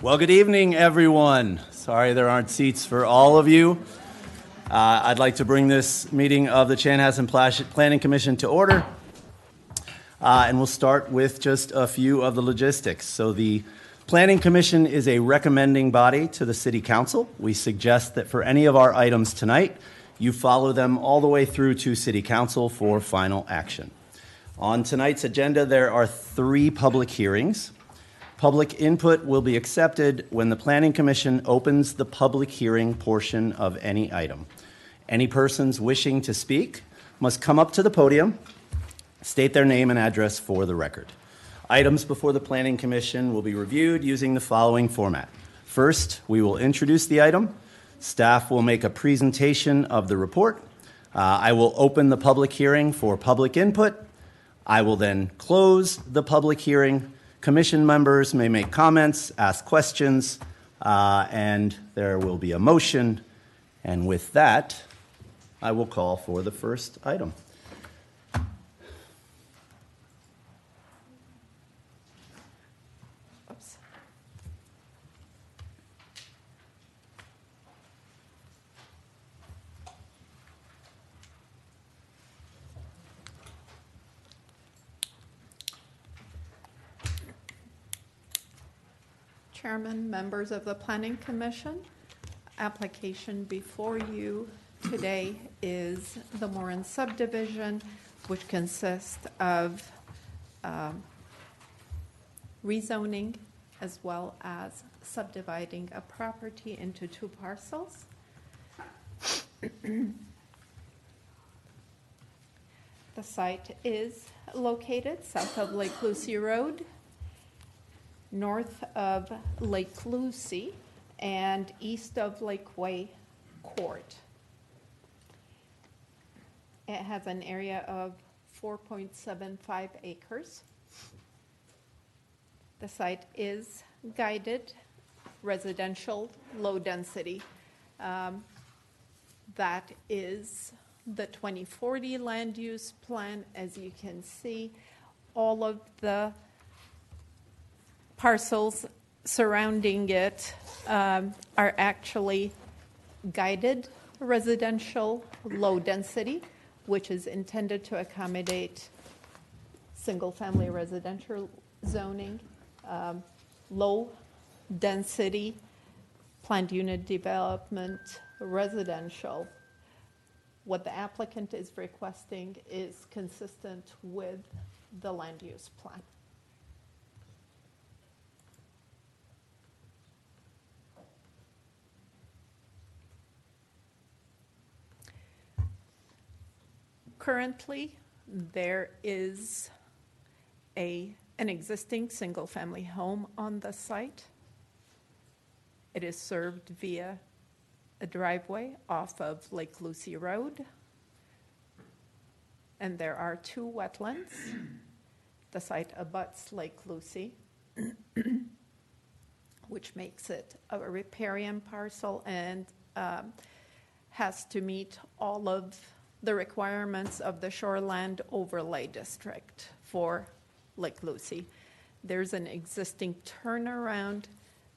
Well, good evening, everyone. Sorry there aren't seats for all of you. I'd like to bring this meeting of the Chanhassen Planning Commission to order. And we'll start with just a few of the logistics. So the Planning Commission is a recommending body to the City Council. We suggest that for any of our items tonight, you follow them all the way through to City Council for final action. On tonight's agenda, there are 3 public hearings. Public input will be accepted when the Planning Commission opens the public hearing portion of any item. Any persons wishing to speak must come up to the podium, state their name and address for the record. Items before the Planning Commission will be reviewed using the following format. First, we will introduce the item. Staff will make a presentation of the report. I will open the public hearing for public input. I will then close the public hearing. Commission members may make comments, ask questions, and there will be a motion. And with that, I will call for the first item. Chairman, members of the Planning Commission, application before you today is the Mauren Subdivision, which consists of rezoning as well as subdividing a property into 2 parcels. The site is located south of Lake Lucy Road, north of Lake Lucy, and east of Lakeway Court. It has an area of 4.75 acres. The site is guided, residential, low density. That is the 2040 land use plan. As you can see, all of the parcels surrounding it are actually guided residential low density, which is intended to accommodate single-family residential zoning, low density planned unit development, residential. What the applicant is requesting is consistent with the land use plan. Currently, there is an existing single-family home on the site. It is served via a driveway off of Lake Lucy Road. And there are 2 wetlands. The site abuts Lake Lucy, which makes it a riparian parcel and has to meet all of the requirements of the Shoreland Overlay District for Lake Lucy. There's an existing turnaround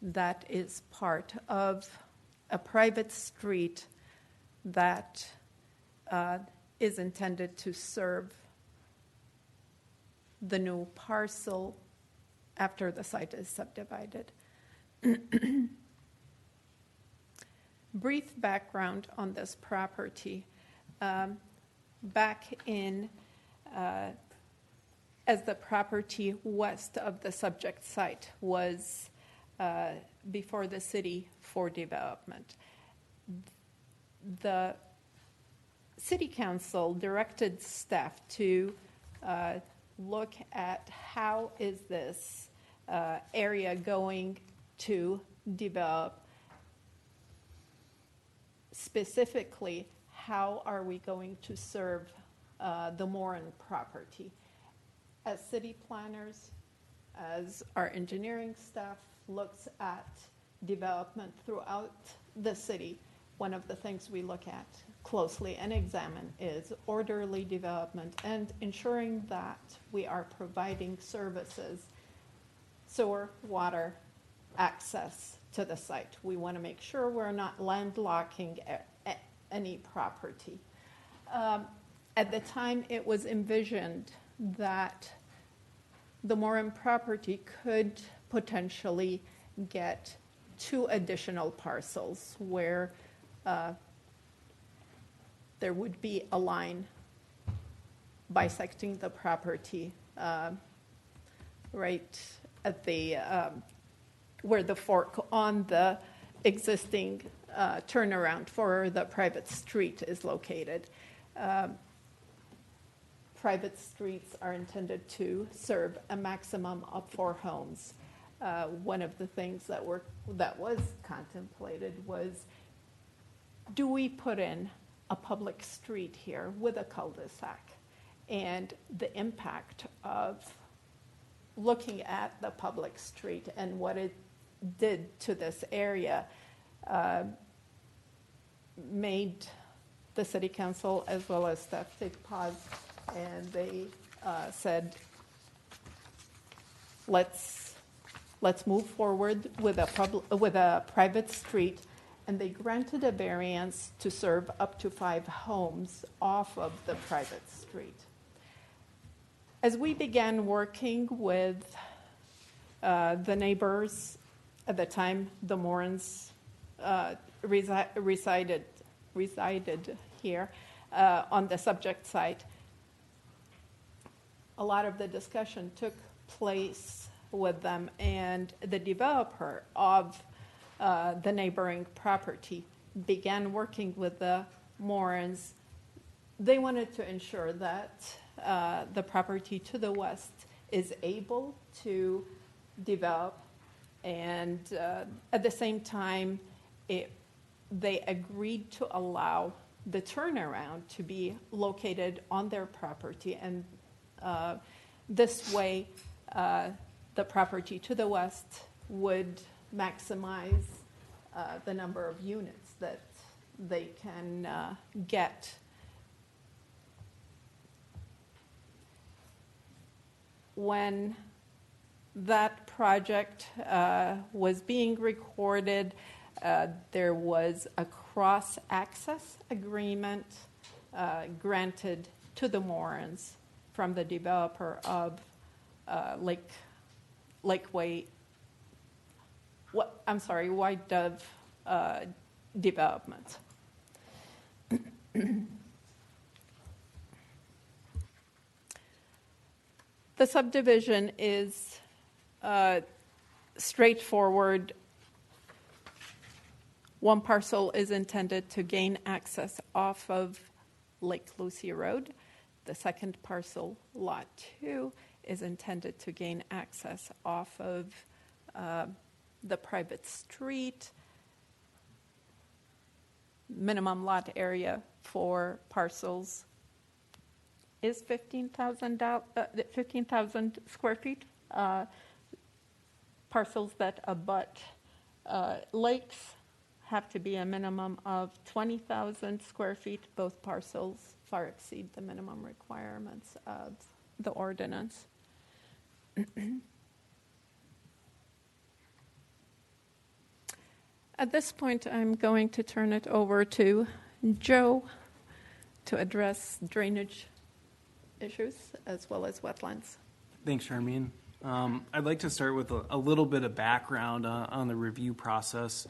that is part of a private street that is intended to serve the new parcel after the site is subdivided. Brief background on this property. Back in, as the property west of the subject site was before the city for development, the City Council directed staff to look at how is this area going to develop. Specifically, how are we going to serve the Mauren property? As city planners, as our engineering staff looks at development throughout the city, one of the things we look at closely and examine is orderly development and ensuring that we are providing services, sewer, water, access to the site. We want to make sure we're not landlocking any property. At the time, it was envisioned that the Mauren property could potentially get 2 additional parcels where there would be a line bisecting the property right at the where the fork on the existing turnaround for the private street is located. Private streets are intended to serve a maximum of 4 homes. One of the things that was contemplated was, do we put in a public street here with a cul-de-sac? And the impact of looking at the public street and what it did to this area made the city council as well as staff take pause, and they said, let's move forward with a private street, and they granted a variance to serve up to 5 homes off of the private street. As we began working with the neighbors at the time, the Maurens resided here on the subject site, a lot of the discussion took place with them, and the developer of the neighboring property began working with the Maurens. They wanted to ensure that the property to the west is able to develop, and at the same time, they agreed to allow the turnaround to be located on their property, and this way, the property to the west would maximize the number of units that they can get. When that project was being recorded, there was a cross-access agreement granted to the Maurens from the developer of White Dove Development. The subdivision is straightforward. One parcel is intended to gain access off of Lake Lucy Road. The second parcel, Lot 2, is intended to gain access off of the private street. Minimum lot area for parcels is 15,000 square feet. Parcels that abut lakes have to be a minimum of 20,000 square feet. Both parcels far exceed the minimum requirements of the ordinance. At this point, I'm going to turn it over to Joe to address drainage issues as well as wetlands. Thanks, Charmaine. I'd like to start with a little bit of background on the review process.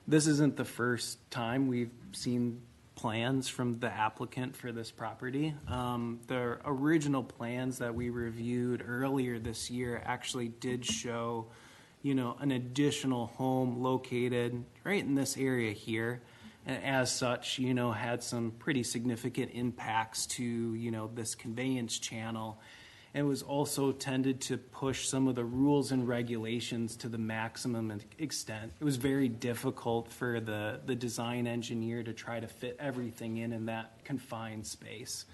This isn't the first time we've seen plans from the applicant for this property. The original plans that we reviewed earlier this year actually did show, an additional home located right in this area here. And as such, had some pretty significant impacts to, this conveyance channel. And was also tended to push some of the rules and regulations to the maximum extent. It was very difficult for the design engineer to try to fit everything in that confined space.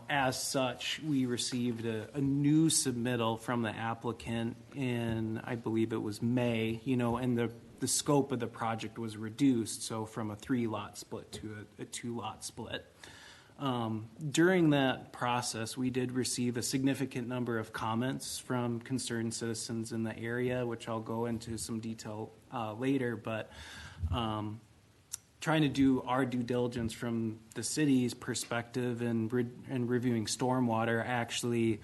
As such, we received a new submittal from the applicant in, I believe it was May, and the scope of the project was reduced, so from a 3-lot split to a 2-lot split. During that process, we did receive a significant number of comments from concerned citizens in the area, which I'll go into some detail later, but trying to do our due diligence from the city's perspective and reviewing stormwater, I actually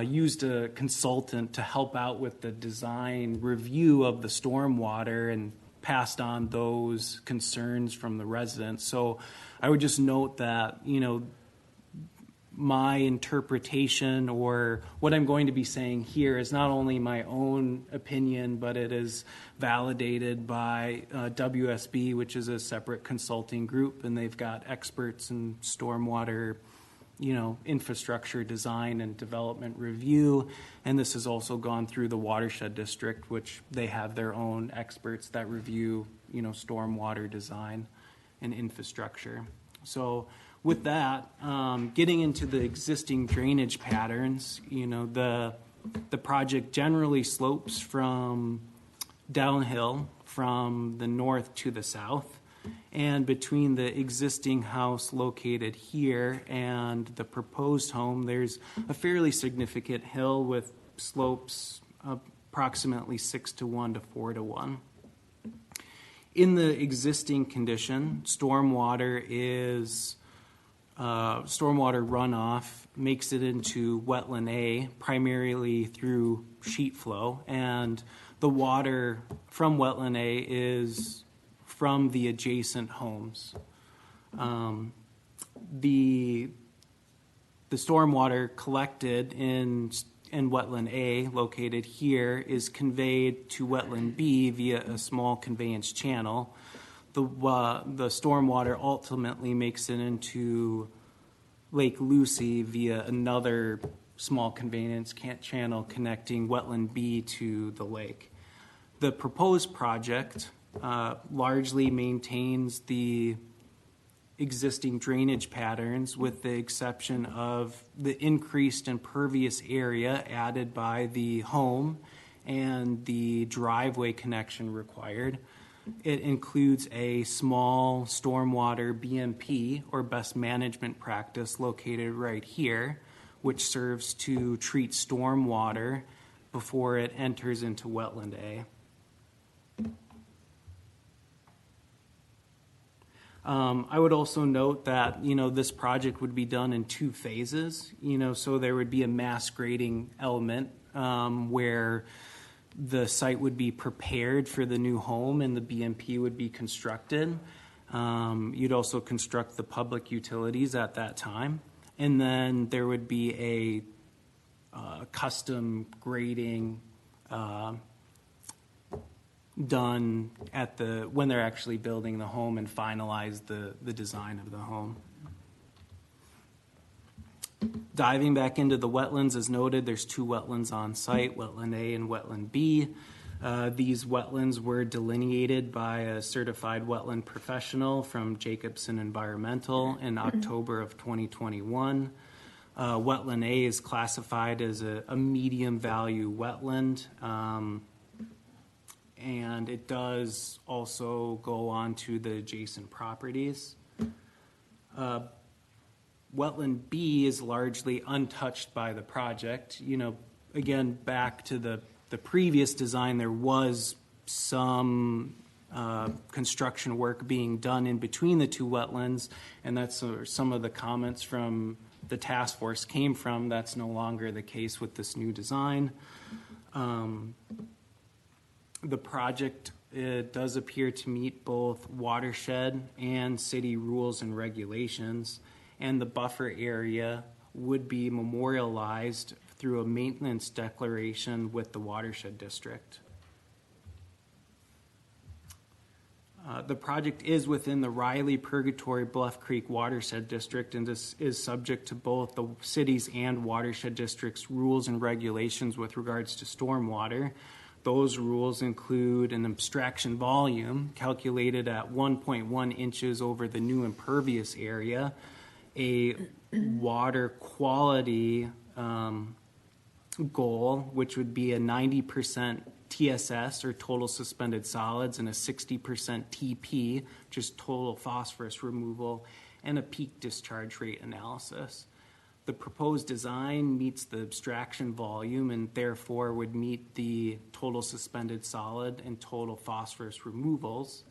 used a consultant to help out with the design review of the stormwater and passed on those concerns from the residents. So I would just note that, my interpretation or what I'm going to be saying here is not only my own opinion, but it is validated by WSB, which is a separate consulting group, and they've got experts in stormwater, infrastructure design and development review. And this has also gone through the watershed district, which they have their own experts that review, stormwater design and infrastructure. So with that, getting into the existing drainage patterns, the project generally slopes from downhill from the north to the south. And between the existing house located here and the proposed home, there's a fairly significant hill with slopes approximately 6-to-1 to 4-to-1. In the existing condition, stormwater runoff makes it into wetland A primarily through sheet flow, and the water from wetland A is from the adjacent homes. The stormwater collected in wetland A, located here, is conveyed to wetland B via a small conveyance channel. The stormwater ultimately makes it into Lake Lucy via another small conveyance channel connecting wetland B to the lake. The proposed project largely maintains the existing drainage patterns, with the exception of the increased impervious area added by the home and the driveway connection required. It includes a small stormwater BMP, or best management practice, located right here, which serves to treat stormwater before it enters into wetland A. I would also note that, this project would be done in 2 phases, so there would be a mass grading element where the site would be prepared for the new home and the BMP would be constructed. You'd also construct the public utilities at that time. And then there would be a custom grading done when they're actually building the home and finalize the design of the home. Diving back into the wetlands, as noted, there's 2 wetlands on site, wetland A and wetland B. These wetlands were delineated by a certified wetland professional from Jacobson Environmental in October of 2021. Wetland A is classified as a medium value wetland. And it does also go on to the adjacent properties. Wetland B is largely untouched by the project. Again, back to the previous design, there was some construction work being done in between the 2 wetlands, and that's where some of the comments from the task force came from. That's no longer the case with this new design. The project, it does appear to meet both watershed and city rules and regulations, and the buffer area would be memorialized through a maintenance declaration with the watershed district. The project is within the Riley Purgatory Bluff Creek Watershed District, and this is subject to both the city's and watershed district's rules and regulations with regards to stormwater. Those rules include an abstraction volume calculated at 1.1 inches over the new impervious area, a water quality goal, which would be a 90% TSS, or total suspended solids, and a 60% TP, which is total phosphorus removal, and a peak discharge rate analysis. The proposed design meets the abstraction volume and therefore would meet the total suspended solid and total phosphorus removals.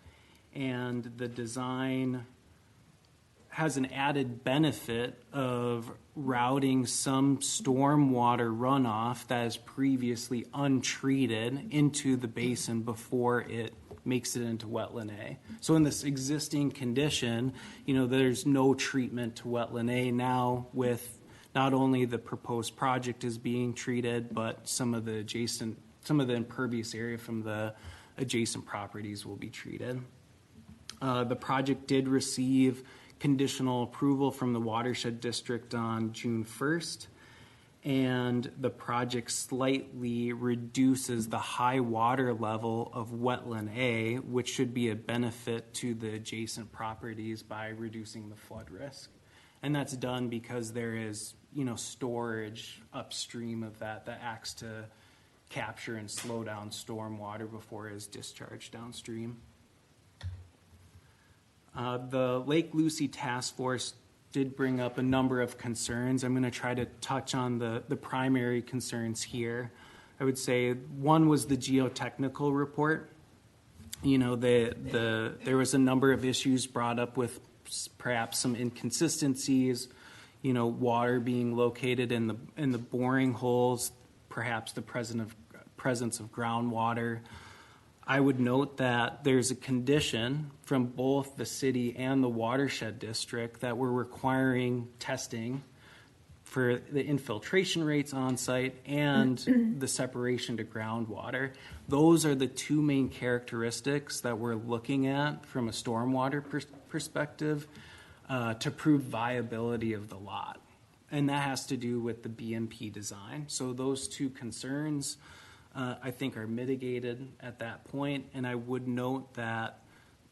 And the design has an added benefit of routing some stormwater runoff that is previously untreated into the basin before it makes it into wetland A. So in this existing condition, there's no treatment to wetland A now, with not only the proposed project is being treated, but some of the impervious area from the adjacent properties will be treated. The project did receive conditional approval from the watershed district on June 1st, and the project slightly reduces the high water level of wetland A, which should be a benefit to the adjacent properties by reducing the flood risk. And that's done because there is, storage upstream of that acts to capture and slow down stormwater before it is discharged downstream. The Lake Lucy Task Force did bring up a number of concerns. I'm going to try to touch on the primary concerns here. I would say one was the geotechnical report. There was a number of issues brought up with perhaps some inconsistencies, water being located in the boring holes, perhaps the presence of groundwater. I would note that there's a condition from both the city and the watershed district that we're requiring testing for the infiltration rates on site and the separation to groundwater. Those are the two main characteristics that we're looking at from a stormwater perspective to prove viability of the lot. And that has to do with the BMP design. So those two concerns I think are mitigated at that point. And I would note that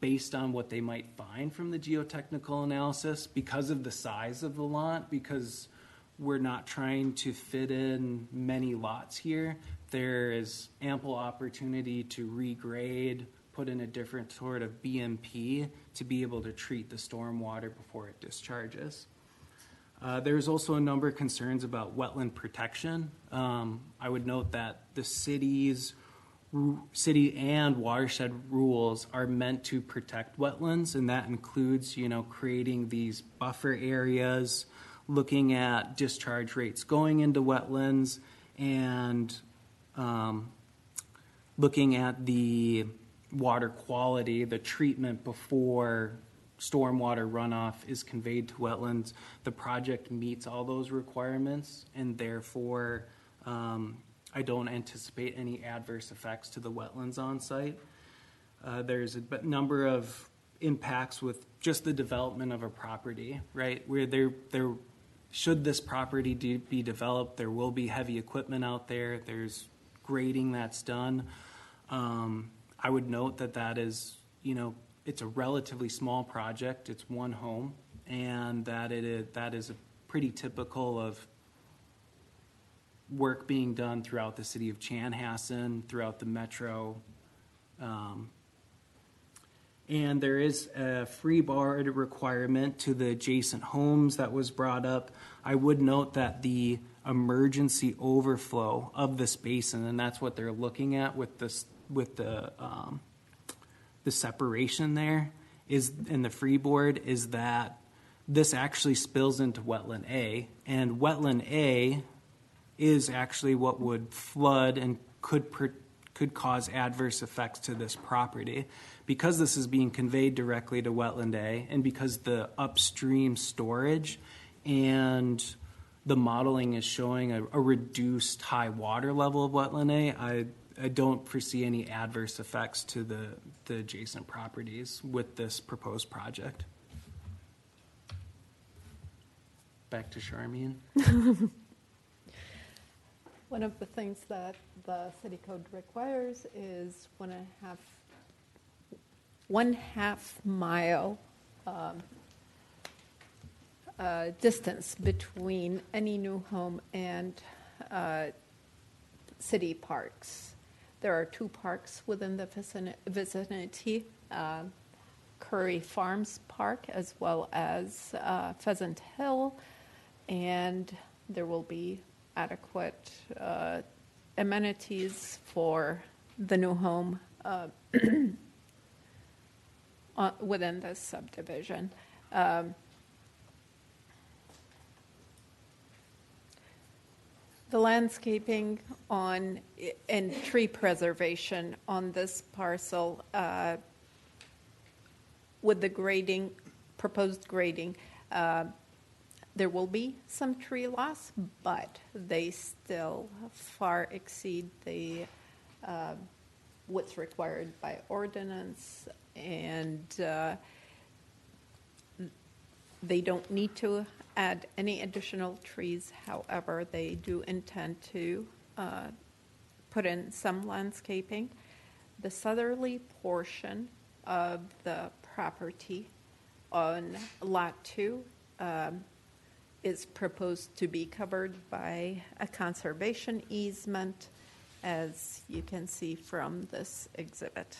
based on what they might find from the geotechnical analysis, because of the size of the lot, because we're not trying to fit in many lots here, there is ample opportunity to regrade, put in a different sort of BMP to be able to treat the stormwater before it discharges. There's also a number of concerns about wetland protection. I would note that the city and watershed rules are meant to protect wetlands, and that includes, creating these buffer areas, looking at discharge rates going into wetlands, and looking at the water quality, the treatment before stormwater runoff is conveyed to wetlands. The project meets all those requirements, and therefore I don't anticipate any adverse effects to the wetlands on site. There's a number of impacts with just the development of a property, right? Where there should this property be developed, there will be heavy equipment out there. There's grading that's done. I would note that is, it's a relatively small project. It's one home, and that is a pretty typical of work being done throughout the city of Chanhassen, throughout the metro. And there is a free board requirement to the adjacent homes that was brought up. I would note that the emergency overflow of this basin, and that's what they're looking at with the separation there is in the freeboard, is that this actually spills into wetland A, and wetland A is actually what would flood and could cause adverse effects to this property. Because this is being conveyed directly to wetland A, and because the upstream storage and the modeling is showing a reduced high water level of wetland A, I don't foresee any adverse effects to the adjacent properties with this proposed project. Back to Charmian. One of the things that the city code requires is 1.5 mile distance between any new home and city parks. There are 2 parks within the vicinity. Curry Farms Park as well as Pheasant Hill, and there will be adequate amenities for the new home within this subdivision. The landscaping and tree preservation on this parcel with the proposed grading, there will be some tree loss, but they still far exceed the what's required by ordinance, and they don't need to add any additional trees. However, they do intend to put in some landscaping. The southerly portion of the property on Lot 2 is proposed to be covered by a conservation easement, as you can see from this exhibit.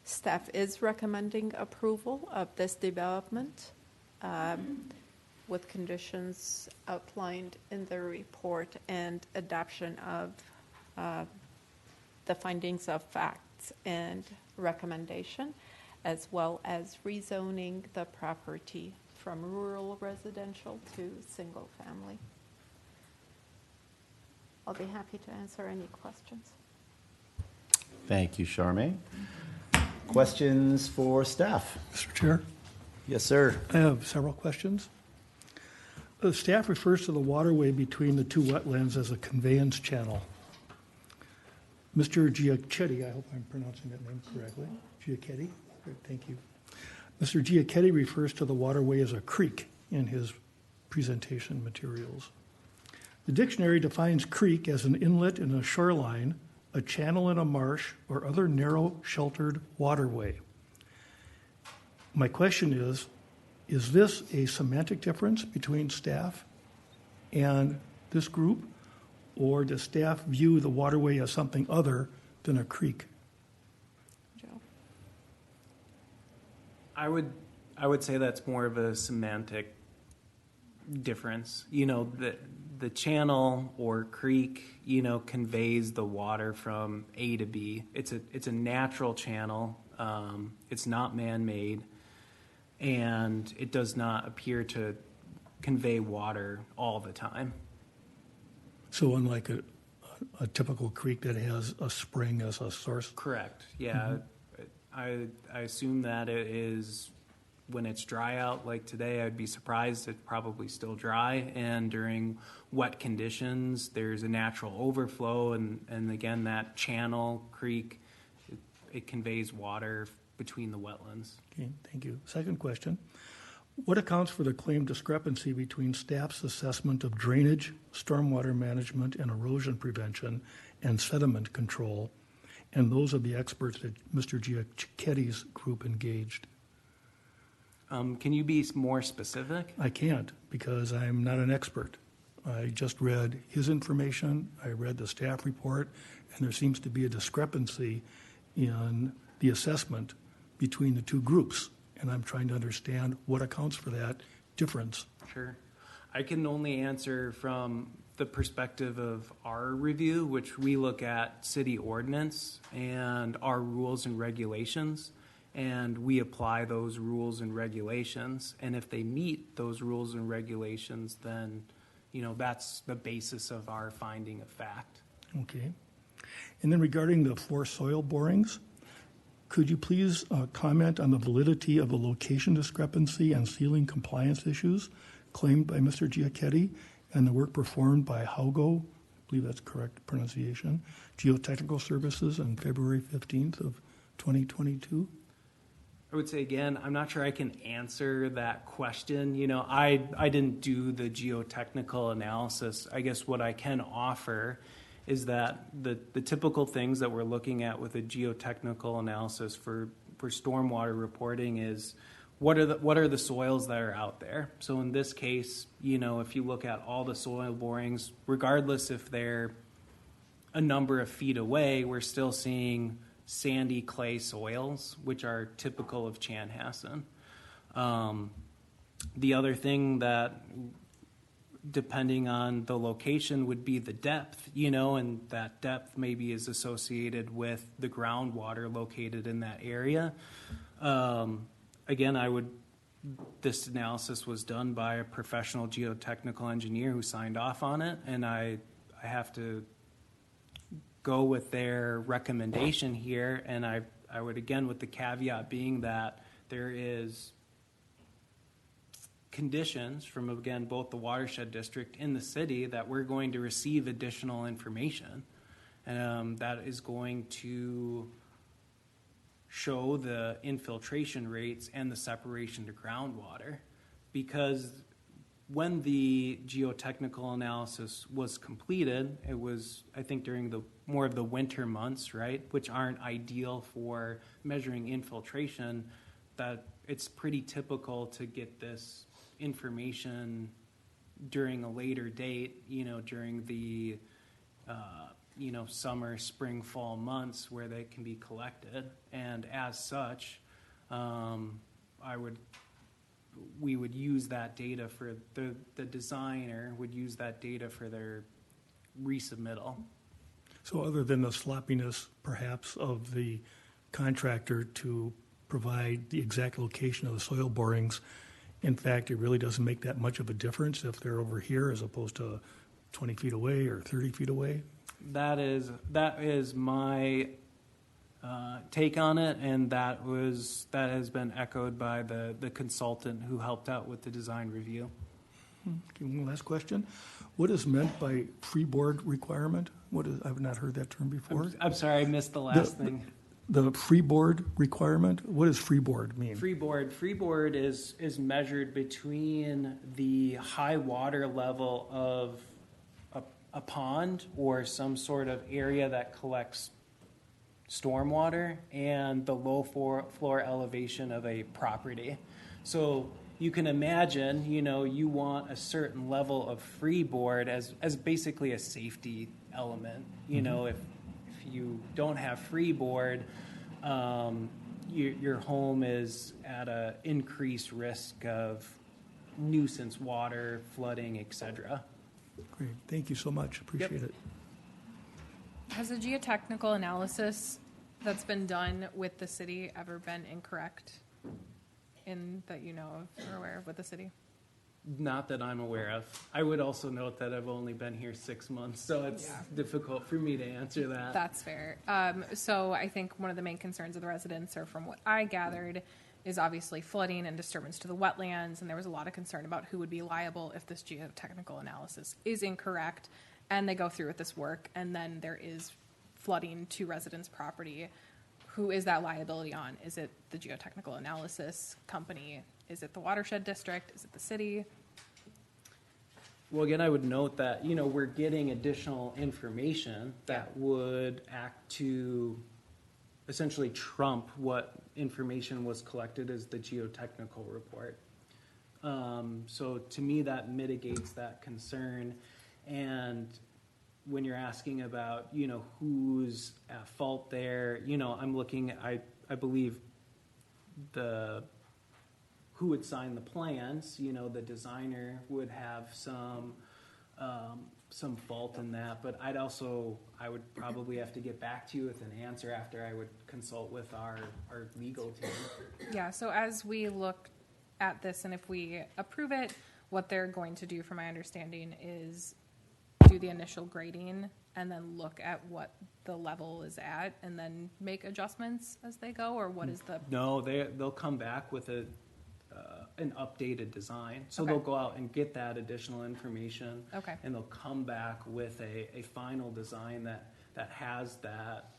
Staff is recommending approval of this development with conditions outlined in the report and adoption of the findings of facts and recommendation, as well as rezoning the property from rural residential to single family. I'll be happy to answer any questions. Thank you, Charmaine. Questions for staff? Mr. Chair, Yes, sir. I have several questions. The staff refers to the waterway between the two wetlands as a conveyance channel. Mr. Giachetti, I hope I'm pronouncing that name correctly. Giachetti? Great, thank you. Mr. Giachetti refers to the waterway as a creek in his presentation materials. The dictionary defines creek as an inlet in a shoreline, a channel in a marsh, or other narrow, sheltered waterway. My question is this a semantic difference between staff and this group, or does staff view the waterway as something other than a creek? Joe? I would say that's more of a semantic difference. You know, the channel or creek, you know, conveys the water from A to B. It's a natural channel. It's not man-made, and it does not appear to convey water all the time. So unlike a typical creek that has a spring as a source? Correct. Yeah. I assume that it is, when it's dry out like today, I'd be surprised it's probably still dry. And during wet conditions, there's a natural overflow. And again, that channel, creek, it conveys water between the wetlands. Okay, thank you. Second question. What accounts for the claimed discrepancy between staff's assessment of drainage, stormwater management, and erosion prevention and sediment control and those of the experts that Mr. Giacchetti's group engaged? Can you be more specific? I can't because I'm not an expert. I just read his information, I read the staff report, and there seems to be a discrepancy in the assessment between the two groups. And I'm trying to understand what accounts for that difference. Sure. I can only answer from the perspective of our review, which we look at city ordinance and our rules and regulations, and we apply those rules and regulations. And if they meet those rules and regulations, then, you know, that's the basis of our finding of fact. Okay. And then regarding the 4 soil borings, could you please comment on the validity of the location discrepancy and ceiling compliance issues claimed by Mr. Giachetti and the work performed by Hogan, I believe that's correct pronunciation, Geotechnical Services on February 15th of 2022? I would say, again, I'm not sure I can answer that question. You know, I didn't do the geotechnical analysis. I guess what I can offer is that the typical things that we're looking at with a geotechnical analysis for stormwater reporting is what are the soils that are out there. So in this case, you know, if you look at all the soil borings, regardless if they're a number of feet away, we're still seeing sandy clay soils, which are typical of Chanhassen. The other thing that, depending on the location, would be the depth, and that depth maybe is associated with the groundwater located in that area. Again, this analysis was done by a professional geotechnical engineer who signed off on it, and I have to go with their recommendation here, and I would, again, with the caveat being that there is conditions from, again, both the watershed district and the city that we're going to receive additional information. That is going to show the infiltration rates and the separation to groundwater. Because when the geotechnical analysis was completed, it was, I think, during more of the winter months, right, which aren't ideal for measuring infiltration, that it's pretty typical to get this information during a later date, during the summer, spring, fall months where they can be collected. And as such, we would use that data for the designer would use that data for their resubmittal. So other than the sloppiness, perhaps, of the contractor to provide the exact location of the soil borings, in fact, it really doesn't make that much of a difference if they're over here as opposed to 20 feet away or 30 feet away? That is my take on it, and that has been echoed by the consultant who helped out with the design review. Okay, one last question. What is meant by freeboard requirement? I've not heard that term before. I'm sorry, I missed the last thing. The freeboard requirement, what does freeboard mean? Freeboard is measured between the high water level of a pond or some sort of area that collects stormwater and the low floor elevation of a property. So you can imagine, you want a certain level of freeboard as basically a safety element. If you don't have freeboard, your home is at an increased risk of nuisance water, flooding, etc. Great, thank you so much, appreciate it. Has a geotechnical analysis that's been done with the city ever been incorrect in that you know of or aware of with the city? Not that I'm aware of. I would also note that I've only been here 6 months, so it's difficult for me to answer that. That's fair. So I think one of the main concerns of the residents, or from what I gathered, is obviously flooding and disturbance to the wetlands, and there was a lot of concern about who would be liable if this geotechnical analysis is incorrect, and they go through with this work, and then there is flooding to residents' property. Who is that liability on? Is it the geotechnical analysis company? Is it the watershed district? Is it the city? Well, again, I would note that, we're getting additional information that would act to essentially trump what information was collected as the geotechnical report. So to me, that mitigates that concern. And when you're asking about, who's at fault there, I'm looking, I believe who would sign the plans, the designer would have some fault in that, but I would probably have to get back to you with an answer after I would consult with our legal team. Yeah, so as we look at this, and if we approve it, what they're going to do, from my understanding, is do the initial grading and then look at what the level is at and then make adjustments as they go, or what is the... No, they'll come back with an updated design. So Okay. they'll go out and get that additional information. Okay. And they'll come back with a final design that has that,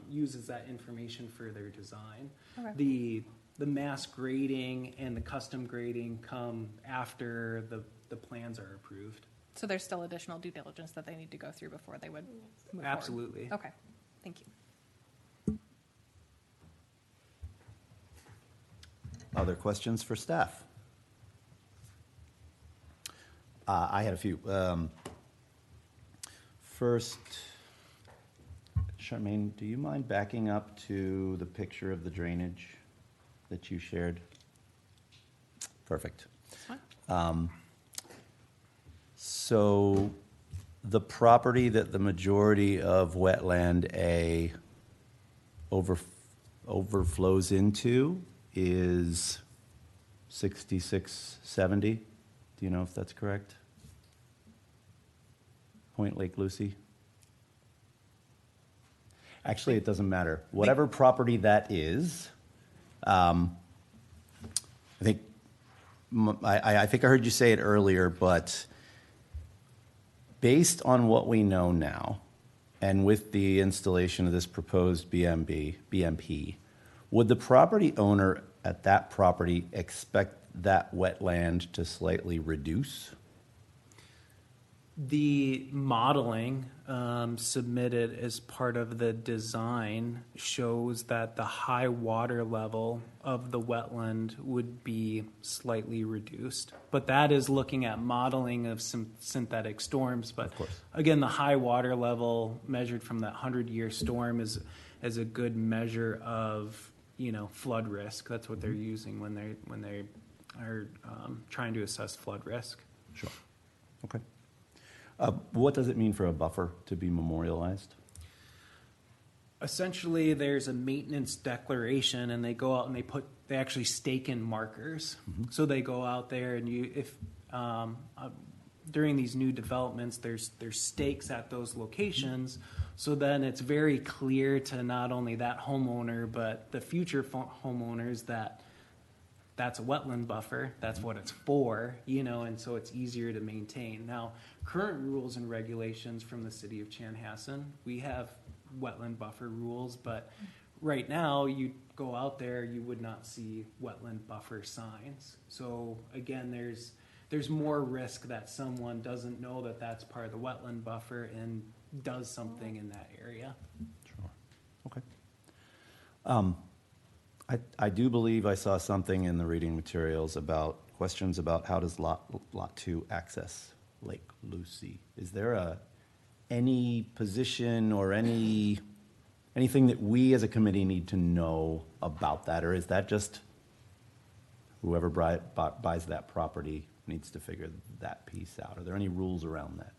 uses that information for their design. Okay. The mass grading and the custom grading come after the plans are approved. So there's still additional due diligence that they need to go through before they would move forward. Absolutely. Okay, thank you. Other questions for staff? I had a few. First, Charmaine, do you mind backing up to the picture of the drainage that you shared? Perfect. So the property that the majority of Wetland A overflows into is 6670. Do you know if that's correct? Point Lake Lucy? Actually, it doesn't matter. Whatever property that is, I think I think I heard you say it earlier, but based on what we know now, and with the installation of this proposed BMP, would the property owner at that property expect that wetland to slightly reduce? The modeling submitted as part of the design shows that the high water level of the wetland would be slightly reduced. But that is looking at modeling of some synthetic storms. But again, the high water level measured from that 100-year storm is a good measure of, you know, flood risk. That's what they're using when they are trying to assess flood risk. Sure. Okay. What does it mean for a buffer to be memorialized? Essentially, there's a maintenance declaration, and they go out and they actually stake in markers. So they go out there, and during these new developments, there's stakes at those locations. So then it's very clear to not only that homeowner but the future homeowners that that's a wetland buffer, that's what it's for, you know, and so it's easier to maintain. Now, current rules and regulations from the city of Chanhassen, we have wetland buffer rules, but right now, you go out there, you would not see wetland buffer signs. So again, there's more risk that someone doesn't know that that's part of the wetland buffer and does something in that area. Sure. Okay. I do believe I saw something in the reading materials about questions about how does lot 2 access Lake Lucy. Is there any position or anything that we as a committee need to know about that, or is that just whoever buys that property needs to figure that piece out? Are there any rules around that?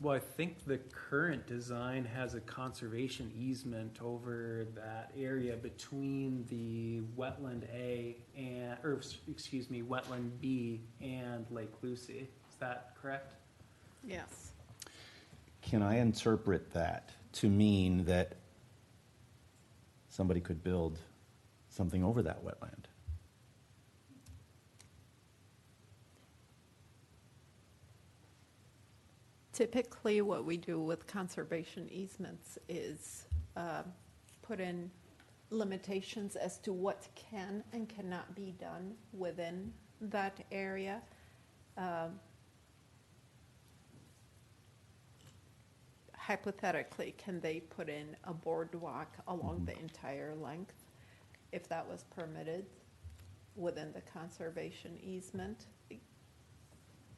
Well, I think the current design has a conservation easement over that area between the wetland wetland B and Lake Lucy. Is that correct? Yes. Can I interpret that to mean that somebody could build something over that wetland? Typically, what we do with conservation easements is put in limitations as to what can and cannot be done within that area. Hypothetically, can they put in a boardwalk along the entire length if that was permitted within the conservation easement?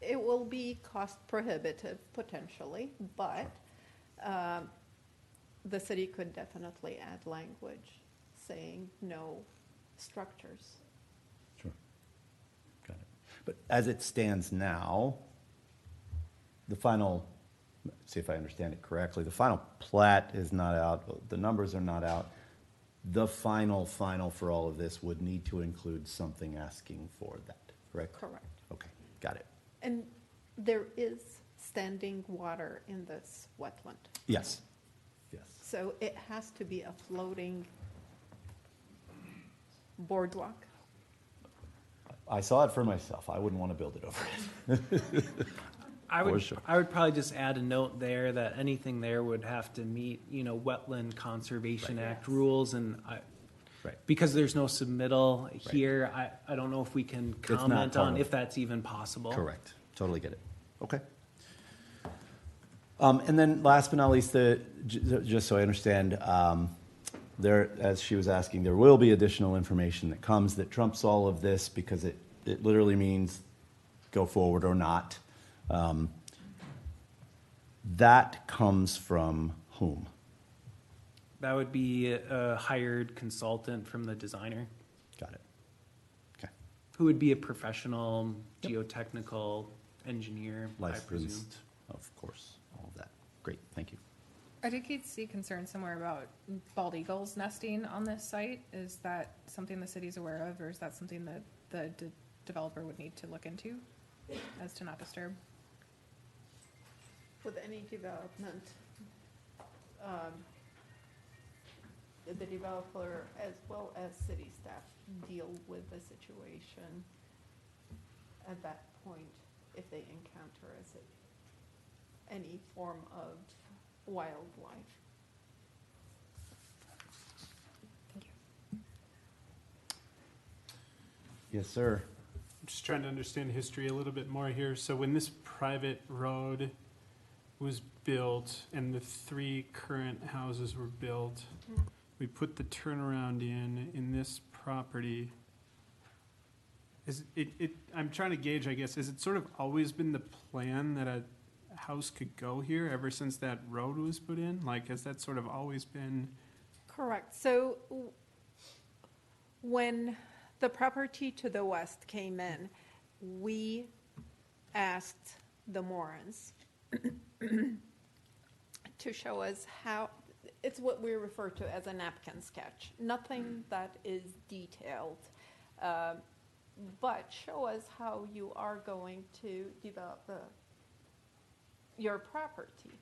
It will be cost prohibitive potentially, but the city could definitely add language saying no structures. Sure. Got it. But as it stands now, the final, see if I understand it correctly, the final plat is not out, the numbers are not out. The final for all of this would need to include something asking for that, correct? Correct. Okay, got it. And there is standing water in this wetland. Yes, yes. So it has to be a floating boardwalk. I saw it for myself. I wouldn't want to build it over it. I For would sure. probably just add a note there that anything there would have to meet, you know, Wetland Conservation Right. Act rules, and Right. because there's no submittal here, I don't know if we can not comment part on of if it. that's even possible. Correct. Totally get it. Okay. And then last but not least, just so I understand, there, as she was asking, there will be additional information that comes that trumps all of this because it literally means go forward or not. That comes from whom? That would be a hired consultant from the designer, Got it. Okay. who would be a professional geotechnical engineer, I presume. Licensed, of course, all of that. Great, thank you. I did see concern somewhere about bald eagles nesting on this site. Is that something the city's aware of, or is that something that the developer would need to look into as to not disturb? With any development, the developer as well as city staff deal with the situation at that point if they encounter any form of wildlife. Thank you. Yes, sir. I'm just trying to understand history a little bit more here. So when this private road was built and the 3 current houses were built, we put the turnaround in this property. Is I'm trying to gauge, I guess, has it sort of always been the plan that a house could go here ever since that road was put in? Like, has that sort of always been? Correct. So when the property to the west came in, we asked the Maurens to show us how, it's what we refer to as a napkin sketch. Nothing that is detailed, but show us how you are going to develop your property.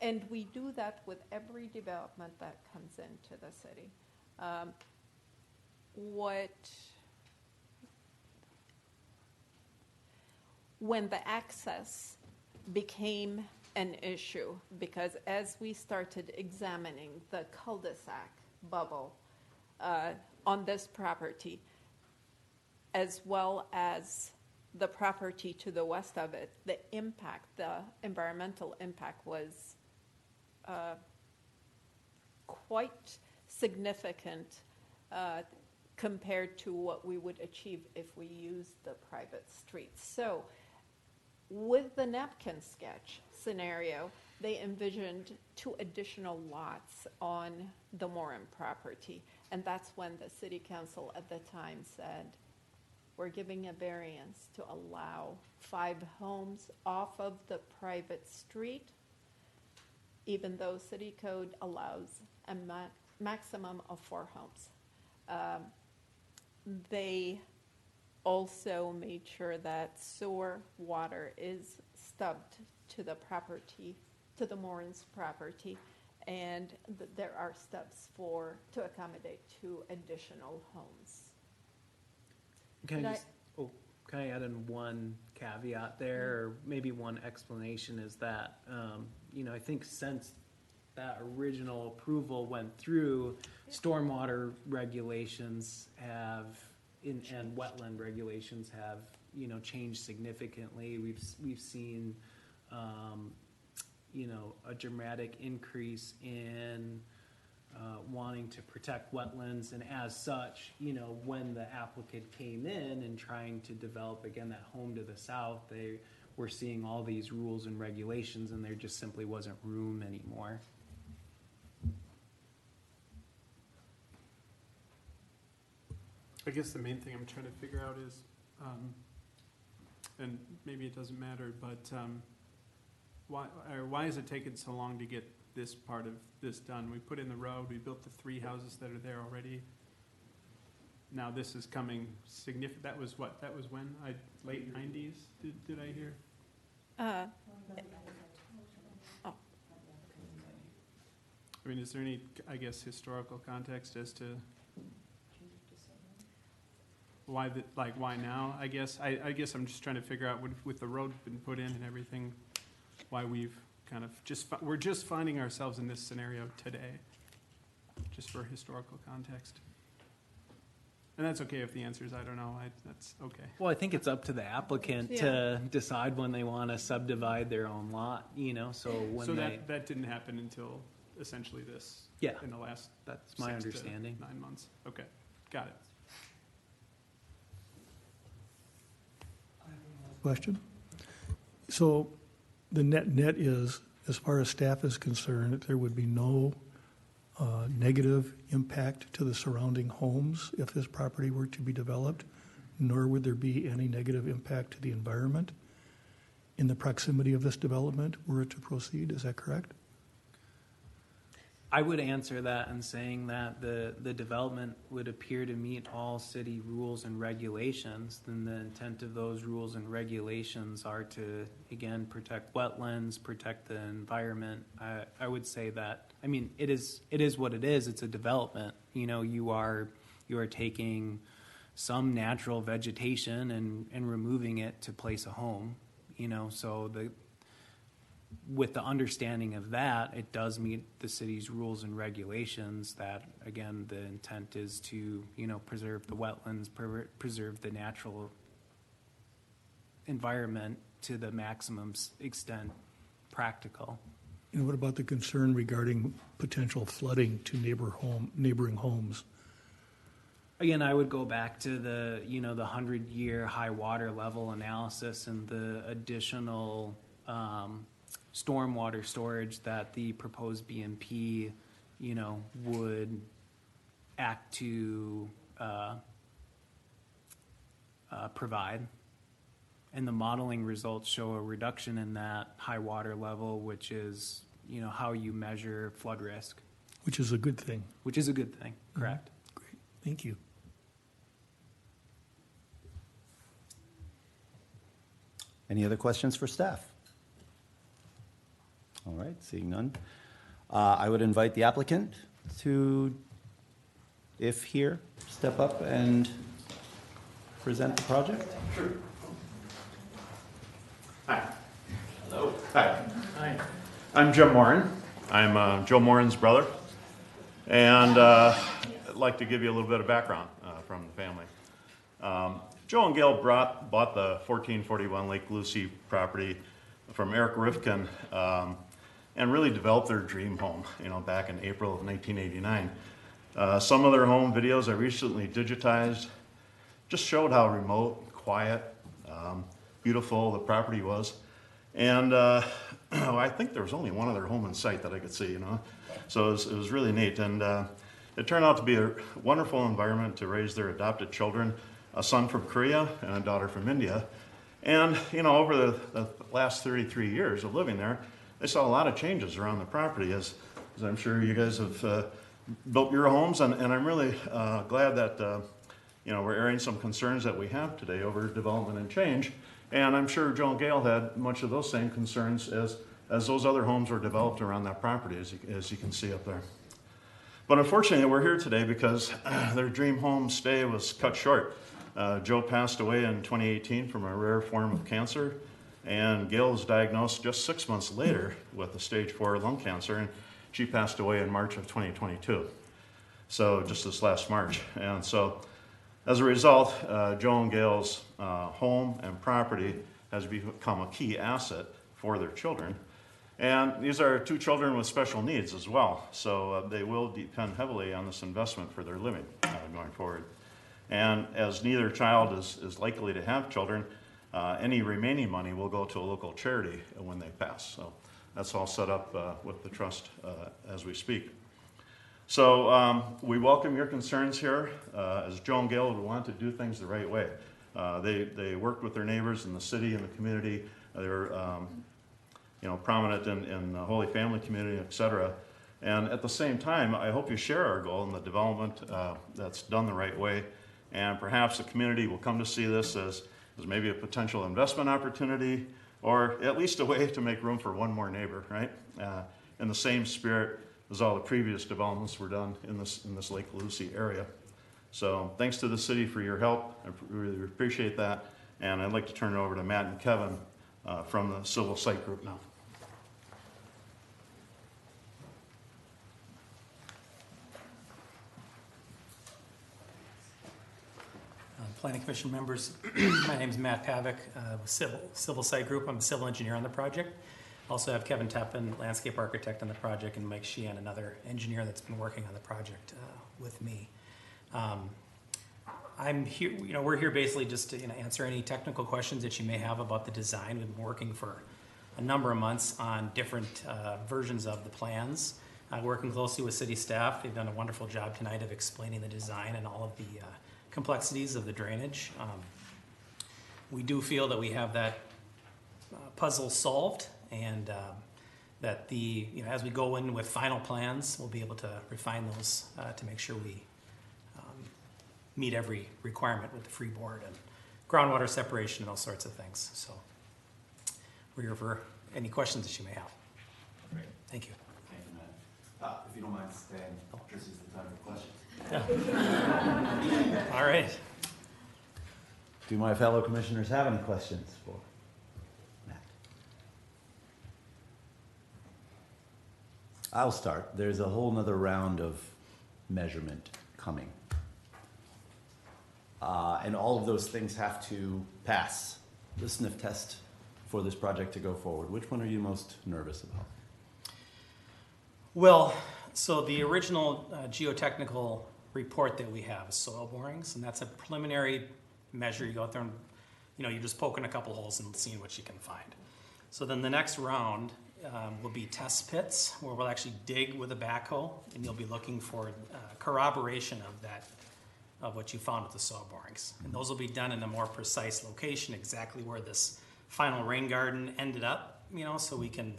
And we do that with every development that comes into the city. When the access became an issue, because as we started examining the cul-de-sac bubble on this property, as well as the property to the west of it, the environmental impact was quite significant compared to what we would achieve if we used the private streets. So with the napkin sketch scenario, they envisioned 2 additional lots on the Mauren property. And that's when the city council at the time said, we're giving a variance to allow 5 homes off of the private street, even though city code allows a maximum of 4 homes. They also made sure that sewer water is stubbed to the property, to the Mauren's property, and there are stubs to accommodate 2 additional homes. Can I add in one caveat there, or maybe one explanation is that, I think since that original approval went through, stormwater regulations and wetland regulations have, changed significantly. We've seen, a dramatic increase in wanting to protect wetlands, and as such, when the applicant came in and trying to develop again that home to the south, they were seeing all these rules and regulations, and there just simply wasn't room anymore. I guess the main thing I'm trying to figure out is, and maybe it doesn't matter, but why has it taken so long to get this part of this done? We put in the road, we built the 3 houses that are there already. Now this is coming significant. That was what? That was when? Late 90s, did I hear? I mean, is there any, I guess, historical context as to why now? I guess I'm just trying to figure out with the road been put in and everything, why we've kind of we're just finding ourselves in this scenario today, just for historical context. And that's okay if the answer is I don't know. That's okay. Well, I think it's up to the applicant to decide when they want to subdivide their own lot, so when that didn't happen until essentially this. Yeah. In the last. That's my 6 to understanding. 9 months. Okay, got it. Question? So the net is, as far as staff is concerned, there would be no negative impact to the surrounding homes if this property were to be developed, nor would there be any negative impact to the environment in the proximity of this development were it to proceed. Is that correct? I would answer that in saying that the development would appear to meet all city rules and regulations. Then the intent of those rules and regulations are to, again, protect wetlands, protect the environment. I would say that, I mean, it is what it is. It's a development. You know, you are taking some natural vegetation and removing it to place a home, you know, so with the understanding of that, it does meet the city's rules and regulations that, again, the intent is to, you know, preserve the wetlands, preserve the natural environment to the maximum extent practical. And what about the concern regarding potential flooding to neighboring homes? Again, I would go back to the, you know, the 100-year high water level analysis and the additional stormwater storage that the proposed BMP, you know, would act to provide. And the modeling results show a reduction in that high water level, which is, you know, how you measure flood risk. Which is a good thing. Which is a good thing, correct. Great, thank you. Any other questions for staff? All right, seeing none. I would invite the applicant to, if here, step up and present the project. Sure. Hi. Hello. Hi. Hi. I'm Jim Mauren. I'm Joe Mauren's brother. And I'd like to give you a little bit of background from the family. Joe and Gail bought the 1441 Lake Lucy property from Eric Rifkin and really developed their dream home, you know, back in April of 1989. Some of their home videos I recently digitized just showed how remote, quiet, beautiful the property was. And I think there was only one other home in sight that I could see, you know. So it was really neat. And it turned out to be a wonderful environment to raise their adopted children, a son from Korea and a daughter from India. And, you know, over the last 33 years of living there, they saw a lot of changes around the property, as I'm sure you guys have built your homes. And I'm really glad that, you know, we're airing some concerns that we have today over development and change. And I'm sure Joe and Gail had much of those same concerns as those other homes were developed around that property, as you can see up there. But unfortunately, we're here today because their dream home stay was cut short. Joe passed away in 2018 from a rare form of cancer, and Gail was diagnosed just 6 months later with a stage 4 lung cancer, and she passed away in March of 2022. So just this last March. And so as a result, Joe and Gail's home and property has become a key asset for their children. And these are two children with special needs as well. So they will depend heavily on this investment for their living going forward. And as neither child is likely to have children, any remaining money will go to a local charity when they pass. So that's all set up with the trust as we speak. So we welcome your concerns here. As Joe and Gail would want to do things the right way. They worked with their neighbors in the city and the community. They're you know, prominent in the Holy Family community, et cetera. And at the same time, I hope you share our goal in the development that's done the right way. And perhaps the community will come to see this as maybe a potential investment opportunity, or at least a way to make room for one more neighbor, right? In the same spirit as all the previous developments were done in this Lake Lucy area. So thanks to the city for your help. I really appreciate that. And I'd like to turn it over to Matt and Kevin from the Civil Site Group now. Planning Commission members, my name is Matt Pavick with Civil Site Group. I'm a civil engineer on the project. Also have Kevin Teppen, landscape architect on the project, and Mike Sheehan, another engineer that's been working on the project with me. I'm here, you know, we're here basically just to answer any technical questions that you may have about the design. We've been working for a number of months on different versions of the plans. working closely with city staff. They've done a wonderful job tonight of explaining the design and all of the complexities of the drainage. We do feel that we have that puzzle solved, and that as we go in with final plans, we'll be able to refine those to make sure we meet every requirement with the freeboard and groundwater separation and all sorts of things. So we're here for any questions that you may have. Great. Thank you. Thank you, Matt. If you don't mind staying, this is the time for questions. All right. Do my fellow commissioners have any questions for Matt? I'll start. There's a whole nother round of measurement coming. And all of those things have to pass the sniff test for this project to go forward. Which one are you most nervous about? Well, so the original geotechnical report that we have is soil borings, and that's a preliminary measure. You go out there and, you're just poking a couple holes and seeing what you can find. So then the next round will be test pits, where we'll actually dig with a backhoe, and you'll be looking for corroboration of that, of what you found with the soil borings. And those will be done in a more precise location, exactly where this final rain garden ended up, so we can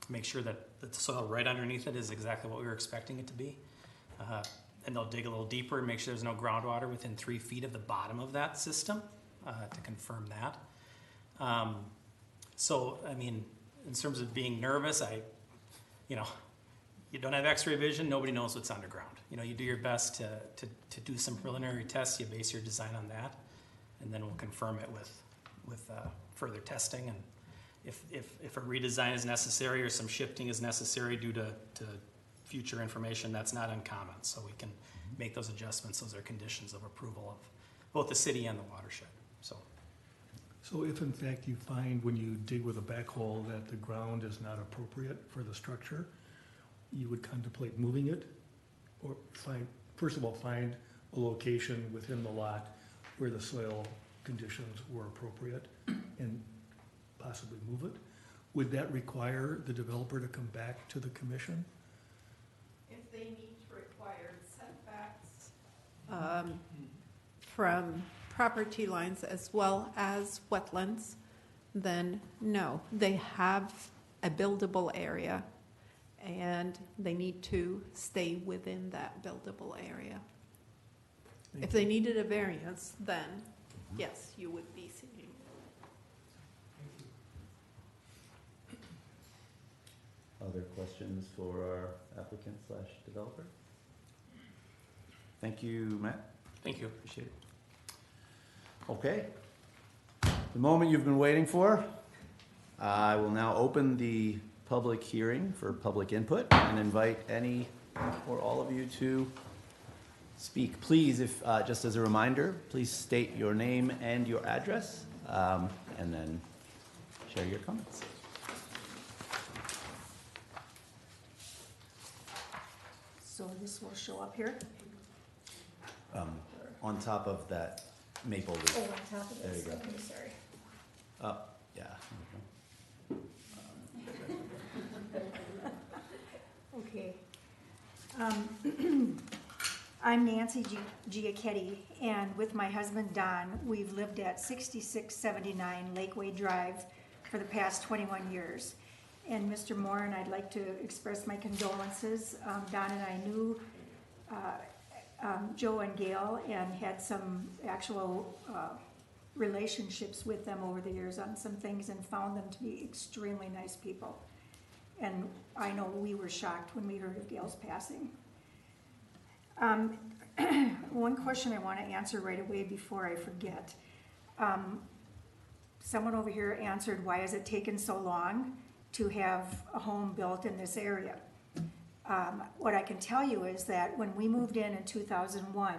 make sure that the soil right underneath it is exactly what we were expecting it to be. And they'll dig a little deeper and make sure there's no groundwater within 3 feet of the bottom of that system to confirm that. So, in terms of being nervous, you don't have x-ray vision, nobody knows what's underground. You do your best to do some preliminary tests, you base your design on that, and then we'll confirm it with further testing. And if a redesign is necessary or some shifting is necessary due to future information, that's not uncommon. So we can make those adjustments. Those are conditions of approval of both the city and the watershed. So if in fact you find when you dig with a backhoe that the ground is not appropriate for the structure, you would contemplate moving it? Or first of all, find a location within the lot where the soil conditions were appropriate and possibly move it? Would that require the developer to come back to the commission? If they meet required setbacks from property lines as well as wetlands, then no, they have a buildable area and they need to stay within that buildable area. If they needed a variance, then yes, you would be seeing. Other questions for our applicant/developer? Thank you, Matt. Thank you, appreciate it. Okay. The moment you've been waiting for. I will now open the public hearing for public input and invite any or all of you to speak. Please, if just as a reminder, please state your name and your address, and then share your comments. So this will show up here? On top of that maple leaf. Oh, on top of There this, you go. okay, sorry. Yeah. Okay. I'm Nancy Giacchetti, and with my husband Don, we've lived at 6679 Lakeway Drive for the past 21 years. And Mr. Mauren, I'd like to express my condolences. Don and I knew Joe and Gail and had some actual relationships with them over the years on some things and found them to be extremely nice people. And I know we were shocked when we heard of Gail's passing. One question I want to answer right away before I forget. Someone over here answered, why has it taken so long to have a home built in this area? What I can tell you is that when we moved in 2001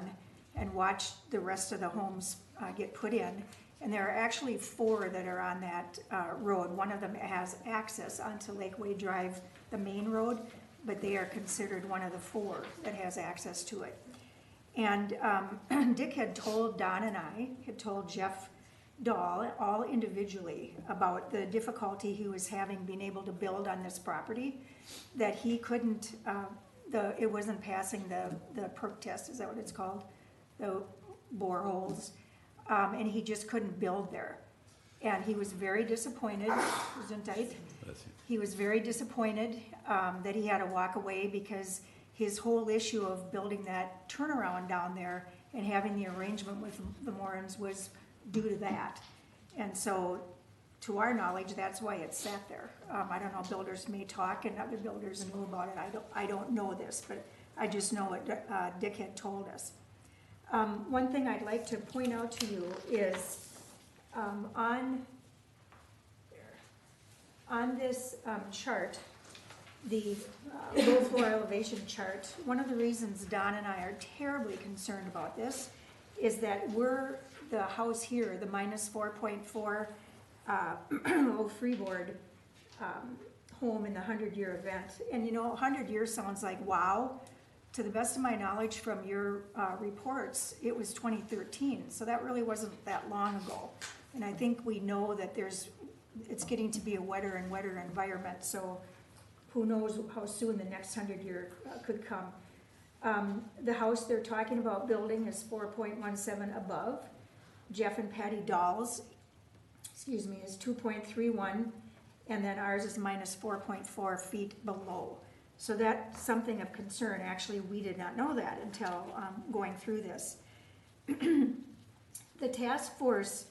and watched the rest of the homes get put in, and there are actually 4 that are on that road. One of them has access onto Lakeway Drive, the main road, but they are considered one of the 4 that has access to it. And Dick had told Don and I, had told Jeff Dahl, all individually, about the difficulty he was having being able to build on this property, that he couldn't, it wasn't passing the perk test, is that what it's called? The boreholes, and he just couldn't build there. And he was very disappointed, Gesundheit. He was very disappointed that he had to walk away because his whole issue of building that turnaround down there and having the arrangement with the Maurens was due to that. And so, to our knowledge, that's why it sat there. I don't know, builders may talk and other builders knew about it. I don't know this, but I just know what Dick had told us. One thing I'd like to point out to you is on this chart, the low floor elevation chart, one of the reasons Don and I are terribly concerned about this is that the house here, the minus 4.4 low freeboard home in the 100-year event. And you know, 100 years sounds like wow. To the best of my knowledge from your reports, it was 2013, so that really wasn't that long ago. And I think we know that it's getting to be a wetter and wetter environment, so who knows how soon the next 100 year could come. The house they're talking about building is 4.17 above. Jeff and Patty Dahl's, is 2.31, and then ours is minus 4.4 feet below. So that's something of concern. Actually, we did not know that until going through this. The task force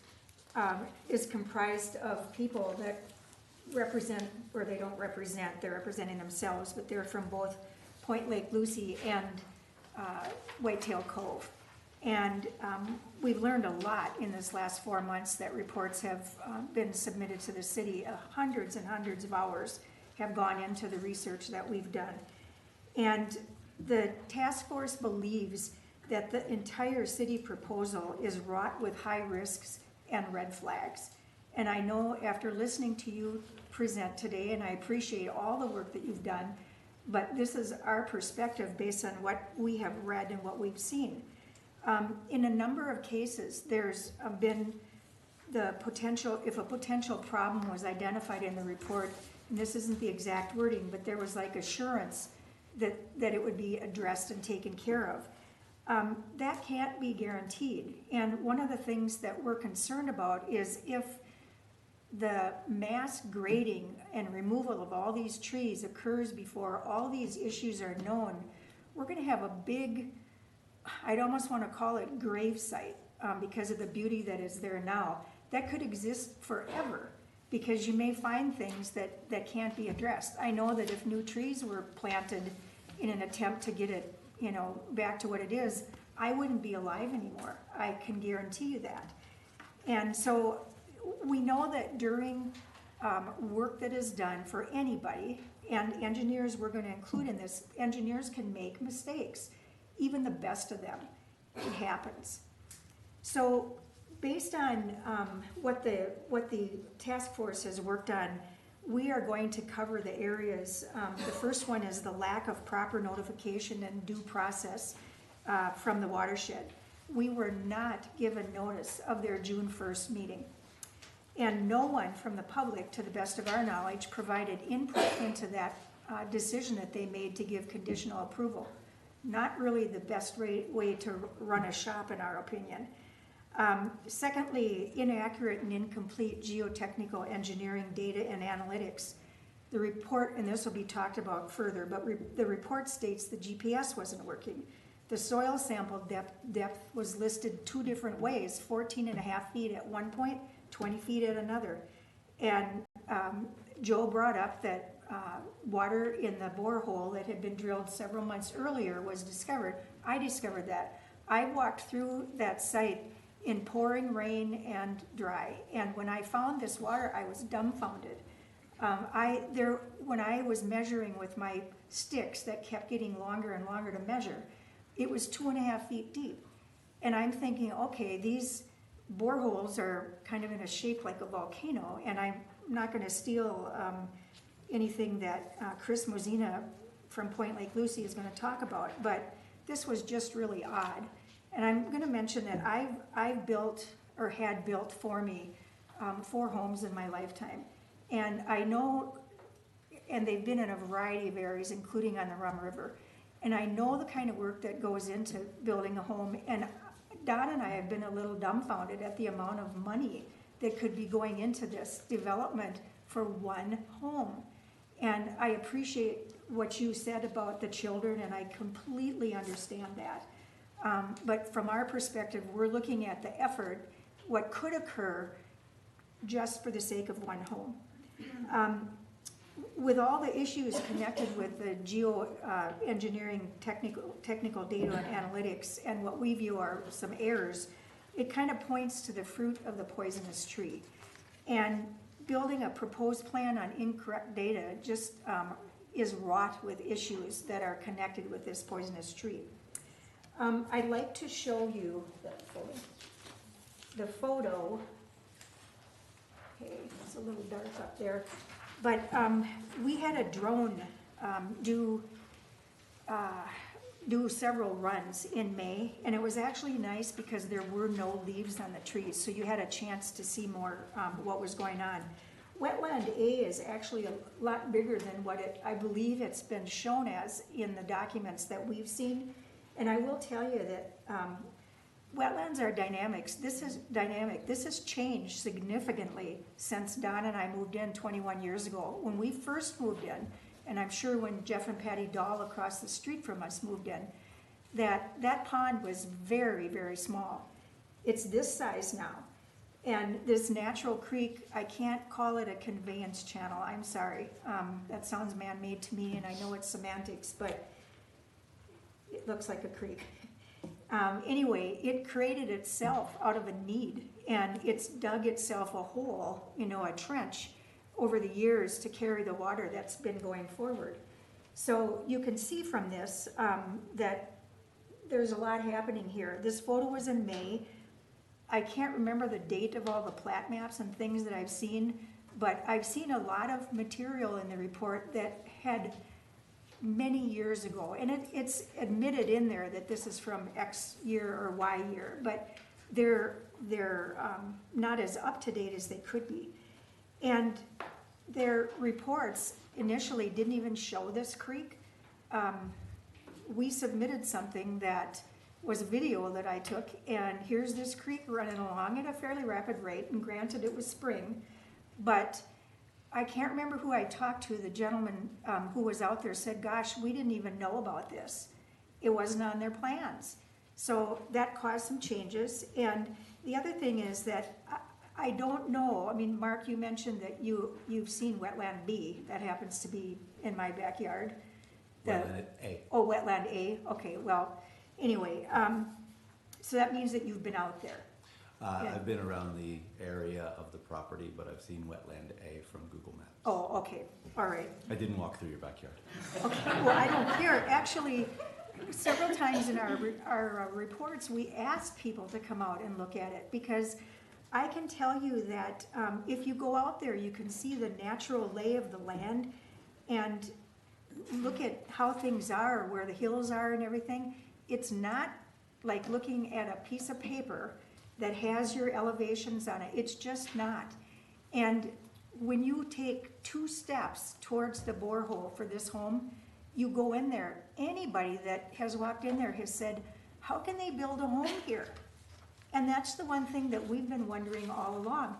is comprised of people that represent, or they don't represent, they're representing themselves, but they're from both Point Lake Lucy and Whitetail Cove. And we've learned a lot in this last 4 months that reports have been submitted to the city. Hundreds and hundreds of hours have gone into the research that we've done. And the task force believes that the entire city proposal is wrought with high risks and red flags. And I know after listening to you present today, and I appreciate all the work that you've done, but this is our perspective based on what we have read and what we've seen. In a number of cases, there's been the potential, if a potential problem was identified in the report, and this isn't the exact wording, but there was like assurance that it would be addressed and taken care of. That can't be guaranteed. And one of the things that we're concerned about is if the mass grading and removal of all these trees occurs before all these issues are known, we're gonna have a big, I'd almost wanna call it grave site because of the beauty that is there now. That could exist forever, because you may find things that can't be addressed. I know that if new trees were planted in an attempt to get it, back to what it is, I wouldn't be alive anymore. I can guarantee you that. And so we know that during work that is done for anybody, and engineers we're going to include in this, engineers can make mistakes, even the best of them. It happens. So based on what the task force has worked on, we are going to cover the areas. The first one is the lack of proper notification and due process from the watershed. We were not given notice of their June 1st meeting. And no one from the public, to the best of our knowledge, provided input into that decision that they made to give conditional approval. Not really the best way to run a shop, in our opinion. Secondly, inaccurate and incomplete geotechnical engineering data and analytics. The report, and this will be talked about further, but the report states the GPS wasn't working. The soil sample depth was listed 2 different ways, 14.5 feet at one point, 20 feet at another. And Joe brought up that water in the borehole that had been drilled several months earlier was discovered. I discovered that. I walked through that site in pouring rain and dry. And when I found this water, I was dumbfounded. When I was measuring with my sticks that kept getting longer and longer to measure, it was 2.5 feet deep. And I'm thinking, okay, these boreholes are kind of in a shape like a volcano, and I'm not gonna steal anything that Chris Mozina from Point Lake Lucy is gonna talk about, but this was just really odd. And I'm going to mention that I've built or had built for me, 4 homes in my lifetime. And I know, and they've been in a variety of areas, including on the Rum River. And I know the kind of work that goes into building a home. And Don and I have been a little dumbfounded at the amount of money that could be going into this development for one home. And I appreciate what you said about the children, and I completely understand that. But from our perspective, we're looking at the effort, what could occur just for the sake of one home. With all the issues connected with the geoengineering technical data and analytics and what we view are some errors, it kind of points to the fruit of the poisonous tree. And building a proposed plan on incorrect data just is wrought with issues that are connected with this poisonous tree. I'd like to show you the photo. Okay, it's a little dark up there. But we had a drone do several runs in May, and it was actually nice because there were no leaves on the trees, so you had a chance to see more what was going on. Wetland A is actually a lot bigger than what I believe it's been shown as in the documents that we've seen. And I will tell you that wetlands are dynamics. This is dynamic. This has changed significantly since Don and I moved in 21 years ago. When we first moved in, and I'm sure when Jeff and Patty Dahl across the street from us moved in, that pond was very, very small. It's this size now. And this natural creek, I can't call it a conveyance channel, I'm sorry. That sounds man-made to me, and I know it's semantics, but it looks like a creek. Anyway, it created itself out of a need, and it's dug itself a hole, a trench, over the years to carry the water that's been going forward. So you can see from this that there's a lot happening here. This photo was in May. I can't remember the date of all the plat maps and things that I've seen, but I've seen a lot of material in the report that had many years ago, and it's admitted in there that this is from X year or Y year, but they're not as up to date as they could be. And their reports initially didn't even show this creek. We submitted something that was a video that I took, and here's this creek running along at a fairly rapid rate, and granted it was spring, but I can't remember who I talked to. The gentleman who was out there said, gosh, we didn't even know about this. It wasn't on their plans. So that caused some changes. And the other thing is that I don't know, Mark, you mentioned that you've seen Wetland B. That happens to be in my backyard. Wetland A. Oh, Wetland A, okay, well, anyway, so that means that you've been out there. Yeah. I've been around the area of the property, but I've seen Wetland A from Google Maps. Oh, okay, all right. I didn't walk through your backyard. Okay, well, I don't care. Actually, several times in our reports, we ask people to come out and look at it, because I can tell you that if you go out there, you can see the natural lay of the land and look at how things are, where the hills are and everything. It's not like looking at a piece of paper that has your elevations on it. It's just not. And when you take 2 steps towards the borehole for this home, you go in there. Anybody that has walked in there has said, how can they build a home here? And that's the one thing that we've been wondering all along.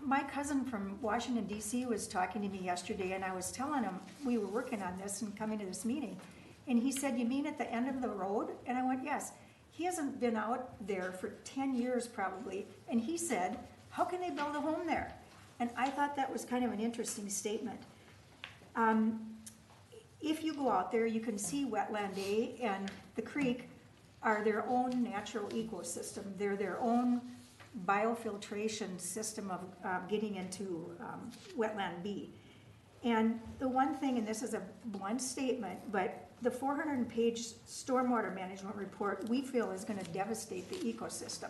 My cousin from Washington, D.C. was talking to me yesterday, and I was telling him we were working on this and coming to this meeting. And he said, you mean at the end of the road? And I went, yes. He hasn't been out there for 10 years probably. And he said, how can they build a home there? And I thought that was kind of an interesting statement. If you go out there, you can see Wetland A and the creek are their own natural ecosystem. They're their own biofiltration system of getting into Wetland B. And the one thing, and this is a blunt statement, but the 400-page stormwater management report we feel is going to devastate the ecosystem.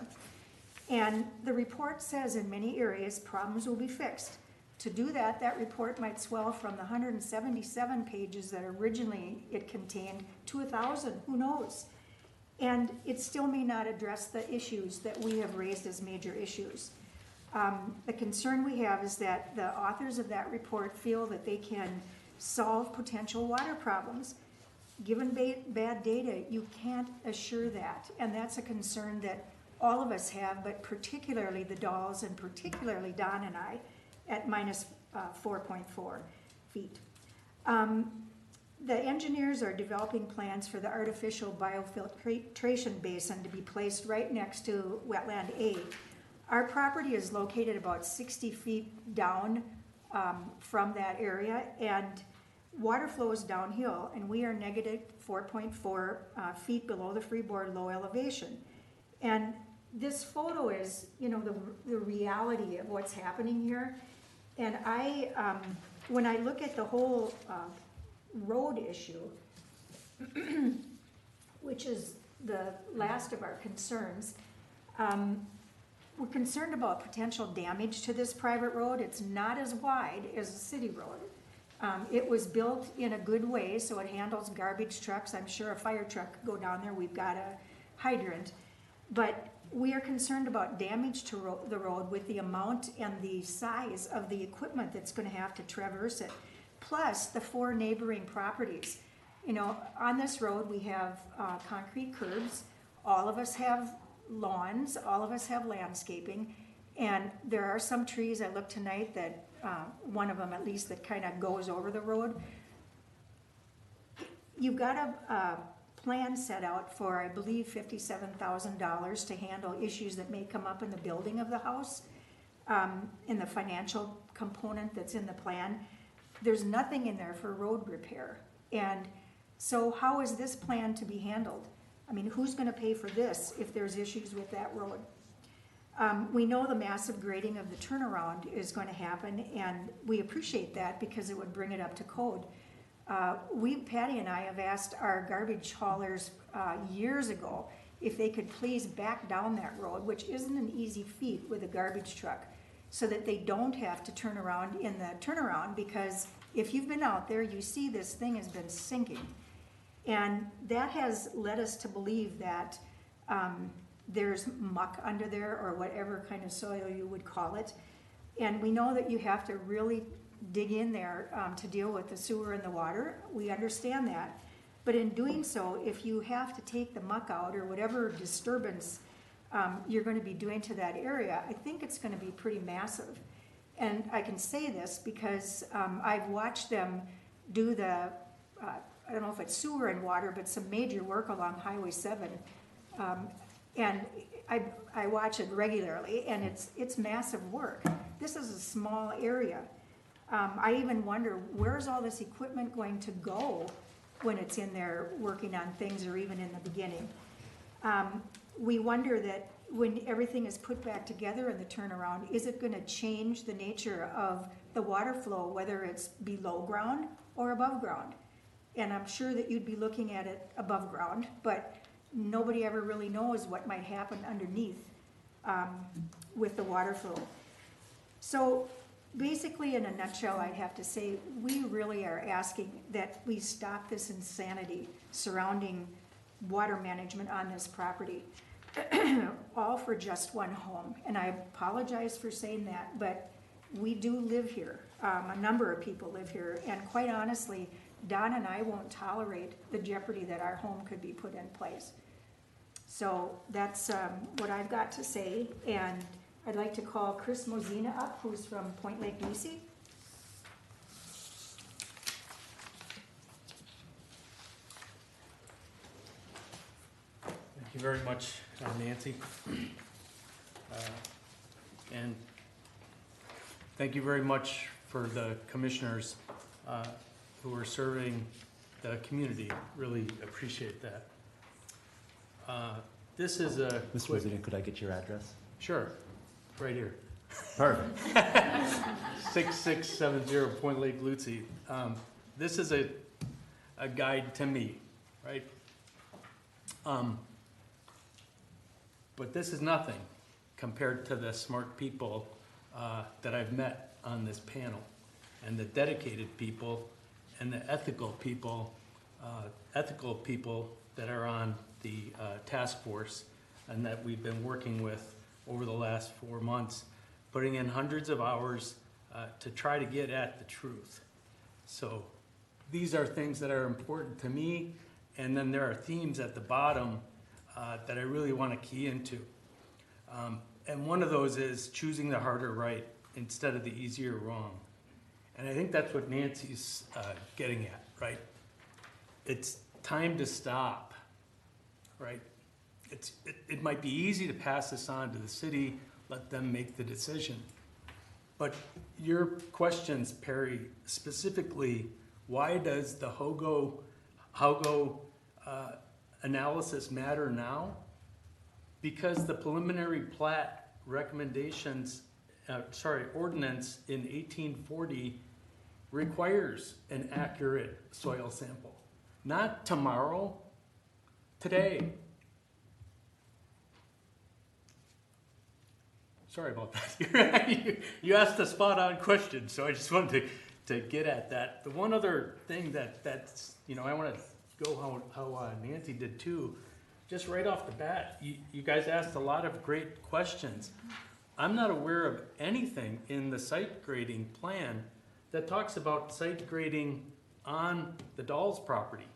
And the report says in many areas problems will be fixed. To do that, that report might swell from the 177 pages that originally it contained to 1,000, who knows? And it still may not address the issues that we have raised as major issues. The concern we have is that the authors of that report feel that they can solve potential water problems. Given bad data, you can't assure that, and that's a concern that all of us have, but particularly the Dolls and particularly Don and I at minus 4.4 feet. The engineers are developing plans for the artificial biofiltration basin to be placed right next to Wetland A. Our property is located about 60 feet down from that area, and water flows downhill, and we are negative 4.4 feet below the freeboard low elevation. And this photo is, you know, the reality of what's happening here. And when I look at the whole road issue, which is the last of our concerns, we're concerned about potential damage to this private road. It's not as wide as a city road. It was built in a good way, so it handles garbage trucks. I'm sure a fire truck could go down there. We've got a hydrant. But we are concerned about damage to the road with the amount and the size of the equipment that's going to have to traverse it, plus the 4 neighboring properties. You know, on this road we have concrete curbs. All of us have lawns. All of us have landscaping. And there are some trees, I looked tonight, that one of them at least that kind of goes over the road. You've got a plan set out for, I believe, $57,000 to handle issues that may come up in the building of the house, in the financial component that's in the plan. There's nothing in there for road repair. And so how is this plan to be handled? I mean, who's going to pay for this if there's issues with that road? We know the massive grading of the turnaround is going to happen, and we appreciate that because it would bring it up to code. Patty and I have asked our garbage haulers years ago if they could please back down that road, which isn't an easy feat with a garbage truck, so that they don't have to turn around in the turnaround, because if you've been out there, you see this thing has been sinking. And that has led us to believe that there's muck under there, or whatever kind of soil you would call it. And we know that you have to really dig in there to deal with the sewer and the water. We understand that. But in doing so, if you have to take the muck out or whatever disturbance you're going to be doing to that area, I think it's going to be pretty massive. And I can say this because I've watched them do the, I don't know if it's sewer and water, but some major work along Highway 7. And I watch it regularly, and it's massive work. This is a small area. I even wonder, where's all this equipment going to go when it's in there working on things, or even in the beginning? We wonder that when everything is put back together in the turnaround, is it going to change the nature of the water flow, whether it's below ground or above ground? And I'm sure that you'd be looking at it above ground, but nobody ever really knows what might happen underneath with the water flow. So basically, in a nutshell, I'd have to say we really are asking that we stop this insanity surrounding water management on this property, all for just one home. And I apologize for saying that, but we do live here. A number of people live here, and quite honestly, Don and I won't tolerate the jeopardy that our home could be put in place. So that's what I've got to say, and I'd like to call Chris Mozina up, who's from Point Lake Lucy. Thank you very much, Nancy. And thank you very much for the commissioners who are serving the community. Really appreciate that. This is a... Mr. President, could I get your address? Sure, right here. Perfect. 6670 Point Lake Lucy. This is a guide to me, right? But this is nothing compared to the smart people that I've met on this panel, and the dedicated people and the ethical people that are on the task force and that we've been working with over the last 4 months, putting in hundreds of hours to try to get at the truth. So these are things that are important to me, and then there are themes at the bottom that I really want to key into. And one of those is choosing the harder right instead of the easier wrong. And I think that's what Nancy's getting at, right? It's time to stop, right? It might be easy to pass this on to the city, let them make the decision. But your questions, Perry, specifically, why does the Hogo analysis matter now? Because the preliminary plat recommendations, ordinance in 1840 requires an accurate soil sample. Not tomorrow, today. Sorry about that. You asked a spot-on question, so I just wanted to get at that. The one other thing that's, I want to go how Nancy did too. Just right off the bat, you guys asked a lot of great questions. I'm not aware of anything in the site grading plan that talks about site grading on the Dolls property.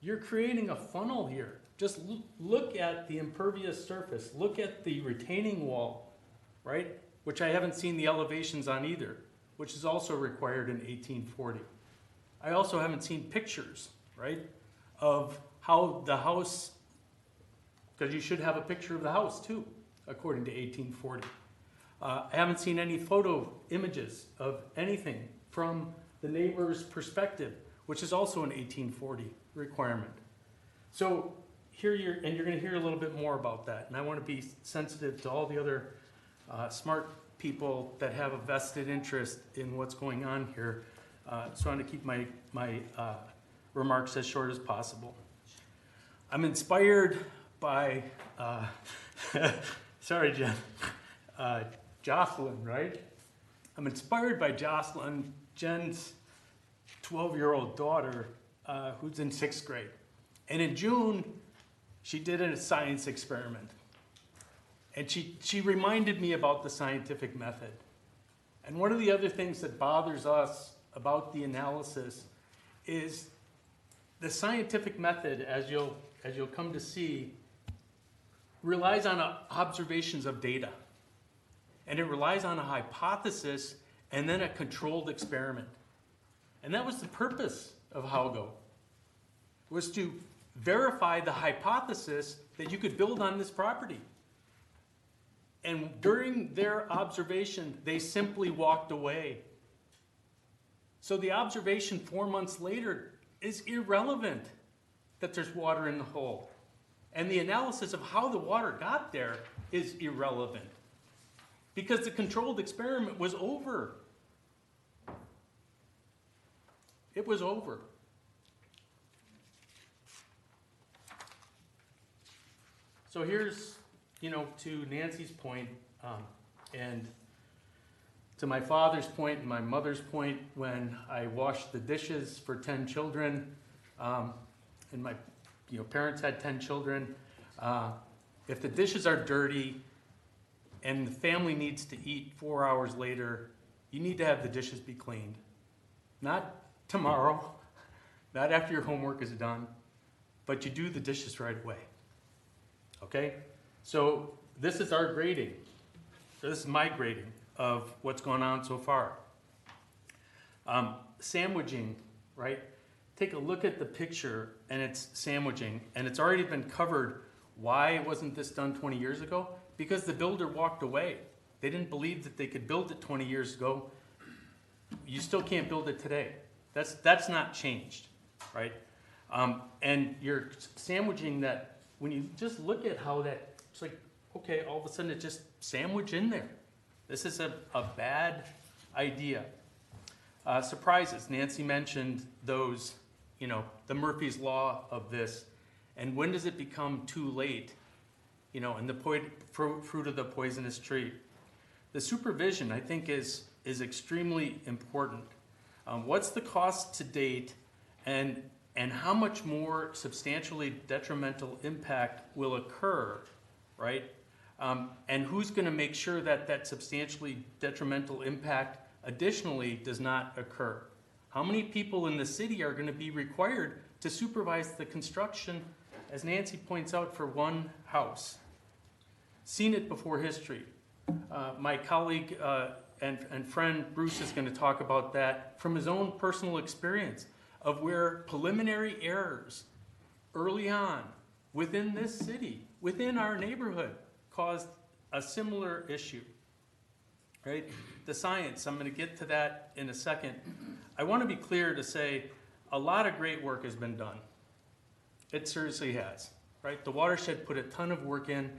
You're creating a funnel here. Just look at the impervious surface. Look at the retaining wall, right? Which I haven't seen the elevations on either, which is also required in 1840. I also haven't seen pictures, right, of how the house, because you should have a picture of the house too, according to 1840. I haven't seen any photo images of anything from the neighbor's perspective, which is also an 1840 requirement. So here you're going to hear a little bit more about that, and I want to be sensitive to all the other smart people that have a vested interest in what's going on here. So I want to keep my remarks as short as possible. I'm inspired by, sorry, Jen, Jocelyn, right? I'm inspired by Jocelyn, Jen's 12-year-old daughter, who's in 6th grade. And in June, she did a science experiment. And she reminded me about the scientific method. And one of the other things that bothers us about the analysis is the scientific method, as you'll come to see, relies on observations of data. And it relies on a hypothesis and then a controlled experiment. And that was the purpose of Hogo, was to verify the hypothesis that you could build on this property. And during their observation, they simply walked away. So the observation 4 months later is irrelevant that there's water in the hole. And the analysis of how the water got there is irrelevant because the controlled experiment was over. It was over. So here's, to Nancy's point, and to my father's point and my mother's point, when I washed the dishes for 10 children, and my parents had 10 children, if the dishes are dirty and the family needs to eat 4 hours later, you need to have the dishes be cleaned. Not tomorrow, not after your homework is done, but you do the dishes right away. Okay? So this is our grading. So this is my grading of what's going on so far. Sandwiching, right? Take a look at the picture, and it's sandwiching, and it's already been covered. Why wasn't this done 20 years ago? Because the builder walked away. They didn't believe that they could build it 20 years ago. You still can't build it today. That's not changed, right? And you're sandwiching that. When you just look at how that, it's like, okay, all of a sudden it's just sandwich in there. This is a bad idea. Surprises. Nancy mentioned those, the Murphy's Law of this. And when does it become too late? And the fruit of the poisonous tree. The supervision, I think, is extremely important. What's the cost to date? And and how much more substantially detrimental impact will occur, right? And who's going to make sure that that substantially detrimental impact additionally does not occur? How many people in the city are going to be required to supervise the construction, as Nancy points out, for one house? Seen it before history. My colleague and friend Bruce is going to talk about that from his own personal experience of where preliminary errors early on within this city, within our neighborhood, caused a similar issue, right? The science, I'm going to get to that in a second. I want to be clear to say a lot of great work has been done. It seriously has, right? The watershed put a ton of work in.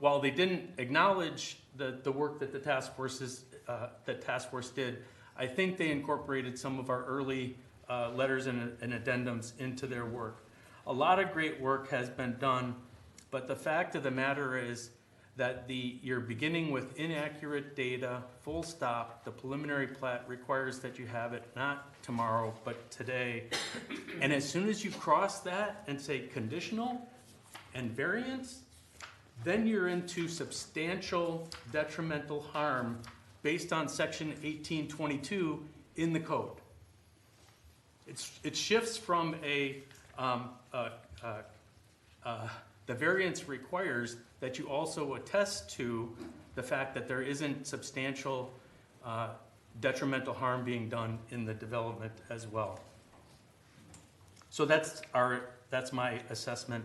While they didn't acknowledge the work that the task force did, I think they incorporated some of our early letters and addendums into their work. A lot of great work has been done, but the fact of the matter is that you're beginning with inaccurate data, full stop. The preliminary plat requires that you have it not tomorrow, but today. And as soon as you cross that and say conditional and variance, then you're into substantial detrimental harm based on section 1822 in the code. It shifts from the variance requires that you also attest to the fact that there isn't substantial detrimental harm being done in the development as well. So that's my assessment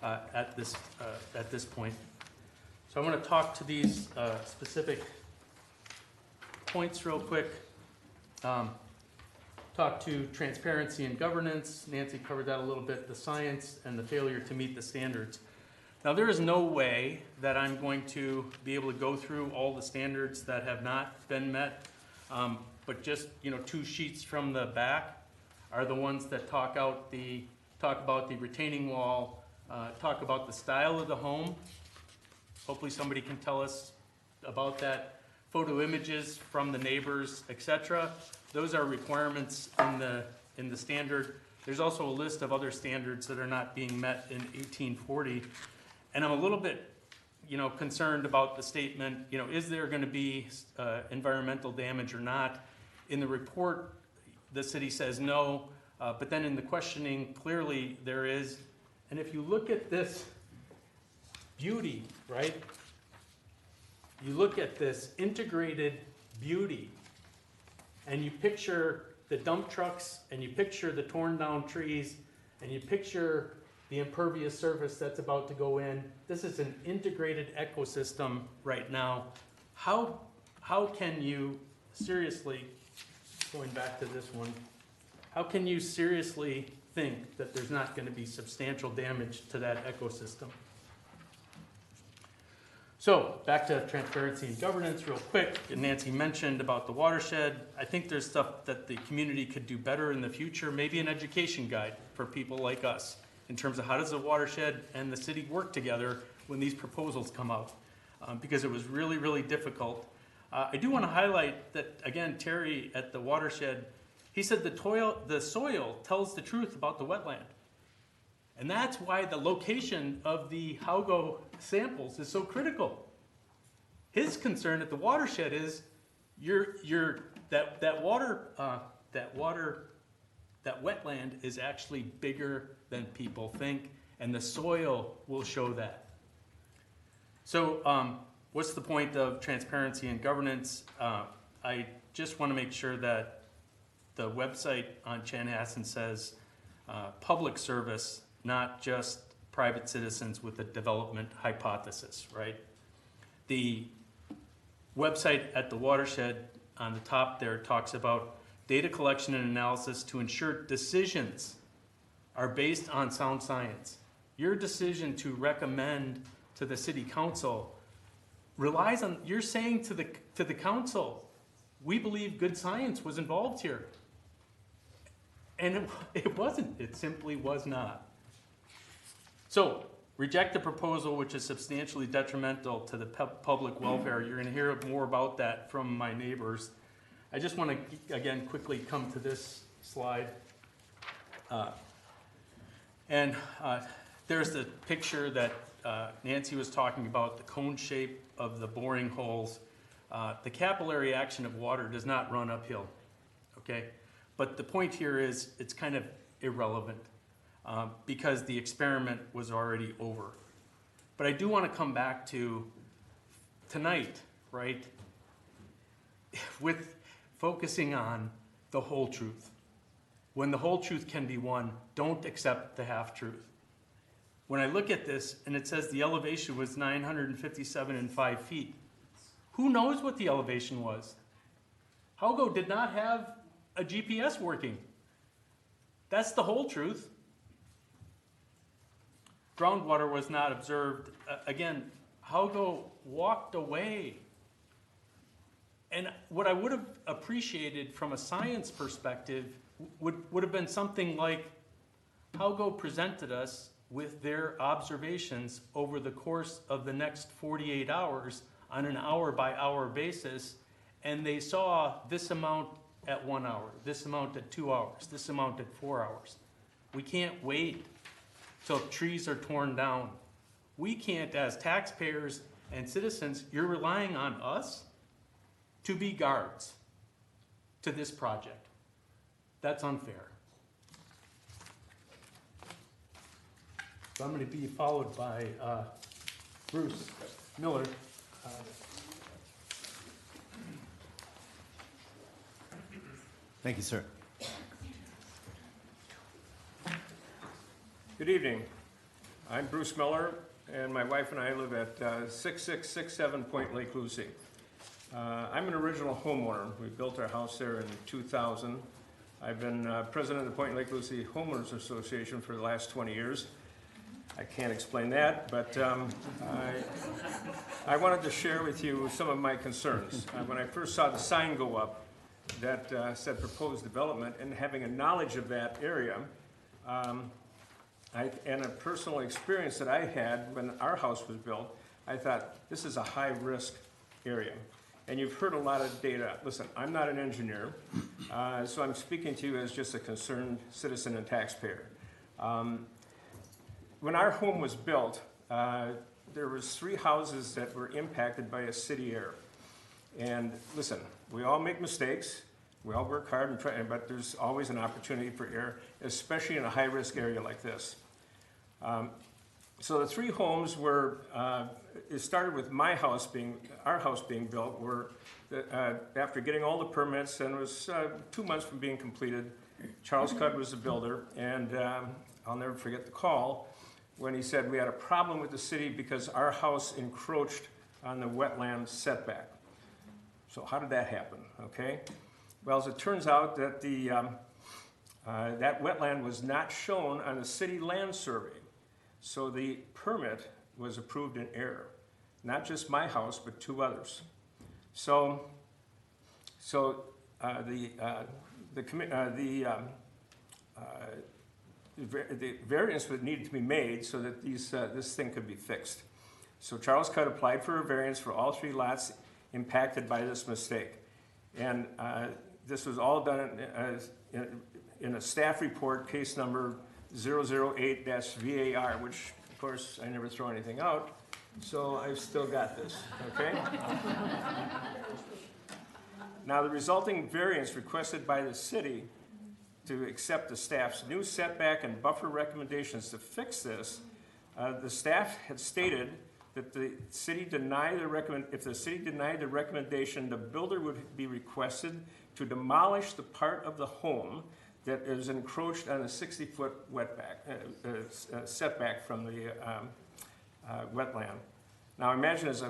at this point. So I want to talk to these specific points real quick. Talk to transparency and governance. Nancy covered that a little bit, the science and the failure to meet the standards. Now, there is no way that I'm going to be able to go through all the standards that have not been met, but just 2 sheets from the back are the ones that talk about the retaining wall, talk about the style of the home. Hopefully somebody can tell us about that. Photo images from the neighbors, etc. Those are requirements in the standard. There's also a list of other standards that are not being met in 1840. And I'm a little bit, concerned about the statement, is there going to be environmental damage or not? In the report, the city says no, but then in the questioning, clearly there is. And if you look at this beauty, right? You look at this integrated beauty, and you picture the dump trucks, and you picture the torn down trees, and you picture the impervious surface that's about to go in. This is an integrated ecosystem right now. How can you seriously, going back to this one, how can you seriously think that there's not going to be substantial damage to that ecosystem? So back to transparency and governance real quick. Nancy mentioned about the watershed. I think there's stuff that the community could do better in the future, maybe an education guide for people like us in terms of how does the watershed and the city work together when these proposals come out, because it was really, really difficult. I do want to highlight that, again, Terry at the watershed, he said the soil tells the truth about the wetland. And that's why the location of the Haugo samples is so critical. His concern at the watershed is that wetland is actually bigger than people think, and the soil will show that. So what's the point of transparency and governance? I just want to make sure that the website on Chanhassen says public service, not just private citizens with a development hypothesis, right? The website at the watershed on the top there talks about data collection and analysis to ensure decisions are based on sound science. Your decision to recommend to the city council relies on, you're saying to the council, we believe good science was involved here. And it wasn't, it simply was not. So, reject the proposal which is substantially detrimental to the public welfare. You're going to hear more about that from my neighbors. I just want to, again, quickly come to this slide. And there's the picture that Nancy was talking about, the cone shape of the boring holes. The capillary action of water does not run uphill, okay? But the point here is it's kind of irrelevant because the experiment was already over. But I do want to come back to tonight, right? With focusing on the whole truth. When the whole truth can be won, don't accept the half-truth. When I look at this and it says the elevation was 957 and 5 feet, who knows what the elevation was? Hogan did not have a GPS working. That's the whole truth. Groundwater was not observed. Again, Hogan walked away. And what I would have appreciated from a science perspective would have been something like Hogan presented us with their observations over the course of the next 48 hours on an hour-by-hour basis, and they saw this amount at 1 hour, this amount at 2 hours, this amount at 4 hours. We can't wait till trees are torn down. We can't, as taxpayers and citizens, you're relying on us to be guards to this project. That's unfair. So I'm going to be followed by Bruce Miller. Thank you, sir. Good evening. I'm Bruce Miller, and my wife and I live at 6667 Point Lake Lucy. I'm an original homeowner. We built our house there in 2000. I've been president of the Point Lake Lucy Homeowners Association for the last 20 years. I can't explain that, but I wanted to share with you some of my concerns. When I first saw the sign go up that said proposed development, and having a knowledge of that area, and a personal experience that I had when our house was built, I thought, this is a high-risk area. And you've heard a lot of data. Listen, I'm not an engineer, so I'm speaking to you as just a concerned citizen and taxpayer. When our home was built, there was 3 houses that were impacted by a city error. And listen, we all make mistakes. We all work hard and try, but there's always an opportunity for error, especially in a high-risk area like this. So the 3 homes were, it started with our house being built, where after getting all the permits, and it was 2 months from being completed, Charles Cudd was the builder, and I'll never forget the call when he said we had a problem with the city because our house encroached on the wetland setback. So how did that happen, okay? Well, as it turns out that that wetland was not shown on the city land survey. So the permit was approved in error. Not just my house, but 2 others. So the variance would need to be made so that this thing could be fixed. So Charles Cudd applied for a variance for all 3 lots impacted by this mistake. And this was all done in a staff report, case number 008-VAR, which, of course, I never throw anything out, so I've still got this, okay? Now, the resulting variance requested by the city to accept the staff's new setback and buffer recommendations to fix this, the staff had stated that the city denied if the city denied the recommendation, the builder would be requested to demolish the part of the home that is encroached on a 60-foot setback from the wetland. Now imagine as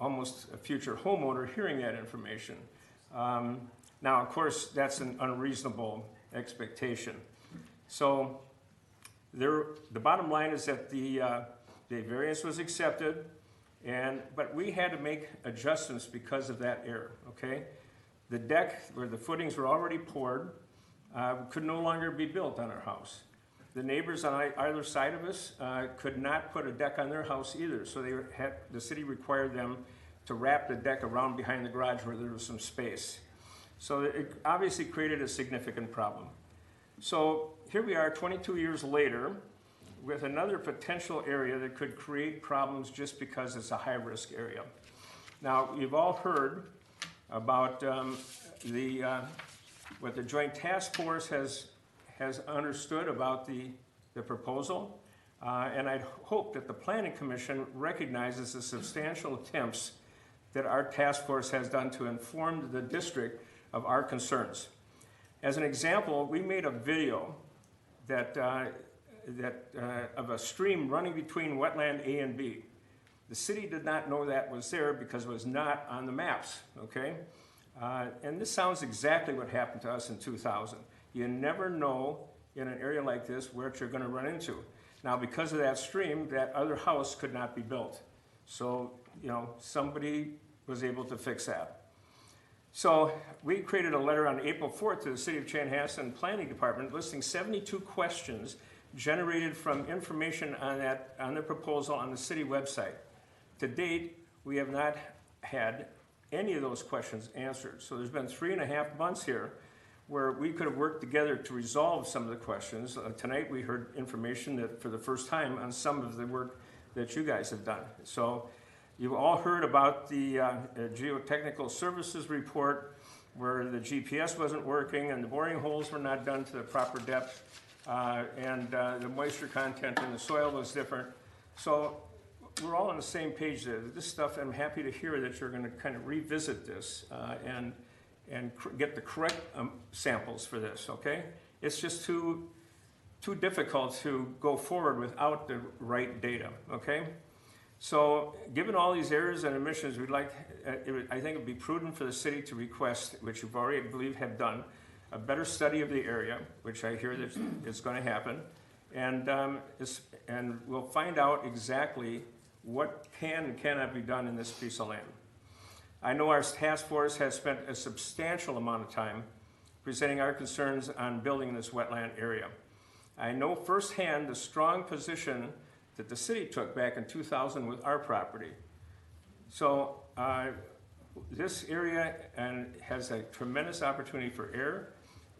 almost a future homeowner hearing that information. Now, of course, that's an unreasonable expectation. So the bottom line is that the variance was accepted, but we had to make adjustments because of that error, okay? The deck where the footings were already poured could no longer be built on our house. The neighbors on either side of us could not put a deck on their house either, so the city required them to wrap the deck around behind the garage where there was some space. So it obviously created a significant problem. So here we are 22 years later with another potential area that could create problems just because it's a high-risk area. Now, you've all heard about what the Joint Task Force has understood about the proposal, and I hope that the Planning Commission recognizes the substantial attempts that our task force has done to inform the district of our concerns. As an example, we made a video of a stream running between wetland A and B. The city did not know that was there because it was not on the maps, okay? And this sounds exactly what happened to us in 2000. You never know in an area like this what you're gonna run into. Now, because of that stream, that other house could not be built. So, you know, somebody was able to fix that. So we created a letter on April 4th to the City of Chanhassen Planning Department listing 72 questions generated from information on the proposal on the city website. To date, we have not had any of those questions answered. So there's been 3.5 months here where we could have worked together to resolve some of the questions. Tonight we heard information that for the first time on some of the work that you guys have done. So you've all heard about the Geotechnical Services report where the GPS wasn't working and the boring holes were not done to the proper depth and the moisture content in the soil was different. So we're all on the same page there. This stuff, I'm happy to hear that you're going to kind of revisit this and get the correct samples for this, okay? It's just too difficult to go forward without the right data, okay? So given all these errors and omissions, I think it would be prudent for the city to request, which you've already, I believe, have done, a better study of the area, which I hear that is going to happen, and we'll find out exactly what can and cannot be done in this piece of land. I know our task force has spent a substantial amount of time presenting our concerns on building this wetland area. I know firsthand the strong position that the city took back in 2000 with our property. So this area has a tremendous opportunity for error,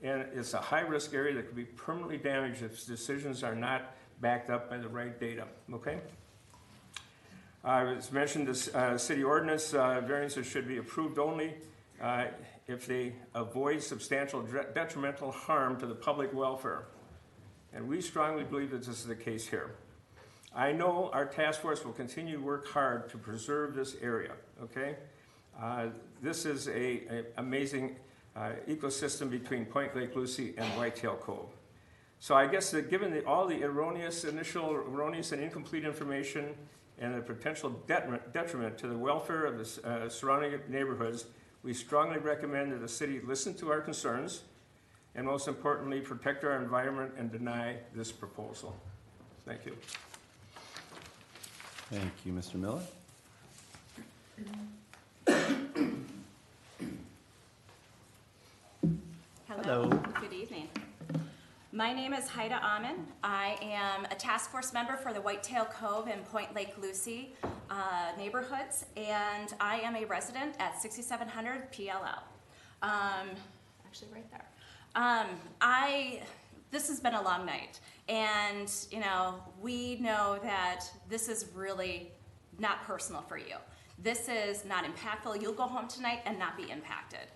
and it's a high-risk area that could be permanently damaged if decisions are not backed up by the right data, okay? As mentioned, this city ordinance variances should be approved only if they avoid substantial detrimental harm to the public welfare. And we strongly believe that this is the case here. I know our task force will continue to work hard to preserve this area, okay? This is an amazing ecosystem between Point Lake Lucy and Whitetail Cove. So I guess that given all the initial erroneous and incomplete information and the potential detriment to the welfare of the surrounding neighborhoods, we strongly recommend that the city listen to our concerns and most importantly, protect our environment and deny this proposal. Thank you. Thank you, Mr. Miller. Hello. Hello. Good evening. My name is Haida Amin. I am a task force member for the Whitetail Cove and Point Lake Lucy neighborhoods, and I am a resident at 6700 PLL. Actually, right there. This has been a long night, and you know, we know that this is really not personal for you. This is not impactful. You'll go home tonight and not be impacted.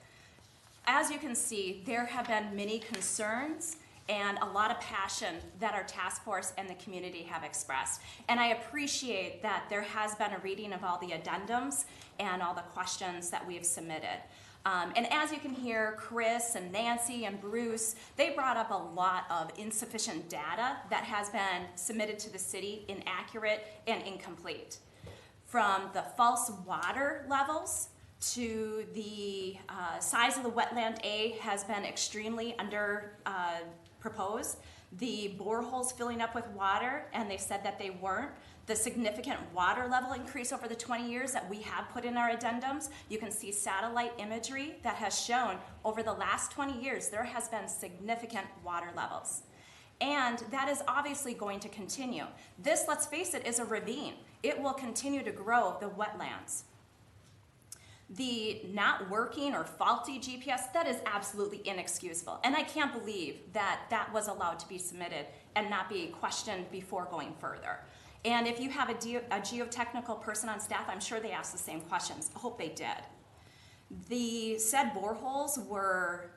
As you can see, there have been many concerns and a lot of passion that our task force and the community have expressed. And I appreciate that there has been a reading of all the addendums and all the questions that we have submitted. And as you can hear, Chris and Nancy and Bruce, they brought up a lot of insufficient data that has been submitted to the city, inaccurate and incomplete. From the false water levels to the size of the wetland A has been extremely under proposed. The boreholes filling up with water, and they said that they weren't. The significant water level increase over the 20 years that we have put in our addendums. You can see satellite imagery that has shown over the last 20 years there has been significant water levels. And that is obviously going to continue. This, let's face it, is a ravine. It will continue to grow the wetlands. The not working or faulty GPS, that is absolutely inexcusable. And I can't believe that that was allowed to be submitted and not be questioned before going further. And if you have a geotechnical person on staff, I'm sure they asked the same questions. I hope they did. The said boreholes were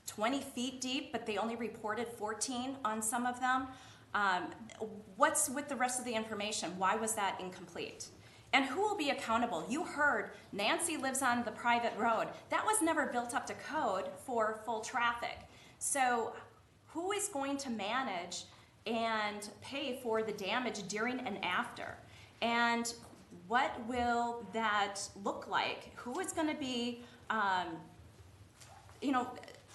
20 feet deep, but they only reported 14 on some of them. What's with the rest of the information? Why was that incomplete? And who will be accountable? You heard Nancy lives on the private road. That was never built up to code for full traffic. So who is going to manage and pay for the damage during and after? And what will that look like? Who is going to be,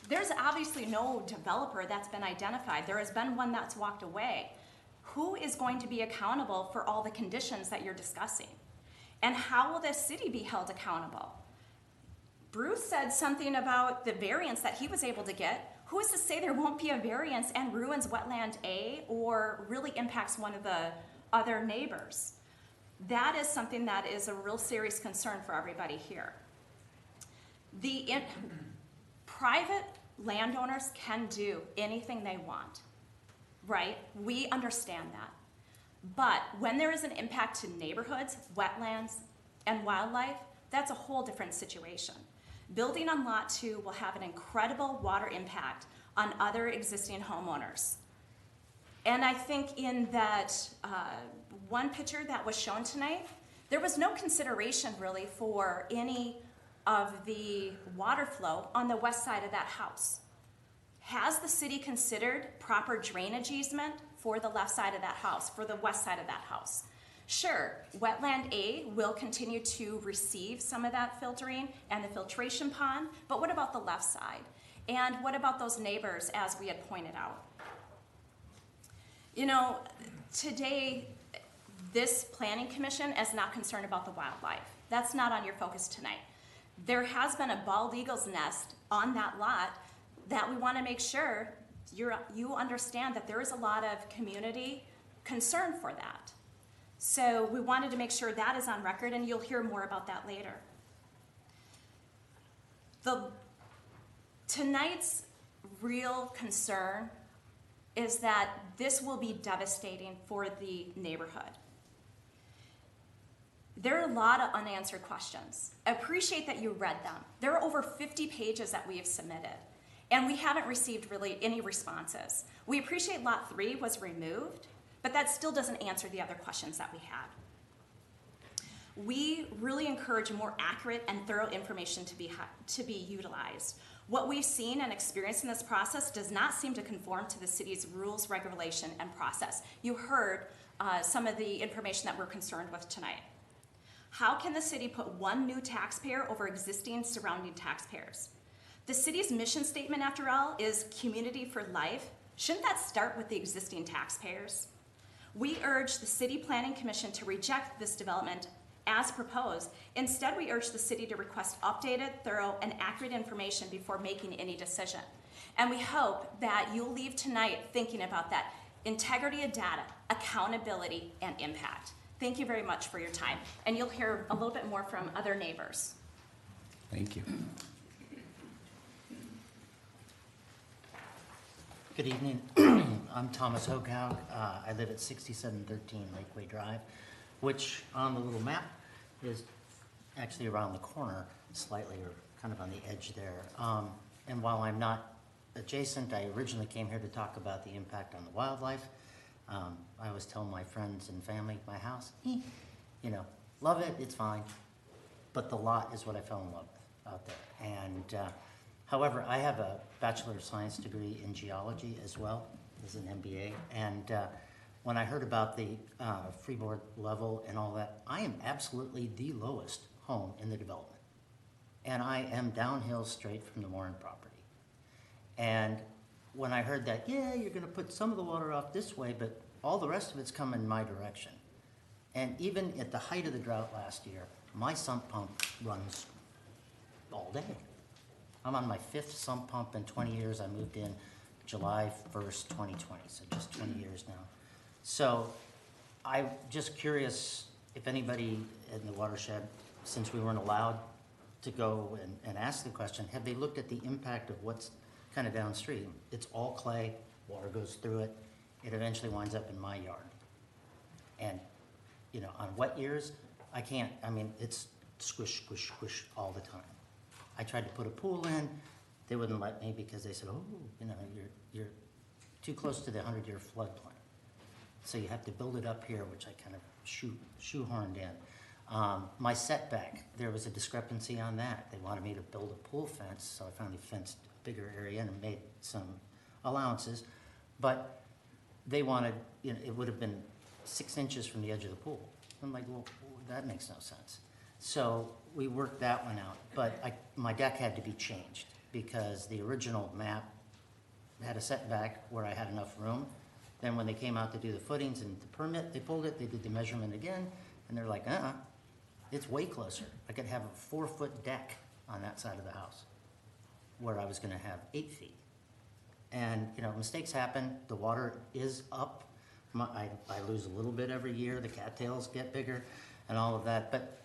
there's obviously no developer that's been identified. There has been one that's walked away. Who is going to be accountable for all the conditions that you're discussing? And how will the city be held accountable? Bruce said something about the variance that he was able to get. Who is to say there won't be a variance and ruins Wetland A or really impacts one of the other neighbors? That is something that is a real serious concern for everybody here. Private landowners can do anything they want, right? We understand that. But when there is an impact to neighborhoods, wetlands, and wildlife, that's a whole different situation. Building on Lot 2 will have an incredible water impact on other existing homeowners. And I think in that one picture that was shown tonight, there was no consideration really for any of the water flow on the west side of that house. Has the city considered proper drainage easement for the left side of that house, for the west side of that house? Sure, Wetland A will continue to receive some of that filtering and the filtration pond, but what about the left side? And what about those neighbors, as we had pointed out? You know, today, this planning commission is not concerned about the wildlife. That's not on your focus tonight. There has been a bald eagle's nest on that lot that we want to make sure you understand that there is a lot of community concern for that. So we wanted to make sure that is on record, and you'll hear more about that later. Tonight's real concern is that this will be devastating for the neighborhood. There are a lot of unanswered questions. I appreciate that you read them. There are over 50 pages that we have submitted, and we haven't received really any responses. We appreciate Lot 3 was removed, but that still doesn't answer the other questions that we had. We really encourage more accurate and thorough information to be utilized. What we've seen and experienced in this process does not seem to conform to the city's rules, regulation, and process. You heard some of the information that we're concerned with tonight. How can the city put one new taxpayer over existing surrounding taxpayers? The city's mission statement, after all, is community for life. Shouldn't that start with the existing taxpayers? We urge the City Planning Commission to reject this development as proposed. Instead, we urge the city to request updated, thorough, and accurate information before making any decision. And we hope that you'll leave tonight thinking about that integrity of data, accountability, and impact. Thank you very much for your time. And you'll hear a little bit more from other neighbors. Thank you. Good evening. I'm Thomas Hogan. I live at 6713 Lakeway Drive, which on the little map is actually around the corner slightly, or kind of on the edge there. And while I'm not adjacent, I originally came here to talk about the impact on the wildlife. I always tell my friends and family, my house, love it, it's fine. But the lot is what I fell in love with out there. And however, I have a Bachelor of Science degree in geology as well as an MBA. And when I heard about the freeboard level and all that, I am absolutely the lowest home in the development. And I am downhill straight from the Mauren property. And when I heard that, yeah, you're going to put some of the water off this way, but all the rest of it's coming my direction. And even at the height of the drought last year, my sump pump runs all day. I'm on my 5th sump pump in 20 years. I moved in July 1st, 2020, so just 20 years now. So I'm just curious if anybody in the watershed, since we weren't allowed to go and ask the question, have they looked at the impact of what's kind of downstream? It's all clay, water goes through it, it eventually winds up in my yard. And, you know, on wet years, I can't, I mean, it's squish, squish, squish all the time. I tried to put a pool in, they wouldn't let me because they said, oh, you know, you're too close to the 100-year floodplain. So you have to build it up here, which I kind of shoehorned in. My setback, there was a discrepancy on that. They wanted me to build a pool fence, so I finally fenced a bigger area and made some allowances. But they wanted, you know, it would have been 6 inches from the edge of the pool. I'm like, well, that makes no sense. So we worked that one out. But my deck had to be changed because the original map had a setback where I had enough room. Then when they came out to do the footings and the permit, they pulled it, they did the measurement again, and they're like, it's way closer. I could have a 4-foot deck on that side of the house where I was gonna have 8 feet. And, you know, mistakes happen, the water is up. I lose a little bit every year, the cattails get bigger and all of that. But,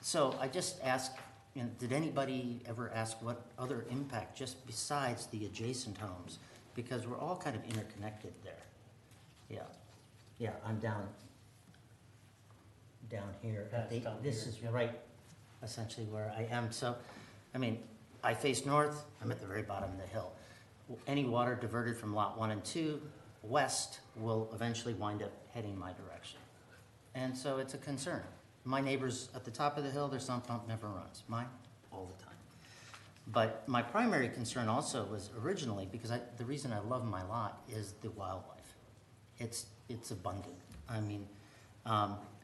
so I just asked, you know, did anybody ever ask what other impact, just besides the adjacent homes? Because we're all kind of interconnected there. Yeah, I'm down here. This is right essentially where I am. So, I mean, I face north, I'm at the very bottom of the hill. Any water diverted from lot 1 and 2 west will eventually wind up heading my direction. And so it's a concern. My neighbors at the top of the hill, their sump pump never runs. Mine, all the time. But my primary concern also was originally, because the reason I love my lot is the wildlife. It's abundant. I mean,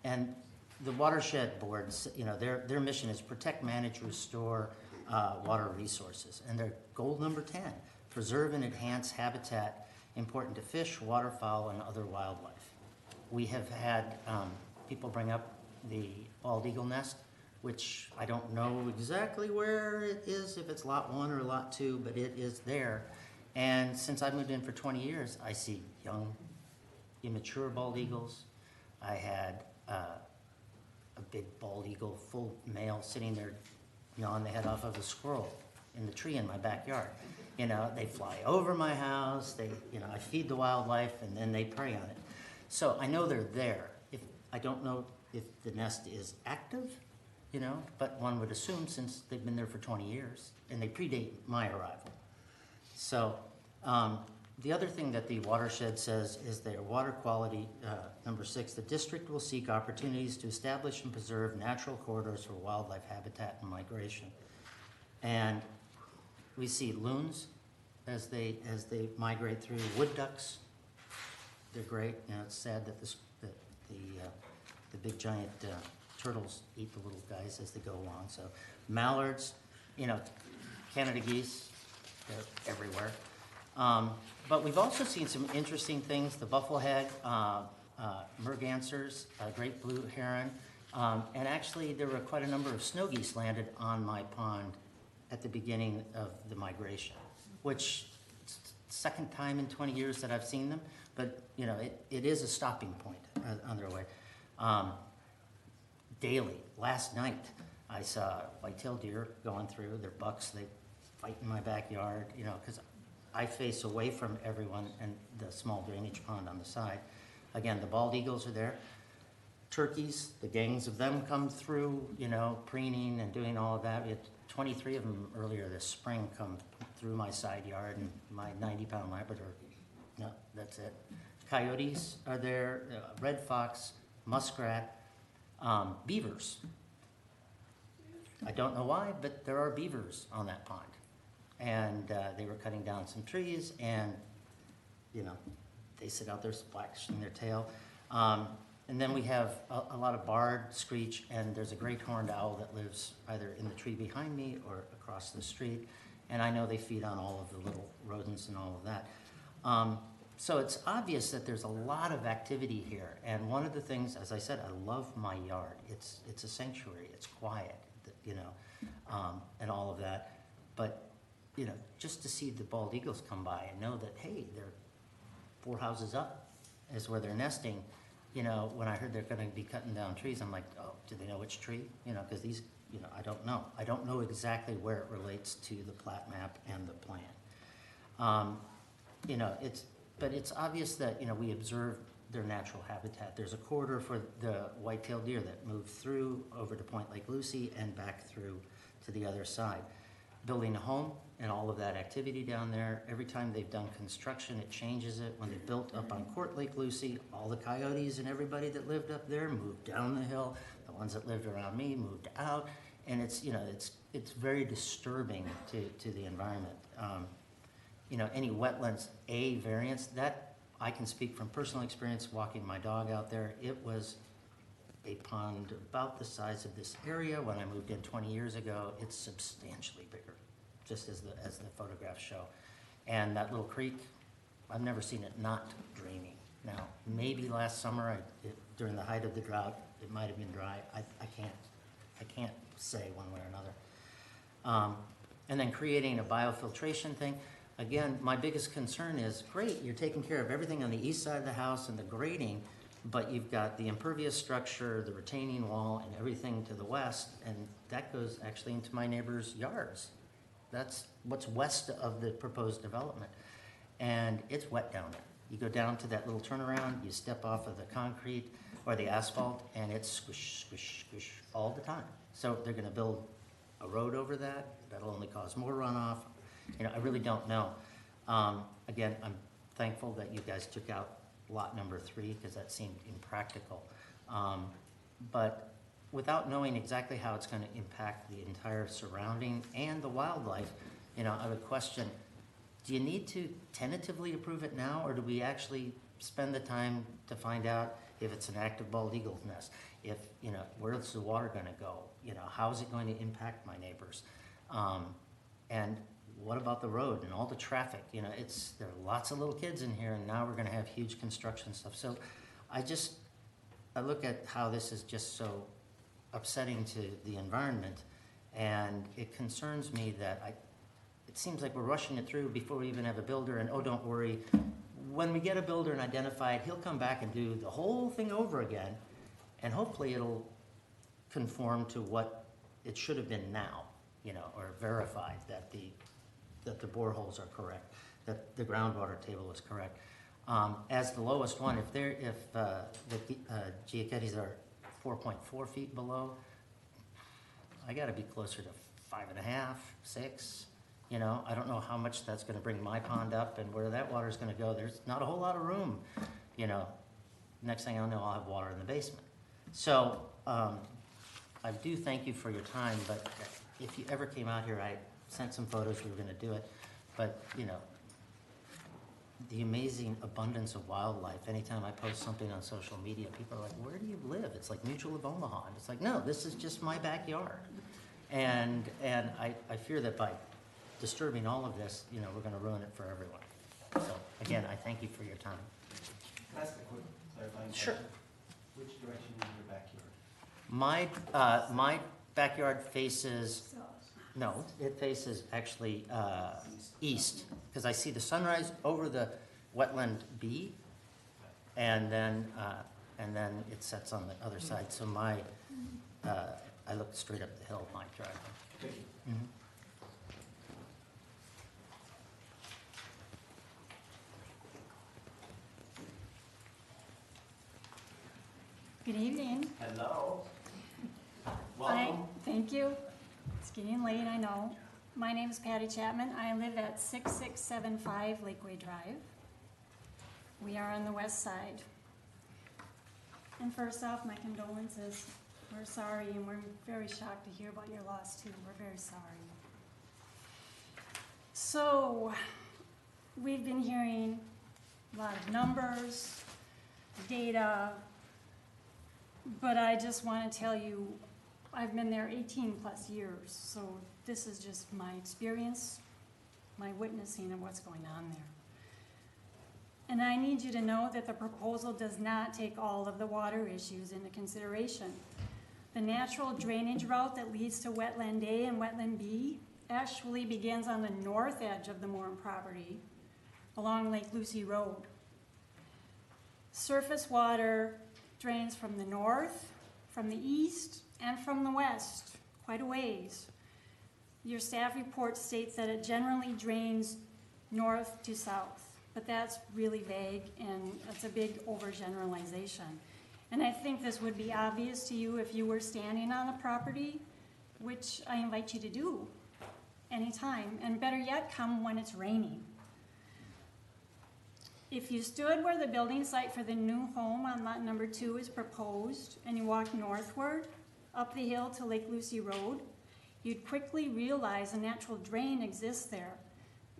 and the watershed boards, you know, their mission is protect, manage, restore water resources. And their goal number 10, preserve and enhance habitat important to fish, waterfowl, and other wildlife. We have had people bring up the bald eagle nest, which I don't know exactly where it is, if it's lot 1 or lot 2, but it is there. And since I've moved in for 20 years, I see young, immature bald eagles. I had a big bald eagle, full male, sitting there gnawing the head off of a squirrel in the tree in my backyard. You know, they fly over my house, I feed the wildlife, and then they prey on it. So I know they're there. I don't know if the nest is active, you know, but one would assume since they've been there for 20 years, and they predate my arrival. So the other thing that the watershed says is their water quality, number 6, the district will seek opportunities to establish and preserve natural corridors for wildlife habitat and migration. And we see loons as they migrate through. Wood ducks, they're great. You know, it's sad that the big giant turtles eat the little guys as they go along. So mallards, you know, Canada geese, they're everywhere. But we've also seen some interesting things, the bufflehead, mergansers, great blue heron, and actually there were quite a number of snow geese landed on my pond at the beginning of the migration, which second time in 20 years that I've seen them, but you know, it is a stopping point on their way. Daily, last night, I saw white-tailed deer going through, they're bucks, they fight in my backyard, you know, because I face away from everyone and the small drainage pond on the side. Again, the bald eagles are there. Turkeys, the gangs of them come through, you know, preening and doing all of that. We had 23 of them earlier this spring come through my side yard, and my 90-pound Labrador, no, that's it. Coyotes are there, red fox, muskrat, beavers. I don't know why, but there are beavers on that pond. And they were cutting down some trees, and, you know, they sit out there splashing their tail. And then we have a lot of barred, screech, and there's a great horned owl that lives either in the tree behind me or across the street. And I know they feed on all of the little rodents and all of that. So it's obvious that there's a lot of activity here. And one of the things, as I said, I love my yard. It's a sanctuary. It's quiet, you know, and all of that. But, you know, just to see the bald eagles come by and know that, hey, they're 4 houses up is where they're nesting. You know, when I heard they're going to be cutting down trees, I'm like, oh, do they know which tree? You know, because these I don't know. I don't know exactly where it relates to the plat map and the plan. But it's obvious that, we observe their natural habitat. There's a corridor for the white-tailed deer that move through over to Point Lake Lucy and back through to the other side. Building a home and all of that activity down there, every time they've done construction, it changes it. When they built up on Court Lake Lucy, all the coyotes and everybody that lived up there moved down the hill. The ones that lived around me moved out. And it's very disturbing to the environment. Any Wetlands A variance, that I can speak from personal experience walking my dog out there. It was a pond about the size of this area. When I moved in 20 years ago, it's substantially bigger, just as the photographs show. And that little creek, I've never seen it not draining. Now, maybe last summer, during the height of the drought, it might have been dry. I can't say one way or another. And then creating a biofiltration thing. Again, my biggest concern is, great, you're taking care of everything on the east side of the house and the grading, but you've got the impervious structure, the retaining wall, and everything to the west, and that goes actually into my neighbor's yards. That's what's west of the proposed development. And it's wet down there. You go down to that little turnaround, you step off of the concrete or the asphalt, and it's squish, squish, squish all the time. So they're gonna build a road over that. That'll only cause more runoff. I really don't know. Again, I'm thankful that you guys took out lot number 3 because that seemed impractical. But without knowing exactly how it's going to impact the entire surrounding and the wildlife, I would question, do you need to tentatively approve it now, or do we actually spend the time to find out if it's an active bald eagle's nest? If, where's the water going to go? How is it going to impact my neighbors? And what about the road and all the traffic? There are lots of little kids in here, and now we're going to have huge construction stuff. So I look at how this is just so upsetting to the environment, and it concerns me that it seems like we're rushing it through before we even have a builder, and oh, don't worry, when we get a builder and identify it, he'll come back and do the whole thing over again, and hopefully it'll conform to what it should have been now, or verified that the boreholes are correct, that the groundwater table is correct. As the lowest one, if the geochetes are 4.4 feet below, I got to be closer to 5.5, 6. I don't know how much that's going to bring my pond up, and where that water is going to go. There's not a whole lot of room. Next thing I know, I'll have water in the basement. So I do thank you for your time, but if you ever came out here, I sent some photos, we were going to do it, but the amazing abundance of wildlife. Anytime I post something on social media, people are like, where do you live? It's like Mutual of Omaha. And it's like, no, this is just my backyard. And I fear that by disturbing all of this, we're going to ruin it for everyone. So again, I thank you for your time. Can I ask a quick clarifying Sure. question? Which direction is your backyard? My backyard faces, no, it faces actually east, because I see the sunrise over the wetland B, and then it sets on the other side. So I look straight up the hill, my driveway. Thank you. Mhm. Good evening. Hello. Thank you. It's getting late, I know. My name is Patty Chapman. I live at 6675 Lakeway Drive. We are on the west side. And first off, my condolences. We're sorry, and we're very shocked to hear about your loss too. We're very sorry. So, we've been hearing a lot of numbers, data, but I just want to tell you, I've been there 18 plus years, so this is just my experience, my witnessing of what's going on there. And I need you to know that the proposal does not take all of the water issues into consideration. The natural drainage route that leads to Wetland A and Wetland B actually begins on the north edge of the Mauren property along Lake Lucy Road. Surface water drains from the north, from the east, and from the west quite a ways. Your staff report states that it generally drains north to south, but that's really vague and it's a big overgeneralization. And I think this would be obvious to you if you were standing on the property, which I invite you to do anytime, and better yet, come when it's raining. If you stood where the building site for the new home on lot number 2 is proposed, and you walk northward up the hill to Lake Lucy Road, you'd quickly realize a natural drain exists there.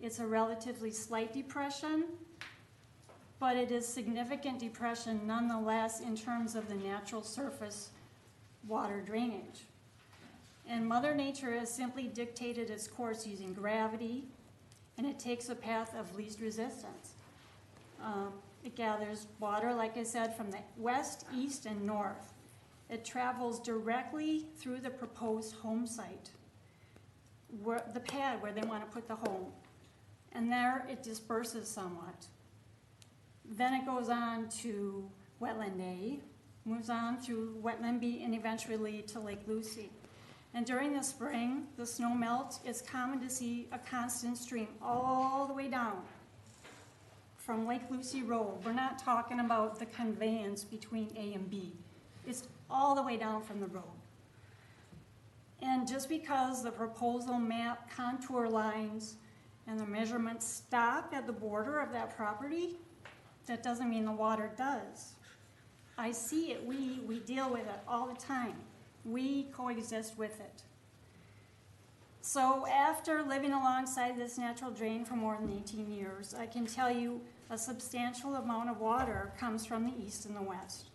It's a relatively slight depression, but it is significant depression nonetheless in terms of the natural surface water drainage. And Mother Nature has simply dictated its course using gravity, and it takes a path of least resistance. It gathers water, like I said, from the west, east, and north. It travels directly through the proposed home site, the pad where they want to put the home. And there it disperses somewhat. Then it goes on to Wetland A, moves on through Wetland B, and eventually to Lake Lucy. And during the spring, the snow melts. It's common to see a constant stream all the way down from Lake Lucy Road. We're not talking about the conveyance between A and B. It's all the way down from the road. And just because the proposal map contour lines and the measurements stop at the border of that property, that doesn't mean the water does. I see it, we deal with it all the time. We coexist with it. So after living alongside this natural drain for more than 18 years, I can tell you a substantial amount of water comes from the east and the west.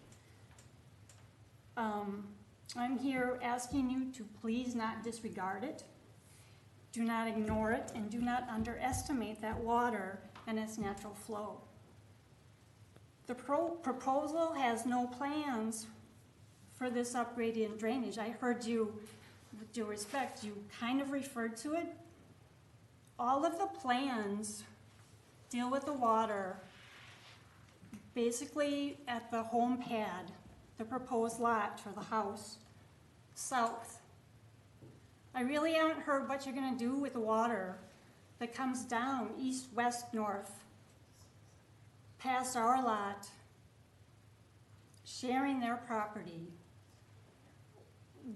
I'm here asking you to please not disregard it, do not ignore it, and do not underestimate that water and its natural flow. The proposal has no plans for this upgrading and drainage. I heard you, with due respect, you kind of referred to it. All of the plans deal with the water basically at the home pad, the proposed lot for the house, south. I really haven't heard what you're going to do with the water that comes down east, west, north, past our lot, sharing their property.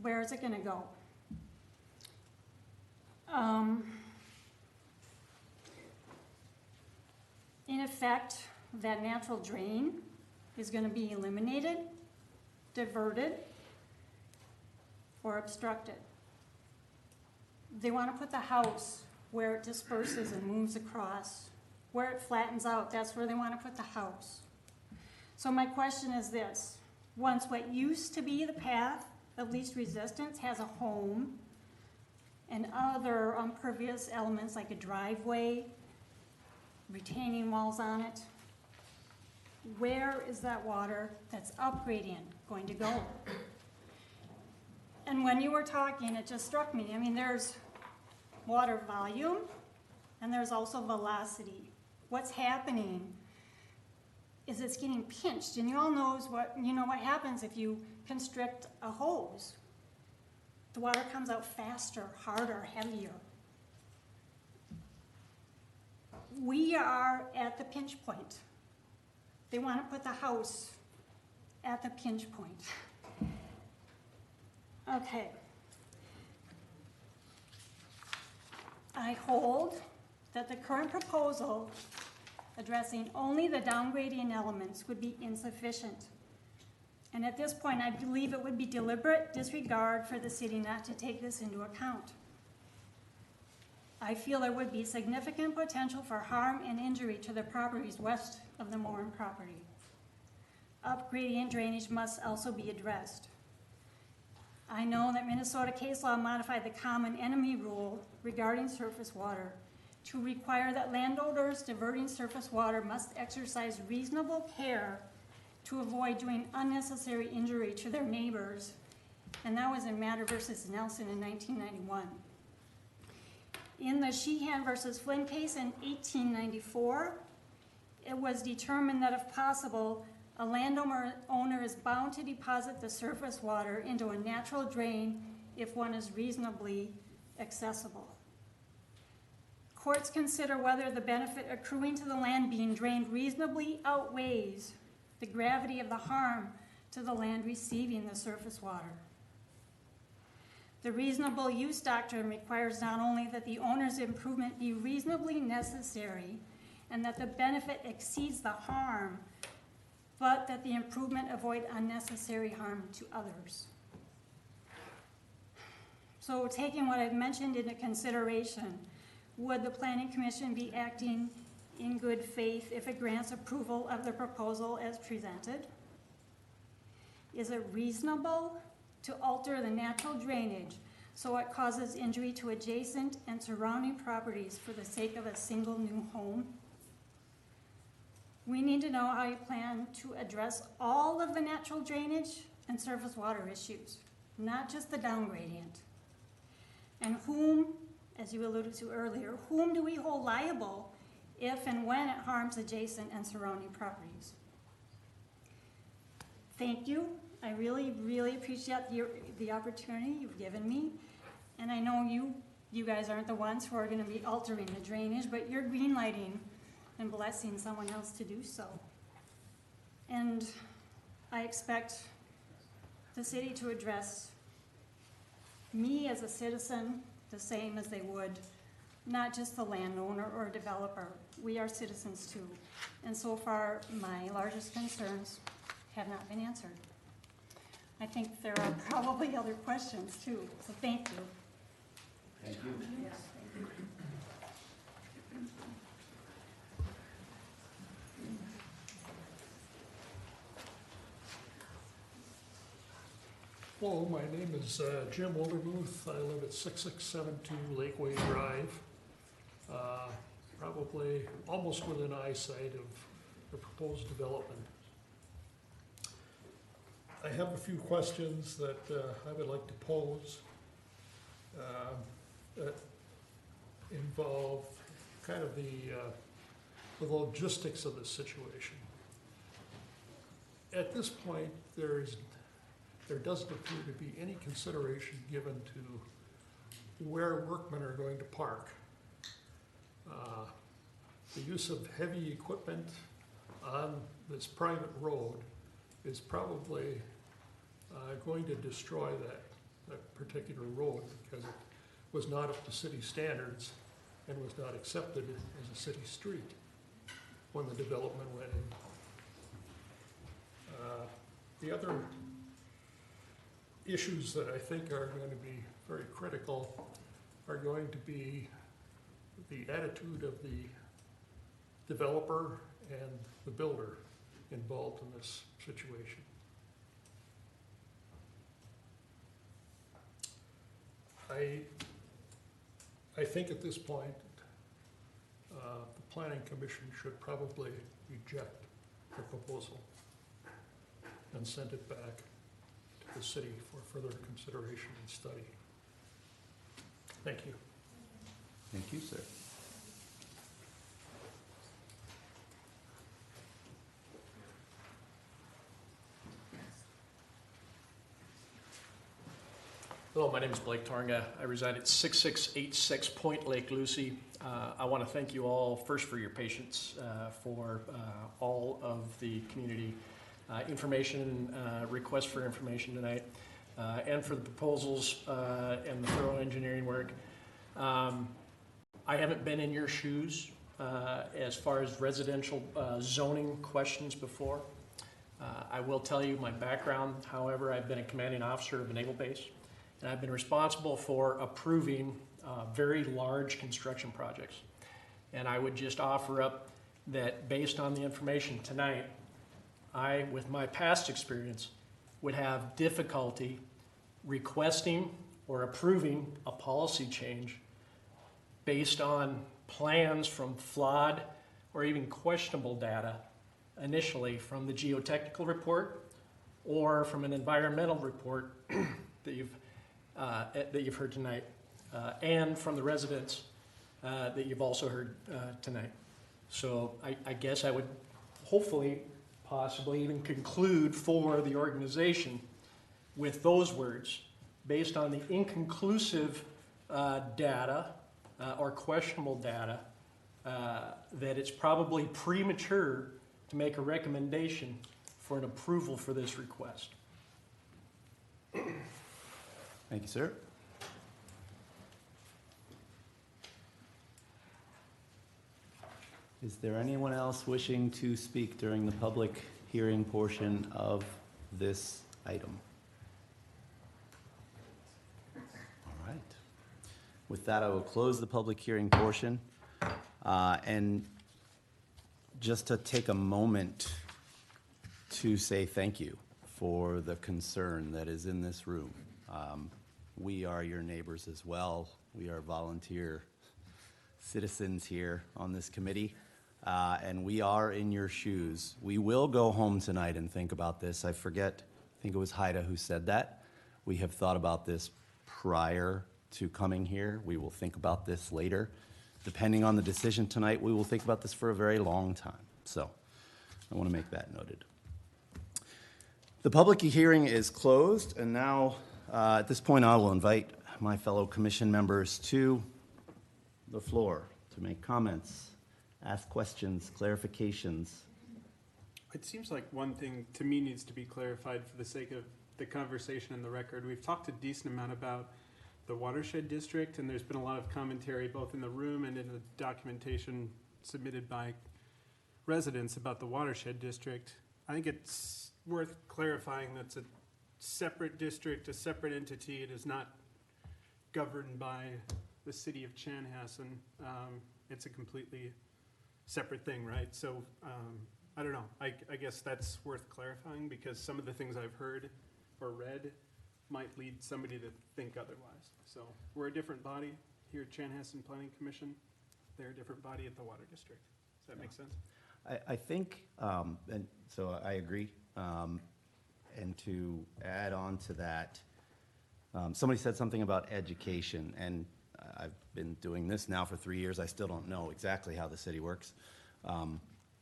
Where is it going to go? In effect, that natural drain is going to be eliminated, diverted, or obstructed. They want to put the house where it disperses and moves across. Where it flattens out, that's where they want to put the house. So my question is this. Once what used to be the path of least resistance has a home and other impervious elements like a driveway, retaining walls on it, where is that water that's upgrading going to go? And when you were talking, it just struck me. I mean, there's water volume and there's also velocity. What's happening is it's getting pinched, and you all know what happens if you constrict a hose. The water comes out faster, harder, heavier. We are at the pinch point. They want to put the house at the pinch point. Okay. I hold that the current proposal addressing only the downgrading elements would be insufficient. And at this point, I believe it would be deliberate disregard for the city not to take this into account. I feel there would be significant potential for harm and injury to the properties west of the Mauren property. Upgrading and drainage must also be addressed. I know that Minnesota case law modified the common enemy rule regarding surface water to require that landowners diverting surface water must exercise reasonable care to avoid doing unnecessary injury to their neighbors. And that was in Matter versus Nelson in 1991. In the Sheehan versus Flynn case in 1894, it was determined that if possible, a landowner is bound to deposit the surface water into a natural drain if one is reasonably accessible. Courts consider whether the benefit accruing to the land being drained reasonably outweighs the gravity of the harm to the land receiving the surface water. The reasonable use doctrine requires not only that the owner's improvement be reasonably necessary and that the benefit exceeds the harm, but that the improvement avoid unnecessary harm to others. So taking what I've mentioned into consideration, would the Planning Commission be acting in good faith if it grants approval of the proposal as presented? Is it reasonable to alter the natural drainage so it causes injury to adjacent and surrounding properties for the sake of a single new home? We need to know how you plan to address all of the natural drainage and surface water issues, not just the down gradient. And whom, as you alluded to earlier, whom do we hold liable if and when it harms adjacent and surrounding properties? Thank you. I really, really appreciate the opportunity you've given me. And I know you guys aren't the ones who are going to be altering the drainage, but you're greenlighting and blessing someone else to do so. And I expect the city to address me as a citizen the same as they would not just the landowner or developer. We are citizens too. And so far, my largest concerns have not been answered. I think there are probably other questions too, so thank you. Thank you. Yes, thank you. Hello, my name is Jim Wildermuth. I live at 6672 Lakeway Drive, probably almost within eyesight of the proposed development. I have a few questions that I would like to pose that involve kind of the logistics of the situation. At this point, there doesn't appear to be any consideration given to where workmen are going to park. The use of heavy equipment on this private road is probably going to destroy that particular road because it was not up to city standards and was not accepted as a city street when the development went in. The other issues that I think are going to be very critical are going to be the attitude of the developer and the builder involved in this situation. I think at this point, the Planning Commission should probably reject the proposal and send it back to the city for further consideration and study. Thank you. Thank you, sir. Hello, my name is Blake Tornga. I reside at 6686 Point Lake Lucy. I want to thank you all first for your patience, for all of the community information, requests for information tonight, and for the proposals and the thorough engineering work. I haven't been in your shoes as far as residential zoning questions before. I will tell you my background. However, I've been a commanding officer of a naval base, and I've been responsible for approving very large construction projects. And I would just offer up that based on the information tonight, I, with my past experience, would have difficulty requesting or approving a policy change based on plans from flawed or even questionable data initially from the Geotechnical Report or from an environmental report that you've heard tonight, and from the residents that you've also heard tonight. So I guess I would hopefully, possibly even conclude for the organization with those words based on the inconclusive data or questionable data, that it's probably premature to make a recommendation for an approval for this request. Thank you, sir. Is there anyone else wishing to speak during the public hearing portion of this item? All right. With that, I will close the public hearing portion. And just to take a moment to say thank you for the concern that is in this room. We are your neighbors as well. We are volunteer citizens here on this committee, and we are in your shoes. We will go home tonight and think about this. I think it was Haida who said that. We have thought about this prior to coming here. We will think about this later. Depending on the decision tonight, we will think about this for a very long time. So I want to make that noted. The public hearing is closed, and now at this point I will invite my fellow commission members to the floor to make comments, ask questions, clarifications. It seems like one thing to me needs to be clarified for the sake of the conversation and the record. We've talked a decent amount about the watershed district, and there's been a lot of commentary both in the room and in the documentation submitted by residents about the watershed district. I think it's worth clarifying that's a separate district, a separate entity. It is not governed by the city of Chanhassen. It's a completely separate thing, right? So I don't know. I guess that's worth clarifying because some of the things I've heard or read might lead somebody to think otherwise. So we're a different body here at Chanhassen Planning Commission. They're a different body at the Water District. Does that make sense? I think, and so I agree. And to add on to that, somebody said something about education, and I've been doing this now for 3 years. I still don't know exactly how the city works.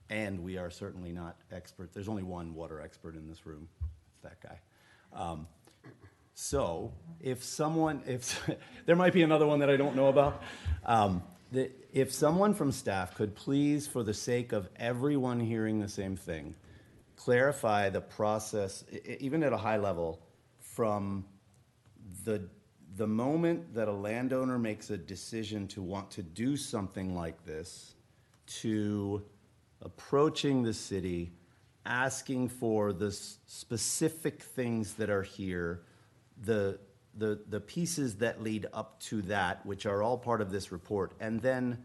And we are certainly not expert. There's only one water expert in this room. It's that guy. So if there might be another one that I don't know about. If someone from staff could please, for the sake of everyone hearing the same thing, clarify the process, even at a high level, from the moment that a landowner makes a decision to want to do something like this, to approaching the city, asking for the specific things that are here, the pieces that lead up to that, which are all part of this report. And then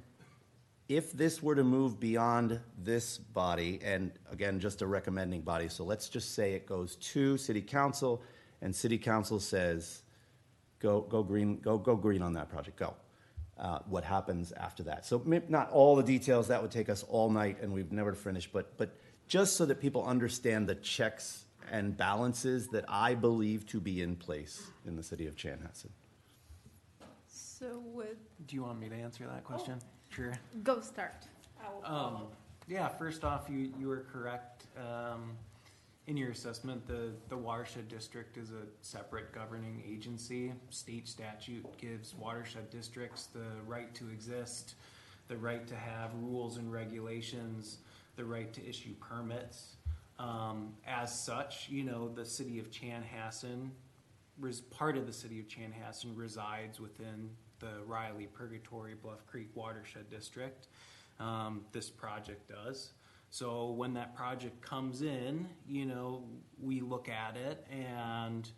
if this were to move beyond this body, and again, just a recommending body, so let's just say it goes to city council, and city council says, go green on that project, go. What happens after that? So not all the details, that would take us all night, and we've never finished, but just so that people understand the checks and balances that I believe to be in place in the city of Chanhassen. So Do you want me to answer that question? Sure. go start. I will follow. Yeah, first off, you were correct in your assessment. The watershed district is a separate governing agency. State statute gives watershed districts the right to exist, the right to have rules and regulations, the right to issue permits. As such, the city of Chanhassen, part of the city of Chanhassen resides within the Riley Purgatory Bluff Creek Watershed District. This project does. So when that project comes in, we look at it and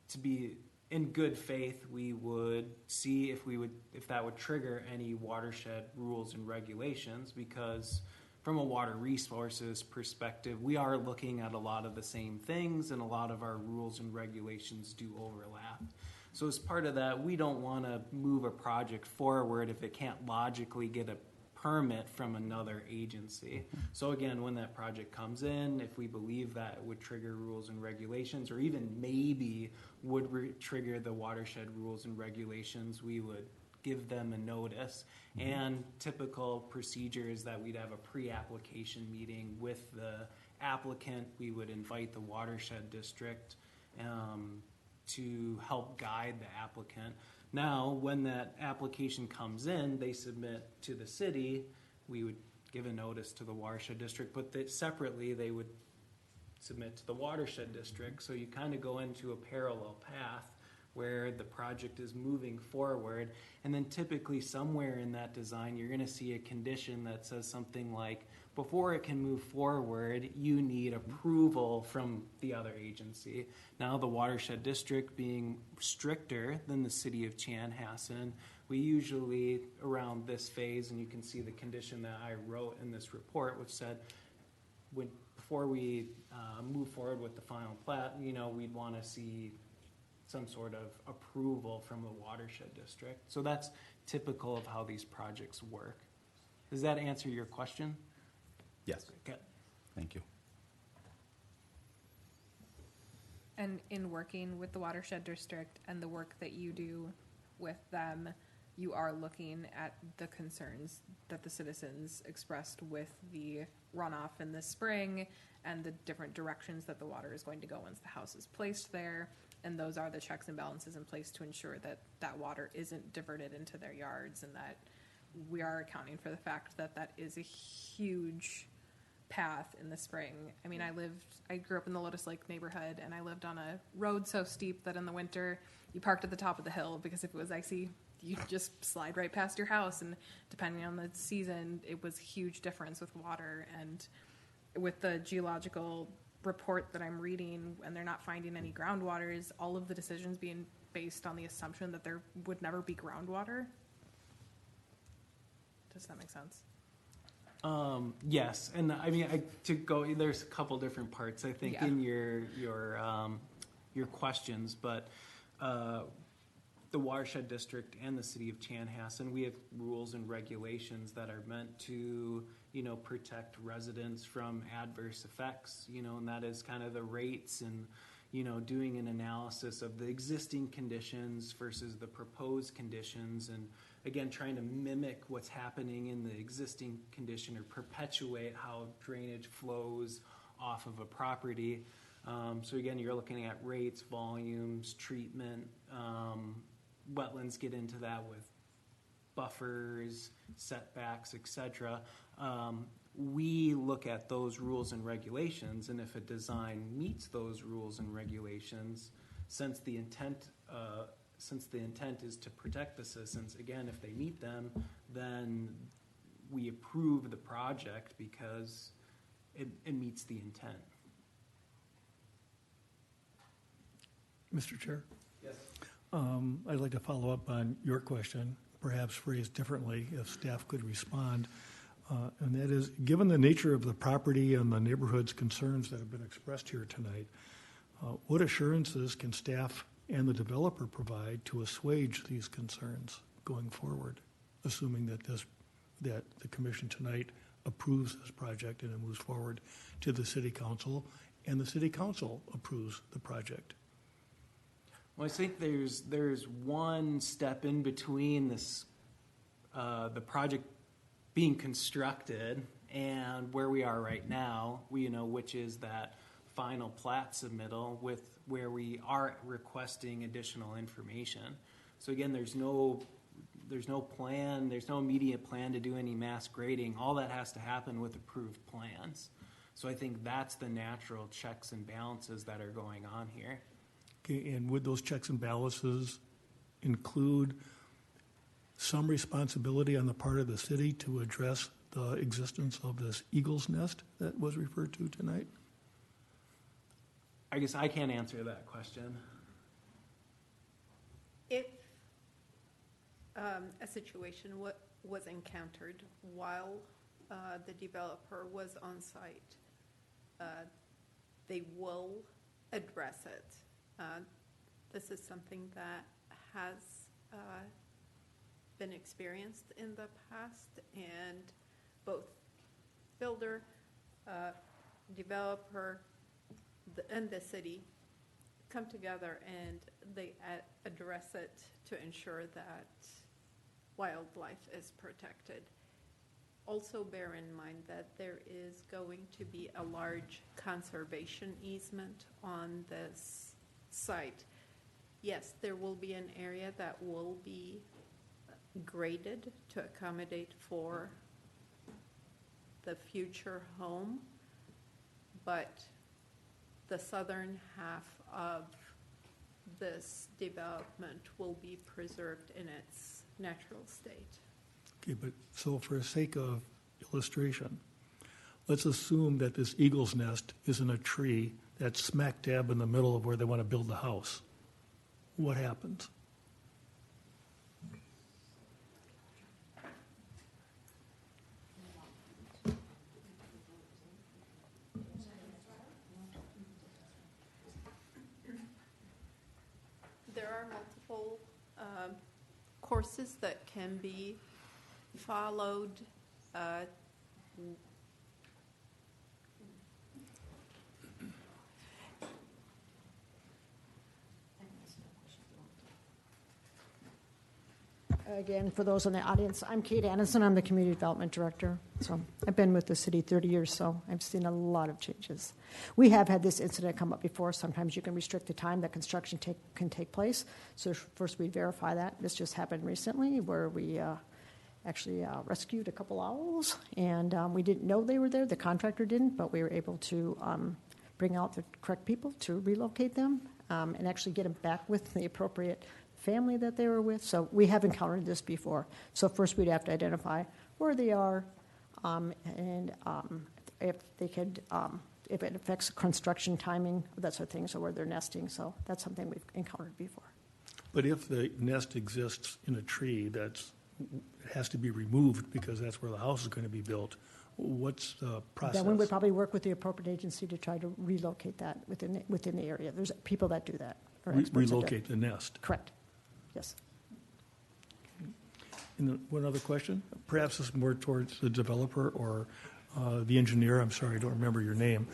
to be in good faith, we would see if that would trigger any watershed rules and regulations, because from a water resources perspective, we are looking at a lot of the same things, and a lot of our rules and regulations do overlap. So as part of that, we don't want to move a project forward if it can't logically get a permit from another agency. So again, when that project comes in, if we believe that it would trigger rules and regulations, or even maybe would trigger the watershed rules and regulations, we would give them a notice. And typical procedure is that we'd have a pre-application meeting with the applicant. We would invite the watershed district to help guide the applicant. Now, when that application comes in, they submit to the city, we would give a notice to the watershed district, but separately, they would submit to the watershed district. So you kind of go into a parallel path where the project is moving forward. And then typically somewhere in that design, you're going to see a condition that says something like, before it can move forward, you need approval from the other agency. Now, the watershed district being stricter than the city of Chanhassen, we usually, around this phase, and you can see the condition that I wrote in this report, which said, before we move forward with the final plat, we'd want to see some sort of approval from the watershed district. So that's typical of how these projects work. Does that answer your question? Yes. Okay. Thank you. And in working with the watershed district and the work that you do with them, you are looking at the concerns that the citizens expressed with the runoff in the spring and the different directions that the water is going to go once the house is placed there. And those are the checks and balances in place to ensure that that water isn't diverted into their yards, and that we are accounting for the fact that that is a huge path in the spring. I mean, I grew up in the Lotus Lake neighborhood, and I lived on a road so steep that in the winter you parked at the top of the hill, because if it was icy, you just slide right past your house. And depending on the season, it was a huge difference with water. And with the geological report that I'm reading, and they're not finding any groundwaters, all of the decisions being based on the assumption that there would never be groundwater. Does that make sense? Yes, and I mean, there's a couple different parts, I think, in your questions, but the watershed district and the city of Chanhassen, we have rules and regulations that are meant to, protect residents from adverse effects, and that is kind of the rates and, doing an analysis of the existing conditions versus the proposed conditions, and again, trying to mimic what's happening in the existing condition or perpetuate how drainage flows off of a property. So again, you're looking at rates, volumes, treatment. Wetlands get into that with buffers, setbacks, etc. We look at those rules and regulations, and if a design meets those rules and regulations, since the intent is to protect the citizens, again, if they meet them, then we approve the project because it meets the intent. Mr. Chair? Yes. I'd like to follow up on your question, perhaps phrased differently, if staff could respond. And that is, given the nature of the property and the neighborhood's concerns that have been expressed here tonight, what assurances can staff and the developer provide to assuage these concerns going forward, assuming that the commission tonight approves this project and it moves forward to the city council, and the city council approves the project? Well, I think there's one step in between this, the project being constructed and where we are right now, which is that final plat submittal with where we are requesting additional information. So again, there's no plan, there's no immediate plan to do any mass grading. All that has to happen with approved plans. So I think that's the natural checks and balances that are going on here. Okay, and would those checks and balances include some responsibility on the part of the city to address the existence of this eagle's nest that was referred to tonight? I guess I can't answer that question. If a situation was encountered while the developer was on site, they will address it. This is something that has been experienced in the past, and both builder, developer, and the city come together and they address it to ensure that wildlife is protected. Also bear in mind that there is going to be a large conservation easement on this site. Yes, there will be an area that will be graded to accommodate for the future home, but the southern half of this development will be preserved in its natural state. Okay, but so for the sake of illustration, let's assume that this eagle's nest is in a tree that's smack dab in the middle of where they want to build the house. What happens? There are multiple courses that can be followed. Again, for those in the audience, I'm Kate Anderson. I'm the Community Development Director. So I've been with the city 30 years, so I've seen a lot of changes. We have had this incident come up before. Sometimes you can restrict the time that construction can take place. So first we verify that. This just happened recently where we actually rescued a couple owls, and we didn't know they were there. The contractor didn't, but we were able to bring out the correct people to relocate them and actually get them back with the appropriate family that they were with. So we have encountered this before. So first we'd have to identify where they are and if they could, if it affects construction timing, that sort of thing, so where they're nesting. So that's something we've encountered before. But if the nest exists in a tree that has to be removed because that's where the house is going to be built, what's the process? Then we would probably work with the appropriate agency to try to relocate that within the area. There's people that do that. Or experts that do it. Relocate the nest. Correct. Yes. And one other question? Perhaps this is more towards the developer or the engineer. I'm sorry, I don't remember your name.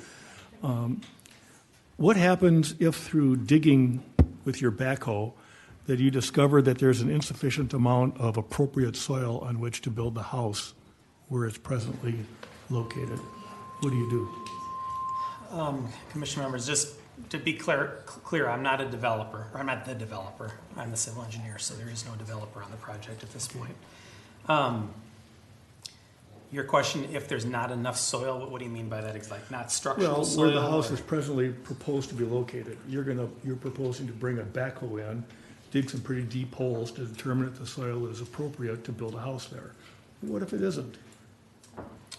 What happens if through digging with your backhoe that you discover that there's an insufficient amount of appropriate soil on which to build the house where it's presently located? What do you do? Commission members, just to be clear, I'm not a developer, or I'm not the developer. I'm the civil engineer, so there is no developer on the project at this point. Your question, if there's not enough soil, what do you mean by that? It's like not structural soil? Where the house is presently proposed to be located, you're proposing to bring a backhoe in, dig some pretty deep holes to determine if the soil is appropriate to build a house there. What if it isn't?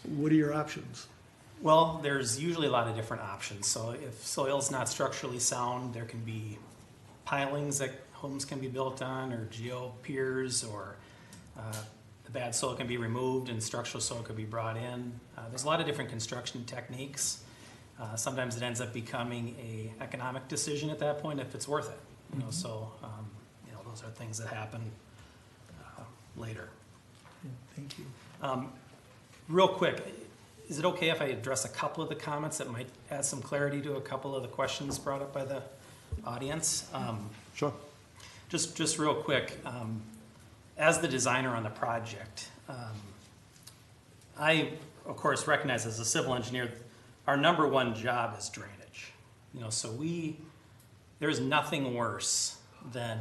What are your options? Well, there's usually a lot of different options. So if soil's not structurally sound, there can be pilings that homes can be built on, or geo-piers, or the bad soil can be removed and structural soil could be brought in. There's a lot of different construction techniques. Sometimes it ends up becoming an economic decision at that point if it's worth it. So those are things that happen later. Thank you. Real quick, is it okay if I address a couple of the comments that might add some clarity to a couple of the questions brought up by the audience? Sure. Just real quick, as the designer on the project, I, of course, recognize as a civil engineer, our number one job is drainage. So there's nothing worse than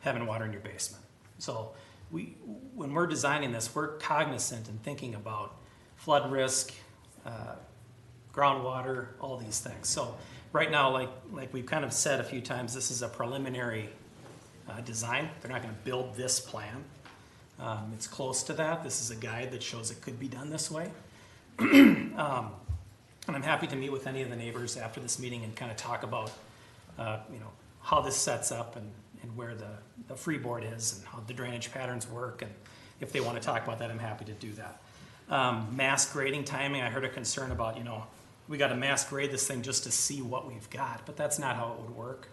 having water in your basement. So when we're designing this, we're cognizant and thinking about flood risk, groundwater, all these things. So right now, like we've kind of said a few times, this is a preliminary design. They're not going to build this plan. It's close to that. This is a guide that shows it could be done this way. And I'm happy to meet with any of the neighbors after this meeting and kind of talk about how this sets up and where the freeboard is and how the drainage patterns work. And if they want to talk about that, I'm happy to do that. Mass grading timing, I heard a concern about, we got to mass grade this thing just to see what we've got, but that's not how it would work.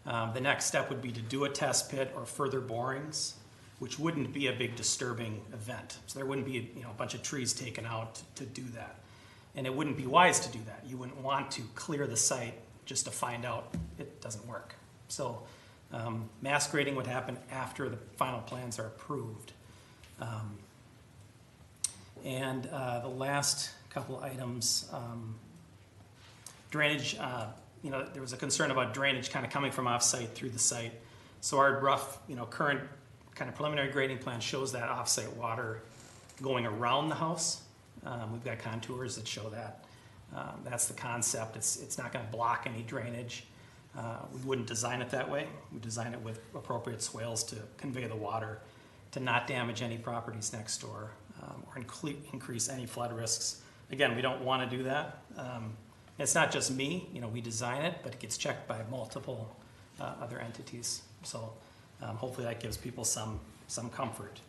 The next step would be to do a test pit or further borings, which wouldn't be a big disturbing event. So there wouldn't be a bunch of trees taken out to do that. And it wouldn't be wise to do that. You wouldn't want to clear the site just to find out it doesn't work. So mass grading would happen after the final plans are approved. And the last couple items, drainage, there was a concern about drainage kind of coming from off-site through the site. So our rough, current kind of preliminary grading plan shows that off-site water going around the house. We've got contours that show that. That's the concept. It's not going to block any drainage. We wouldn't design it that way. We design it with appropriate swales to convey the water, to not damage any properties next door, or increase any flood risks. Again, we don't want to do that. It's not just me. We design it, but it gets checked by multiple other entities. So hopefully that gives people some comfort.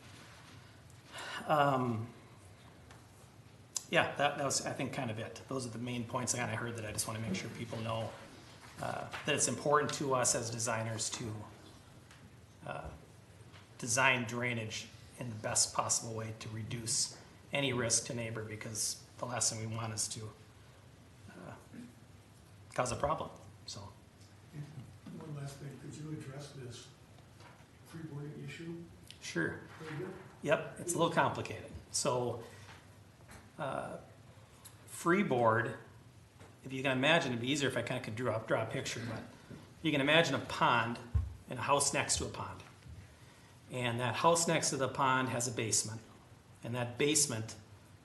Yeah, that was, I think, kind of it. Those are the main points I heard that I just want to make sure people know that it's important to us as designers to design drainage in the best possible way to reduce any risk to neighbor, because the last thing we want is to cause a problem. So, one last thing, could you address this freeboarding issue? Sure. Yep, it's a little complicated. So, freeboard, if you can imagine, it'd be easier if I kind of could draw a picture, but you can imagine a pond and a house next to a pond. And that house next to the pond has a basement. And that basement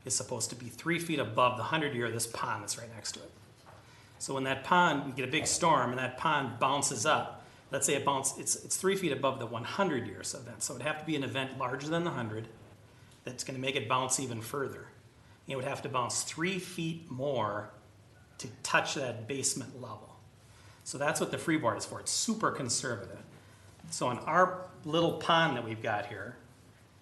is supposed to be 3 feet above the 100-year of this pond that's right next to it. So when that pond, we get a big storm and that pond bounces up, let's say it's 3 feet above the 100-year event. So it'd have to be an event larger than the 100 that's going to make it bounce even further. It would have to bounce 3 feet more to touch that basement level. So that's what the freeboard is for. It's super conservative. So in our little pond that we've got here,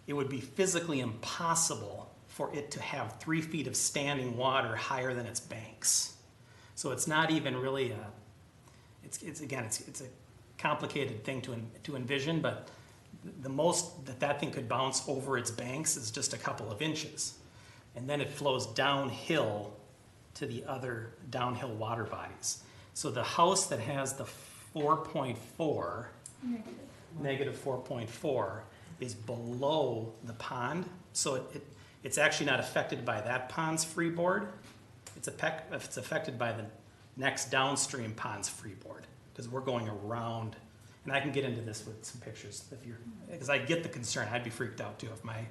it would be physically impossible for it to have 3 feet of standing water higher than its banks. So it's not even really it's a complicated thing to envision, but the most that thing could bounce over its banks is just a couple of inches. And then it flows downhill to the other downhill water bodies. So the house that has the 4.4, negative 4.4, is below the pond. So it's actually not affected by that pond's freeboard. It's affected by the next downstream pond's freeboard, because we're going around. And I can get into this with some pictures because I get the concern. I'd be freaked out too if my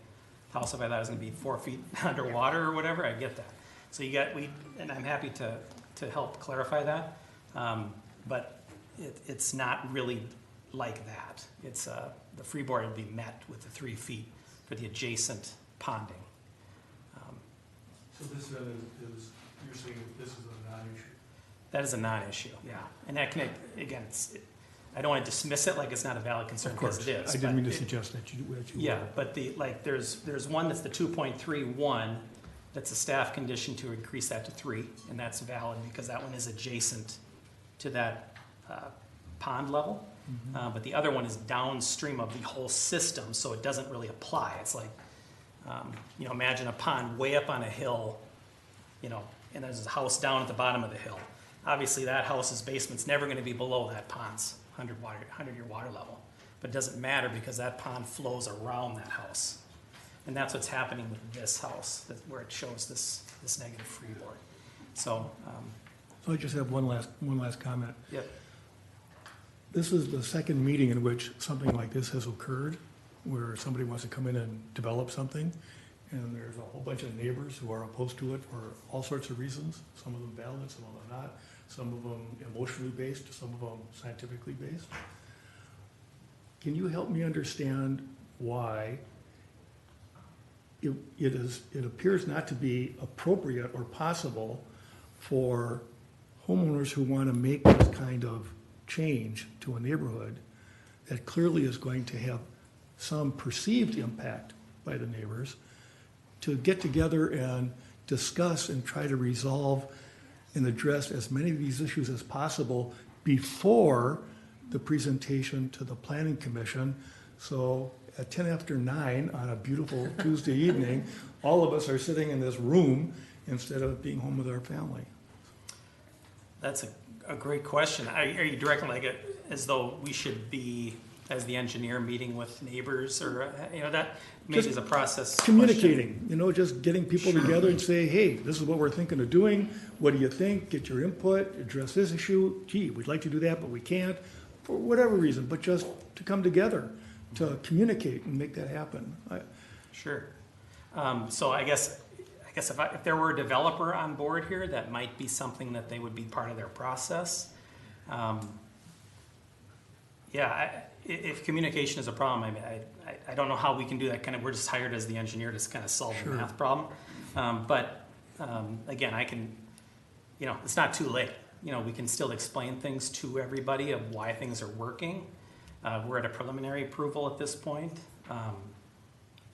house, if I thought it was going to be 4 feet underwater or whatever. I get that. So and I'm happy to help clarify that. But it's not really like that. It's the freeboard would be met with the 3 feet for the adjacent ponding. So this is, you're saying this is a non-issue? That is a non-issue, yeah. And that can, again, I don't want to dismiss it like it's not a valid concern, because it is. I didn't mean to suggest that you yeah, but there's one that's the 2.31 that's a staff condition to increase that to 3, and that's valid because that one is adjacent to that pond level. Mm-hmm. But the other one is downstream of the whole system, so it doesn't really apply. It's like, imagine a pond way up on a hill, and there's a house down at the bottom of the hill. Obviously, that house's basement's never going to be below that pond's 100-year water level. But it doesn't matter because that pond flows around that house. And that's what's happening with this house, where it shows this negative freeboard. So I just have one last comment. Yep. This is the second meeting in which something like this has occurred, where somebody wants to come in and develop something, and there's a whole bunch of neighbors who are opposed to it for all sorts of reasons, some of them valid, some of them not, some of them emotionally based, some of them scientifically based. Can you help me understand why it appears not to be appropriate or possible for homeowners who want to make this kind of change to a neighborhood that clearly is going to have some perceived impact by the neighbors, to get together and discuss and try to resolve and address as many of these issues as possible before the presentation to the Planning Commission? So at 10 after 9 on a beautiful Tuesday evening, all of us are sitting in this room instead of being home with our family. That's a great question. Are you directing as though we should be, as the engineer, meeting with neighbors, or that maybe is a process? Communicating, just getting people together and say, hey, this is what we're thinking of doing. What do you think? Get your input. Address this issue. Gee, we'd like to do that, but we can't. for whatever reason, but just to come together, to communicate and make that happen. Sure. So I guess if there were a developer on board here, that might be something that they would be part of their process. If communication is a problem, I mean, I don't know how we can do that. We're just hired as the engineer to kind of solve the math problem. Again, I can, it's not too late. We can still explain things to everybody of why things are working. We're at a preliminary approval at this point.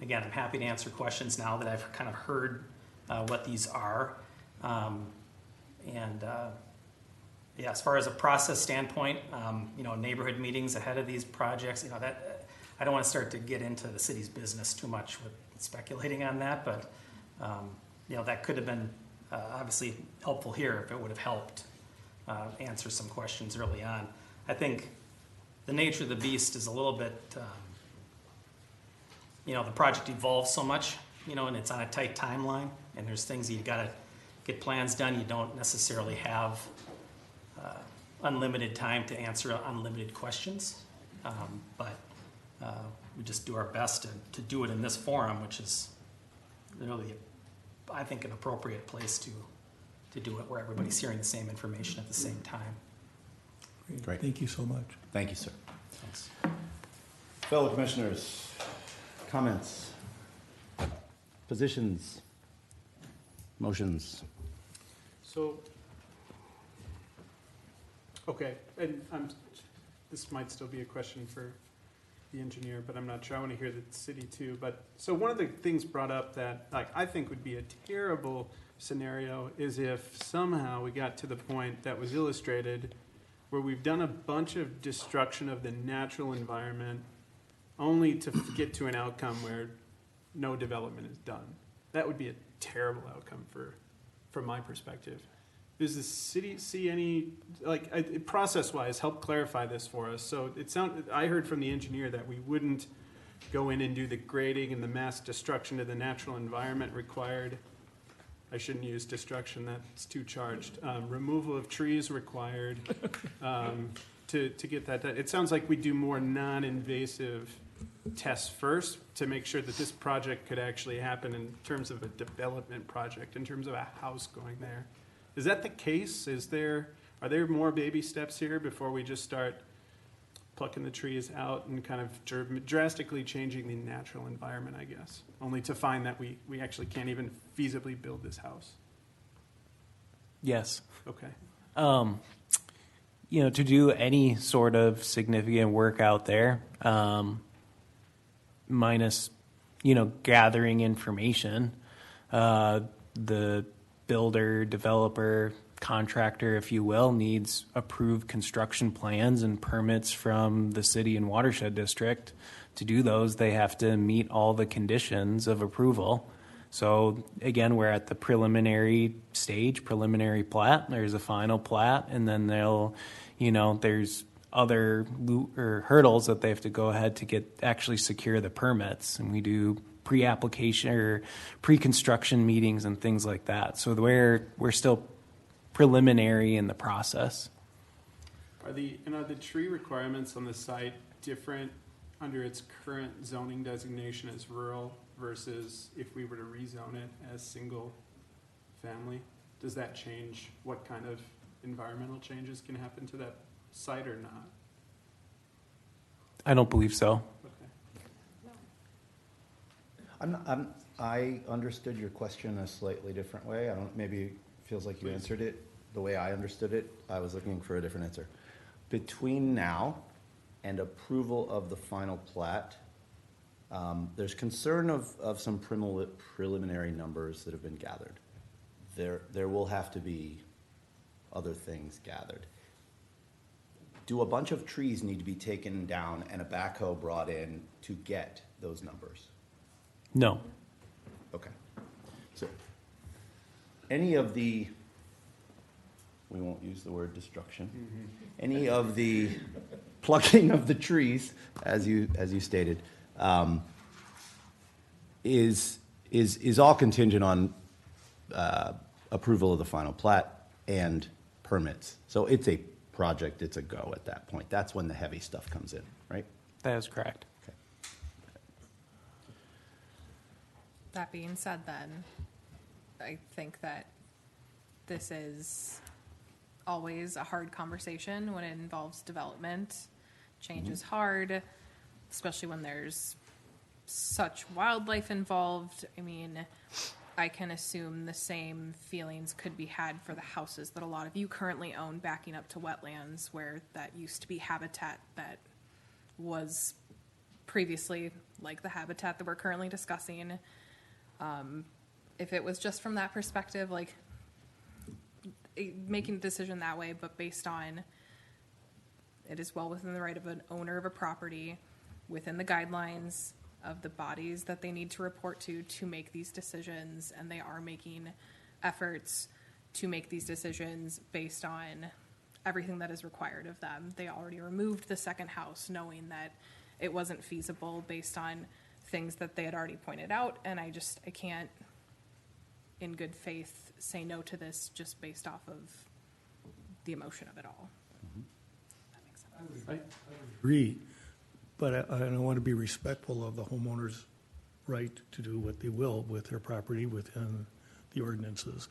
Again, I'm happy to answer questions now that I've kind of heard what these are. As far as a process standpoint, neighborhood meetings ahead of these projects, that I don't want to start to get into the city's business too much with speculating on that, but that could have been obviously helpful here if it would have helped answer some questions early on. I think the nature of the beast is a little bit, the project evolves so much, and it's on a tight timeline, and there's things that you got to get plans done. You don't necessarily have unlimited time to answer unlimited questions, but we just do our best to do it in this forum, which is really, I think, an appropriate place to do it, where everybody's hearing the same information at the same time. Great. Thank you so much. Thank you, sir. Thanks. Fellow commissioners, comments, positions, motions. So, okay, and this might still be a question for the engineer, but I'm not sure. I want to hear the city too. But so one of the things brought up that I think would be a terrible scenario is if somehow we got to the point that was illustrated where we've done a bunch of destruction of the natural environment only to get to an outcome where no development is done. That would be a terrible outcome from my perspective. Does the city see any, process-wise, help clarify this for us? So I heard from the engineer that we wouldn't go in and do the grading and the mass destruction of the natural environment required. I shouldn't use destruction, that's too charged. Removal of trees required to get that done. It sounds like we do more non-invasive tests first to make sure that this project could actually happen in terms of a development project, in terms of a house going there. Is that the case? Are there more baby steps here before we just start plucking the trees out and kind of drastically changing the natural environment, I guess, only to find that we actually can't even feasibly build this house? Yes. Okay. To do any sort of significant work out there, minus, gathering information, the builder, developer, contractor, if you will, needs approved construction plans and permits from the city and watershed district. To do those, they have to meet all the conditions of approval. So again, we're at the preliminary stage, preliminary plat. There's a final plat, and then there's other hurdles that they have to go ahead to actually secure the permits. And we do pre-application or pre-construction meetings and things like that. So we're still preliminary in the process. Are the tree requirements on the site different under its current zoning designation as rural versus if we were to rezone it as single family? Does that change what kind of environmental changes can happen to that site or not? I don't believe so. I understood your question a slightly different way. Maybe it feels like you answered it the way I understood it. I was looking for a different answer. Between now and approval of the final plat, there's concern of some preliminary numbers that have been gathered. There will have to be other things gathered. Do a bunch of trees need to be taken down and a backhoe brought in to get those numbers? No. Okay. So any of the, we won't use the word destruction, any of the plucking of the trees, as you stated, is all contingent on approval of the final plat and permits. So it's a project, it's a go at that point. That's when the heavy stuff comes in, right? That is correct. Okay. That being said, then, I think that this is always a hard conversation when it involves development. Change is hard, especially when there's such wildlife involved. I mean, I can assume the same feelings could be had for the houses that a lot of you currently own backing up to wetlands, where that used to be habitat that was previously like the habitat that we're currently discussing. If it was just from that perspective, like making a decision that way, but based on it is well within the right of an owner of a property, within the guidelines of the bodies that they need to report to make these decisions, and they are making efforts to make these decisions based on everything that is required of them. They already removed the second house knowing that it wasn't feasible based on things that they had already pointed out, and I can't in good faith say no to this just based off of the emotion of it all. That makes sense. I agree, but I want to be respectful of the homeowner's right to do what they will with their property within the ordinances.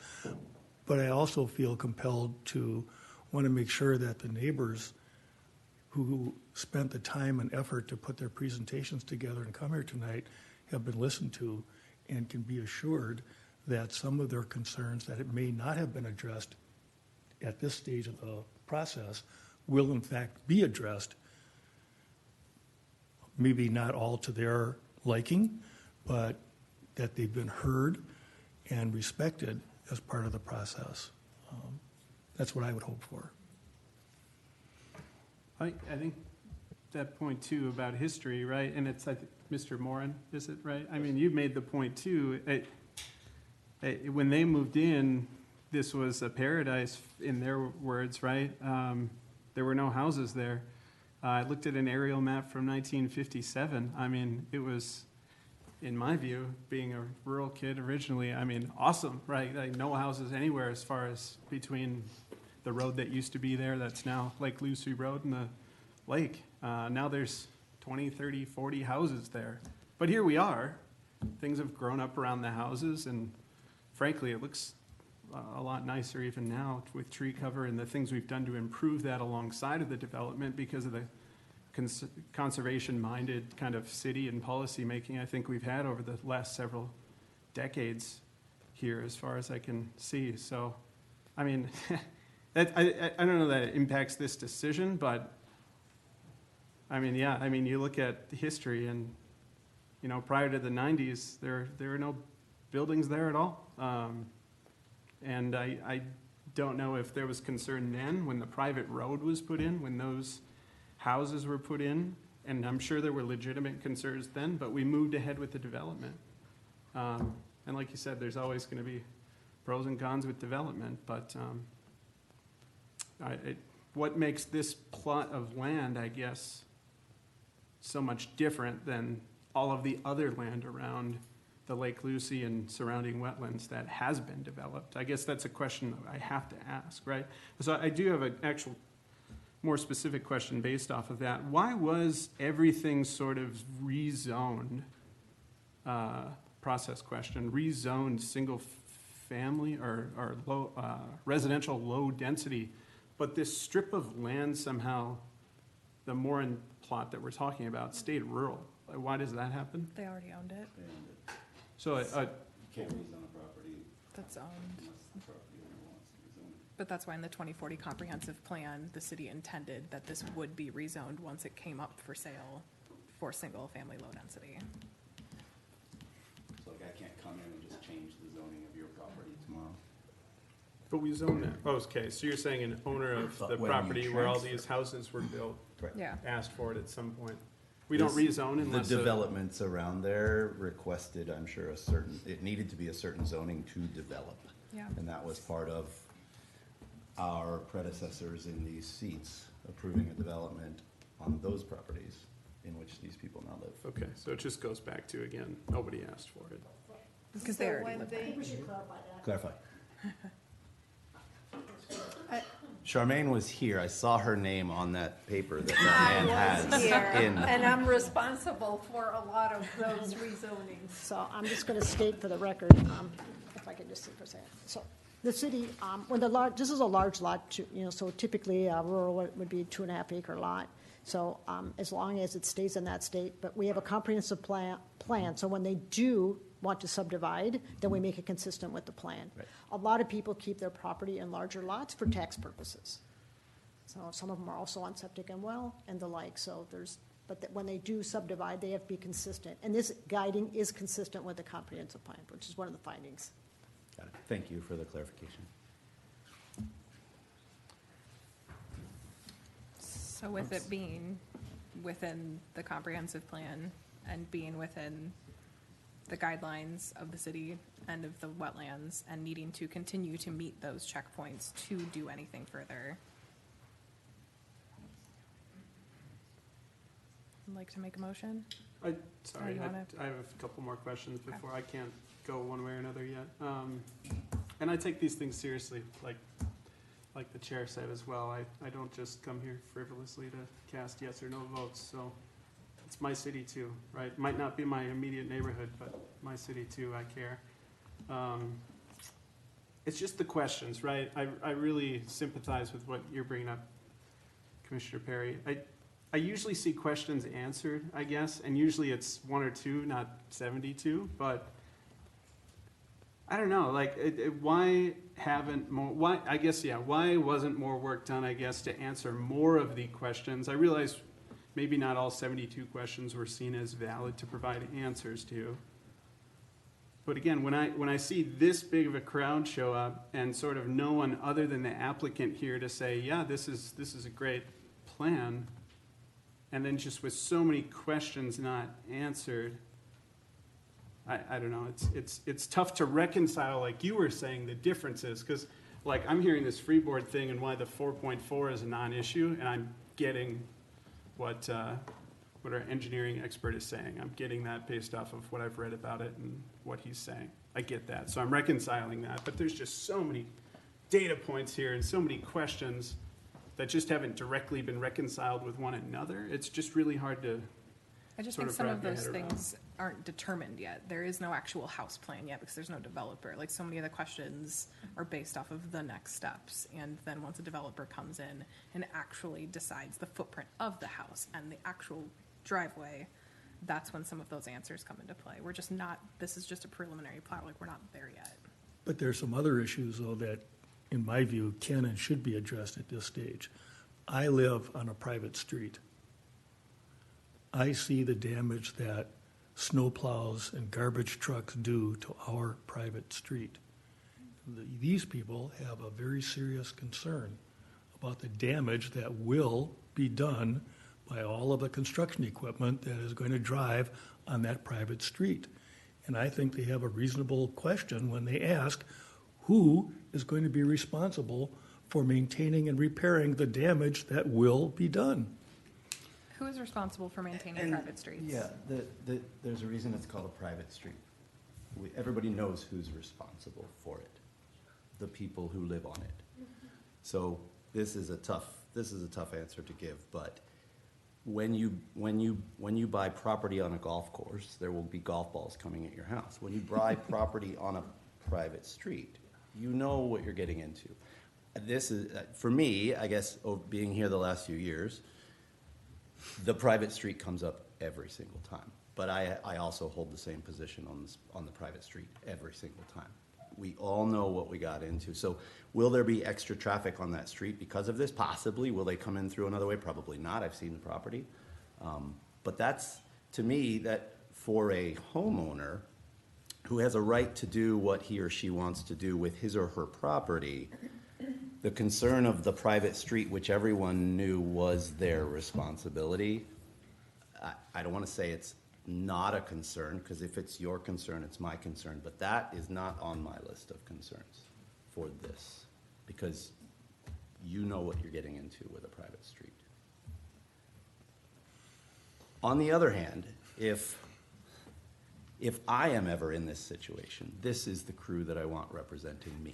But I also feel compelled to want to make sure that the neighbors who spent the time and effort to put their presentations together and come here tonight have been listened to and can be assured that some of their concerns that it may not have been addressed at this stage of the process will in fact be addressed, maybe not all to their liking, but that they've been heard and respected as part of the process. That's what I would hope for. I think that point too about history, right? And it's, I think, Mr. Mauren, is it right? I mean, you made the point too. When they moved in, this was a paradise in their words, right? There were no houses there. I looked at an aerial map from 1957. I mean, it was, in my view, being a rural kid originally, I mean, awesome, right? Like no houses anywhere as far as between the road that used to be there, that's now Lake Lucy Road, and the lake. Now there's 20, 30, 40 houses there. But here we are. Things have grown up around the houses, and frankly, it looks a lot nicer even now with tree cover and the things we've done to improve that alongside of the development because of the conservation-minded kind of city and policy making I think we've had over the last several decades here as far as I can see. So, I mean, I don't know that it impacts this decision, but I mean, yeah, I mean, you look at history and, you know, prior to the 90s, there were no buildings there at all. And I don't know if there was concern then when the private road was put in, when those houses were put in, and I'm sure there were legitimate concerns then, but we moved ahead with the development. And like you said, there's always going to be pros and cons with development, but what makes this plot of land, I guess, so much different than all of the other land around the Lake Lucy and surrounding wetlands that has been developed? I guess that's a question that I have to ask, right? So I do have an actual more specific question based off of that. Why was everything sort of rezoned, process question, rezoned single family or low, residential low density, but this strip of land somehow, the Mauren plot that we're talking about, stayed rural? Why does that happen? They already owned it. So You can't rezone a property That's owned. unless the property owner wants to rezone it. But that's why in the 2040 comprehensive plan, the city intended that this would be rezoned once it came up for sale for single-family low density. So like I can't come in and just change the zoning of your property tomorrow. But we zone that. Oh, okay, so you're saying an owner of But the when you property where all transfer- these houses were built Yeah. asked for it at some point. We don't rezone unless The developments around there requested, I'm sure, it needed to be a certain zoning to develop. Yeah. And that was part of our predecessors in these seats approving a development on those properties in which these people now live. Okay, so it just goes back to, again, nobody asked for it. Because So they already when live they- there. We should clarify that. Clarify. Charmaine was here. I saw her name on that paper that man has in. And I'm responsible for a lot of those rezonings. So I'm just going to state for the record, if I can just see for a second. So the city, when this is a large lot, so typically rural would be 2.5 acre lot. So as long as it stays in that state, but we have a comprehensive plan. So when they do want to subdivide, then we make it consistent with the plan. Right. A lot of people keep their property in larger lots for tax purposes. So some of them are also on septic and well and the like. So when they do subdivide, they have to be consistent. And this guiding is consistent with the comprehensive plan, which is one of the findings. Got it. Thank you for the clarification. So with it being within the comprehensive plan and being within the guidelines of the city and of the wetlands and needing to continue to meet those checkpoints to do anything further. I'd like to make a motion. Sorry, you wanna- I have a couple more questions before I can't go one way or another yet. And I take these things seriously, like the chair said as well. I don't just come here frivolously to cast yes or no votes, so it's my city too, right? Might not be my immediate neighborhood, but my city too, I care. It's just the questions, right? I really sympathize with what you're bringing up, Commissioner Perry. I usually see questions answered, I guess, and usually it's 1 or 2, not 72, but I don't know, why wasn't more work done, I guess, to answer more of the questions? I realize maybe not all 72 questions were seen as valid to provide answers to. But again, when I see this big of a crowd show up and sort of no one other than the applicant here to say, yeah, this is a great plan, and then just with so many questions not answered, I don't know, it's tough to reconcile, like you were saying, the differences, because I'm hearing this freeboard thing and why the 4.4 is a non-issue, and I'm getting what our engineering expert is saying. I'm getting that based off of what I've read about it and what he's saying. I get that, so I'm reconciling that, but there's just so many data points here and so many questions that just haven't directly been reconciled with one another. It's just really hard to I just sort think some wrap of your those head around. things aren't determined yet. There is no actual house plan yet because there's no developer. Like so many of the questions are based off of the next steps. And then once a developer comes in and actually decides the footprint of the house and the actual driveway, that's when some of those answers come into play. We're just not, this is just a preliminary plat, like we're not there yet. But there's some other issues, though, that, in my view, can and should be addressed at this stage. I live on a private street. I see the damage that snowplows and garbage trucks do to our private street. These people have a very serious concern about the damage that will be done by all of the construction equipment that is going to drive on that private street. And I think they have a reasonable question when they ask, who is going to be responsible for maintaining and repairing the damage that will be done? Who is responsible for maintaining private streets? Yeah, there's a reason it's called a private street. Everybody knows who's responsible for it, the people who live on it. So this is a tough answer to give, but when you buy property on a golf course, there will be golf balls coming at your house. When you buy property on a private street, you know what you're getting into. This is, for me, I guess, being here the last few years, the private street comes up every single time. But I also hold the same position on the private street every single time. We all know what we got into. So will there be extra traffic on that street because of this? Possibly. Will they come in through another way? Probably not. I've seen the property. But that's, to me, that for a homeowner who has a right to do what he or she wants to do with his or her property, the concern of the private street, which everyone knew was their responsibility, I don't want to say it's not a concern, because if it's your concern, it's my concern, but that is not on my list of concerns for this, because you know what you're getting into with a private street. On the other hand, if If I am ever in this situation, this is the crew that I want representing me.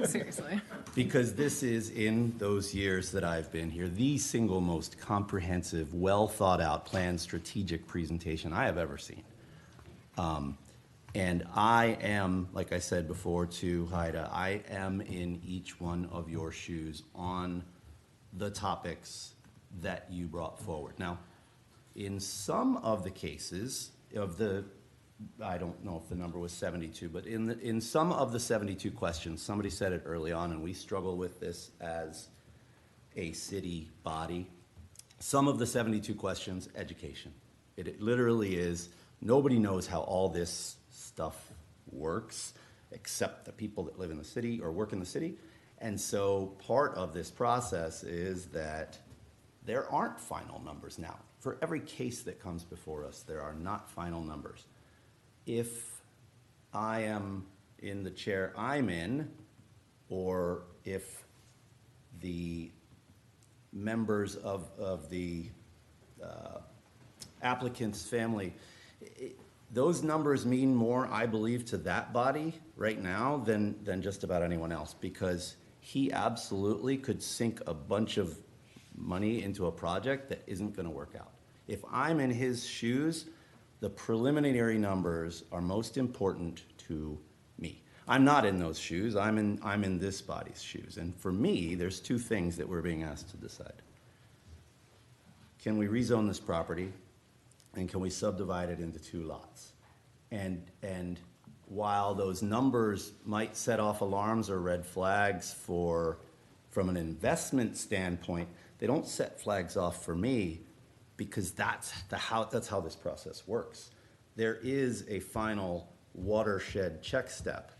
Seriously. Because this is, in those years that I've been here, the single most comprehensive, well-thought-out, planned, strategic presentation I have ever seen. And I am, like I said before to Haida, I am in each one of your shoes on the topics that you brought forward. Now, in some of the cases of the, I don't know if the number was 72, but in some of the 72 questions, somebody said it early on, and we struggle with this as a city body. Some of the 72 questions, education. It literally is, nobody knows how all this stuff works except the people that live in the city or work in the city. And so part of this process is that there aren't final numbers now. For every case that comes before us, there are not final numbers. If I am in the chair I'm in, or if the members of the applicant's family, those numbers mean more, I believe, to that body right now than just about anyone else, because he absolutely could sink a bunch of money into a project that isn't going to work out. If I'm in his shoes, the preliminary numbers are most important to me. I'm not in those shoes. I'm in this body's shoes. And for me, there's two things that we're being asked to decide. Can we rezone this property? And can we subdivide it into 2 lots? And while those numbers might set off alarms or red flags from an investment standpoint, they don't set flags off for me, because that's how this process works. There is a final watershed check step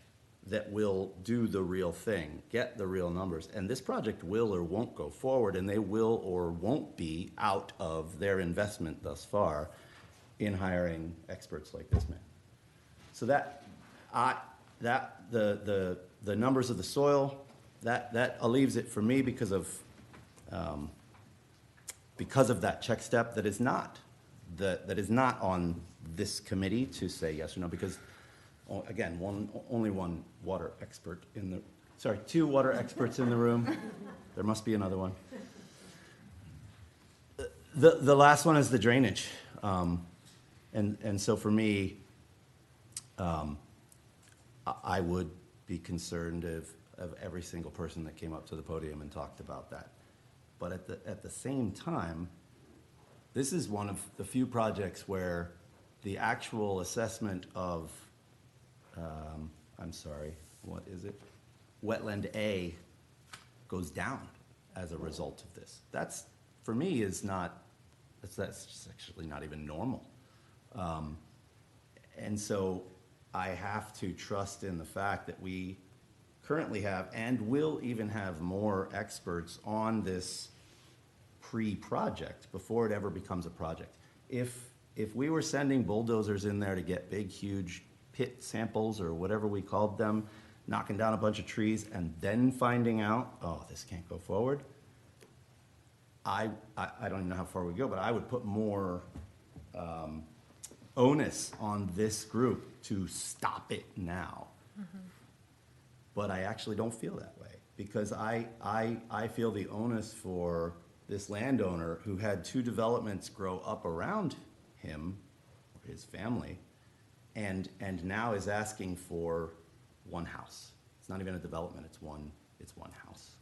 that will do the real thing, get the real numbers, and this project will or won't go forward, and they will or won't be out of their investment thus far in hiring experts like this man. So the numbers of the soil, that leaves it for me because of that check step that is not on this committee to say yes or no, because again, only one water expert two water experts in the room. There must be another one. The last one is the drainage. And so for me, I would be concerned of every single person that came up to the podium and talked about that. But at the same time, this is one of the few projects where the actual assessment of, what is it? Wetland A goes down as a result of this. That's, for me, that's just actually not even normal. And so I have to trust in the fact that we currently have, and will even have, more experts on this pre-project before it ever becomes a project. If we were sending bulldozers in there to get big, huge pit samples or whatever we called them, knocking down a bunch of trees, and then finding out, oh, this can't go forward, I don't even know how far we go, but I would put more onus on this group to stop it now. Mm-hmm. But I actually don't feel that way, because I feel the onus for this landowner who had 2 developments grow up around him, or his family, and now is asking for 1 house. It's not even a development, it's one house.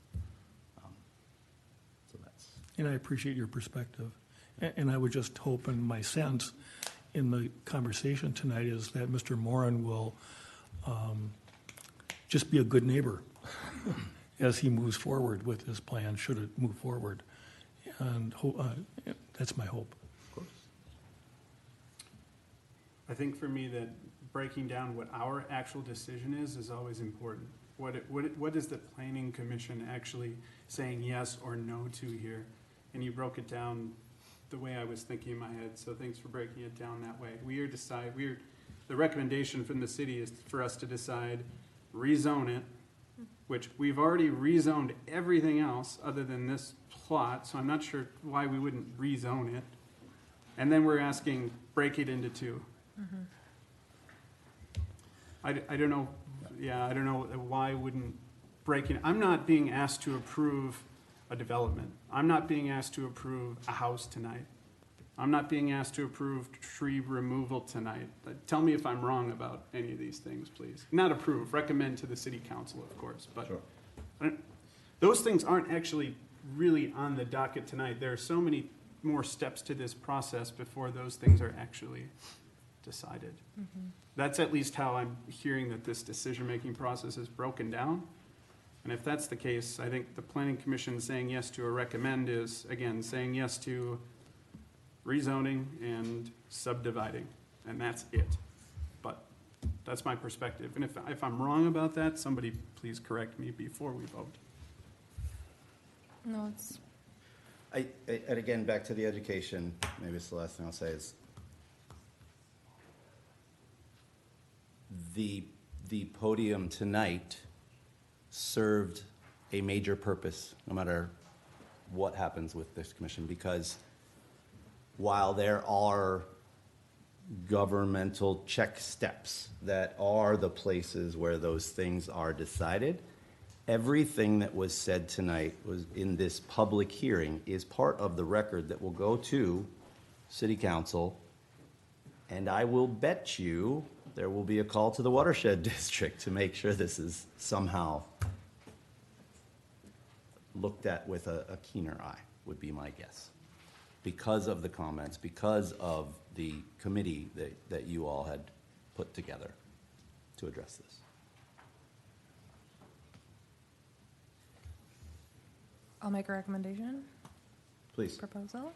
So that's. And I appreciate your perspective. And I would just hope, and my sense in the conversation tonight is that Mr. Mauren will just be a good neighbor as he moves forward with his plan, should it move forward. And that's my hope. Of course. I think for me that breaking down what our actual decision is always important. What is the planning commission actually saying yes or no to here? And you broke it down the way I was thinking in my head, so thanks for breaking it down that way. The recommendation from the city is for us to decide, rezone it, which we've already rezoned everything else other than this plot, so I'm not sure why we wouldn't rezone it. And then we're asking, break it into 2. Mm-hmm. I don't know, yeah, I don't know why wouldn't breaking, I'm not being asked to approve a development. I'm not being asked to approve a house tonight. I'm not being asked to approve tree removal tonight. Tell me if I'm wrong about any of these things, please. Not approve, recommend to the city council, of course, but those things aren't actually really on the docket tonight. There are so many more steps to this process before those things are actually decided. That's at least how I'm hearing that this decision-making process is broken down. And if that's the case, I think the planning commission saying yes to a recommend is, again, saying yes to rezoning and subdividing, and that's it. But that's my perspective. And if I'm wrong about that, somebody please correct me before we vote. No, it's. And again, back to the education, maybe it's the last thing I'll say is the podium tonight served a major purpose, no matter what happens with this commission, because while there are governmental check steps that are the places where those things are decided, everything that was said tonight was in this public hearing is part of the record that will go to City Council, and I will bet you there will be a call to the Watershed District to make sure this is somehow looked at with a keener eye, would be my guess. Because of the comments, because of the committee that you all had put together to address this. I'll make a recommendation. Please. Proposal.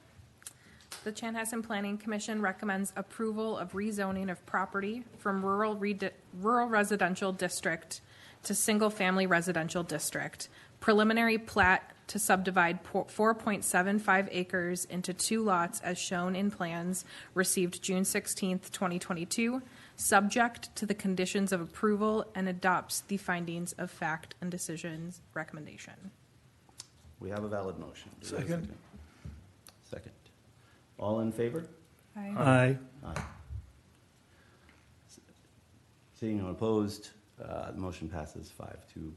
The Chanhassen Planning Commission recommends approval of rezoning of property from rural residential district to single-family residential district. Preliminary plat to subdivide 4.75 acres into 2 lots as shown in plans received June 16th, 2022, subject to the conditions of approval, and adopts the findings of fact and decisions recommendation. We have a valid motion. Do we have a Second. Second. All in favor? Aye. Aye. Seeing no opposed, the motion passes 5-0.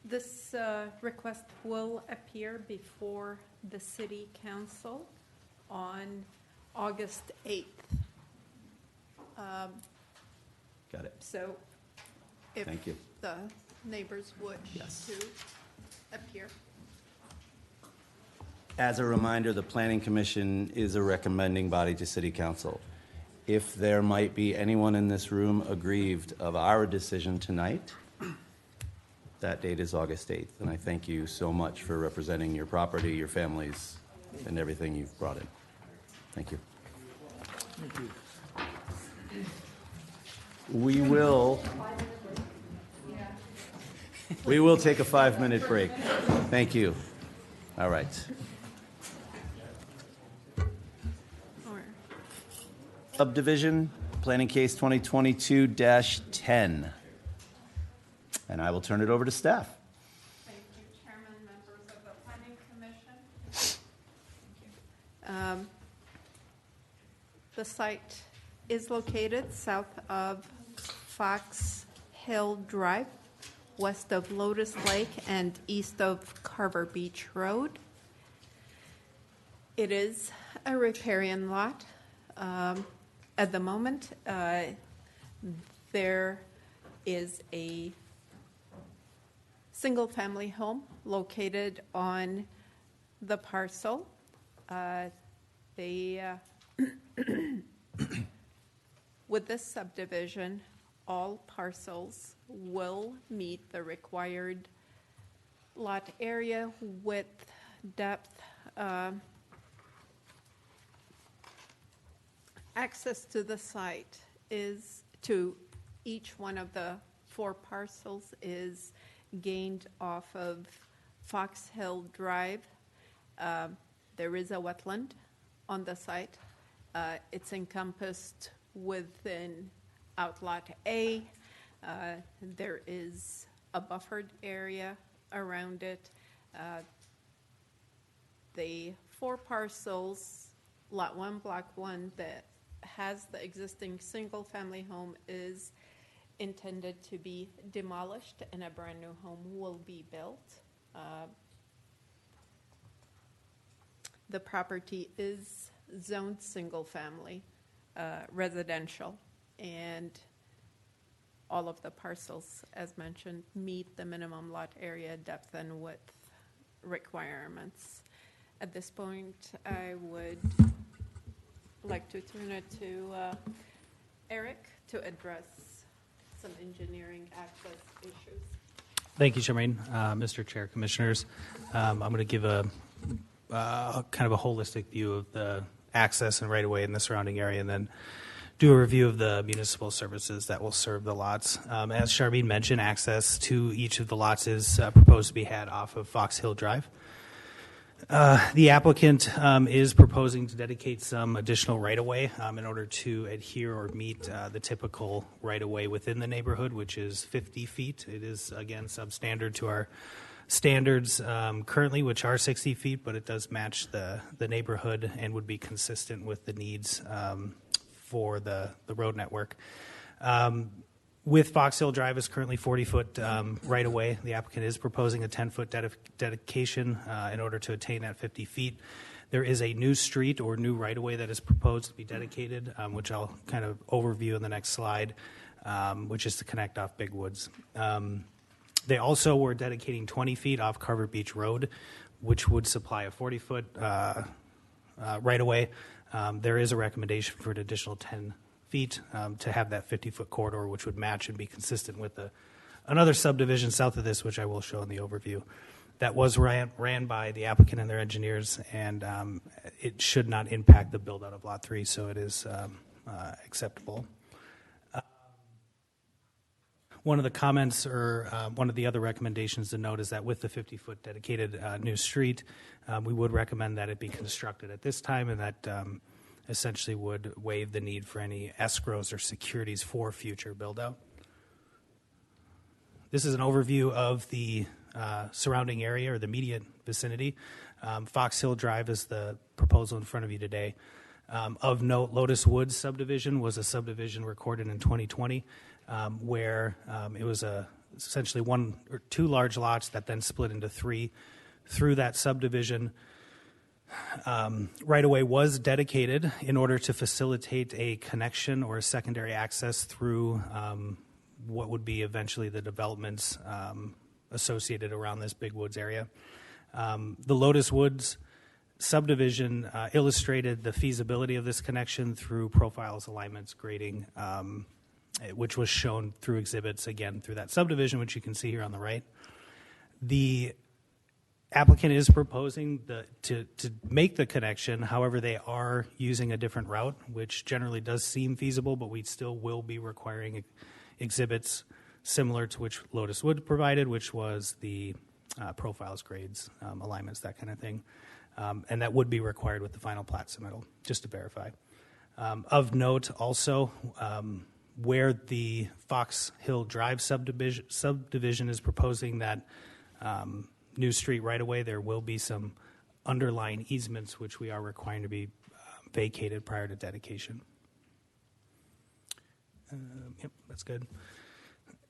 This request will appear before the city council on August 8th. Got it. So if Thank you. the neighbors wish Yes. to appear. As a reminder, the Planning Commission is a recommending body to City Council. If there might be anyone in this room aggrieved of our decision tonight, that date is August 8th, and I thank you so much for representing your property, your families, and everything you've brought in. Thank you. Thank you. We will take a 5-minute break. Thank you. All right. Subdivision, planning case 2022-10. And I will turn it over to staff. Thank you, Chairman, members of the Planning Commission. The site is located south of Fox Hill Drive, west of Lotus Lake, and east of Carver Beach Road. It is a riparian lot. At the moment, there is a single-family home located on the parcel. With this subdivision, all parcels will meet the required lot area, width, depth. Access to the site is, to each one of the 4 parcels, is gained off of Fox Hill Drive. There is a wetland on the site. It's encompassed within Outlot A. There is a buffered area around it. The 4 parcels Lot 1, Block 1, that has the existing single-family home is intended to be demolished and a brand-new home will be built. The property is zoned single-family residential, and all of the parcels, as mentioned, meet the minimum lot area, depth, and width requirements. At this point, I would like to turn it to Eric to address some engineering access issues. Thank you, Charmaine. Mr. Chair, Commissioners, I'm going to give a kind of a holistic view of the access and right-of-way in the surrounding area, and then do a review of the municipal services that will serve the lots. As Charmaine mentioned, access to each of the lots is proposed to be had off of Fox Hill Drive. The applicant is proposing to dedicate some additional right-of-way in order to adhere or meet the typical right-of-way within the neighborhood, which is 50 feet. It is, again, substandard to our standards currently, which are 60 feet, but it does match the neighborhood and would be consistent with the needs for the road network. With Fox Hill Drive is currently 40-foot right-of-way. The applicant is proposing a 10-foot dedication in order to attain that 50 feet. There is a new street or new right-of-way that is proposed to be dedicated, which I'll kind of overview in the next slide, which is to connect off Big Woods. They also were dedicating 20 feet off Carver Beach Road, which would supply a 40-foot right-of-way. There is a recommendation for an additional 10 feet to have that 50-foot corridor, which would match and be consistent with another subdivision south of this, which I will show in the overview. That was ran by the applicant and their engineers, and it should not impact the build-out of Lot 3, so it is acceptable. One of the comments or one of the other recommendations to note is that with the 50-foot dedicated new street, we would recommend that it be constructed at this time, and that essentially would waive the need for any escrows or securities for future build-out. This is an overview of the surrounding area or the immediate vicinity. Fox Hill Drive is the proposal in front of you today. Of note, Lotus Woods subdivision was a subdivision recorded in 2020 where it was essentially one or two large lots that then split into three. Through that subdivision, right-of-way was dedicated in order to facilitate a connection or a secondary access through what would be eventually the developments associated around this Big Woods area. The Lotus Woods subdivision illustrated the feasibility of this connection through profiles, alignments, grading, which was shown through exhibits, again, through that subdivision, which you can see here on the right. The applicant is proposing to make the connection. However, they are using a different route, which generally does seem feasible, but we still will be requiring exhibits similar to which Lotus Wood provided, which was the profiles, grades, alignments, that kind of thing. And that would be required with the final plat submittal, just to verify. Of note also, where the Fox Hill Drive subdivision is proposing that new street right-of-way, there will be some underlying easements which we are requiring to be vacated prior to dedication. Yep, that's good.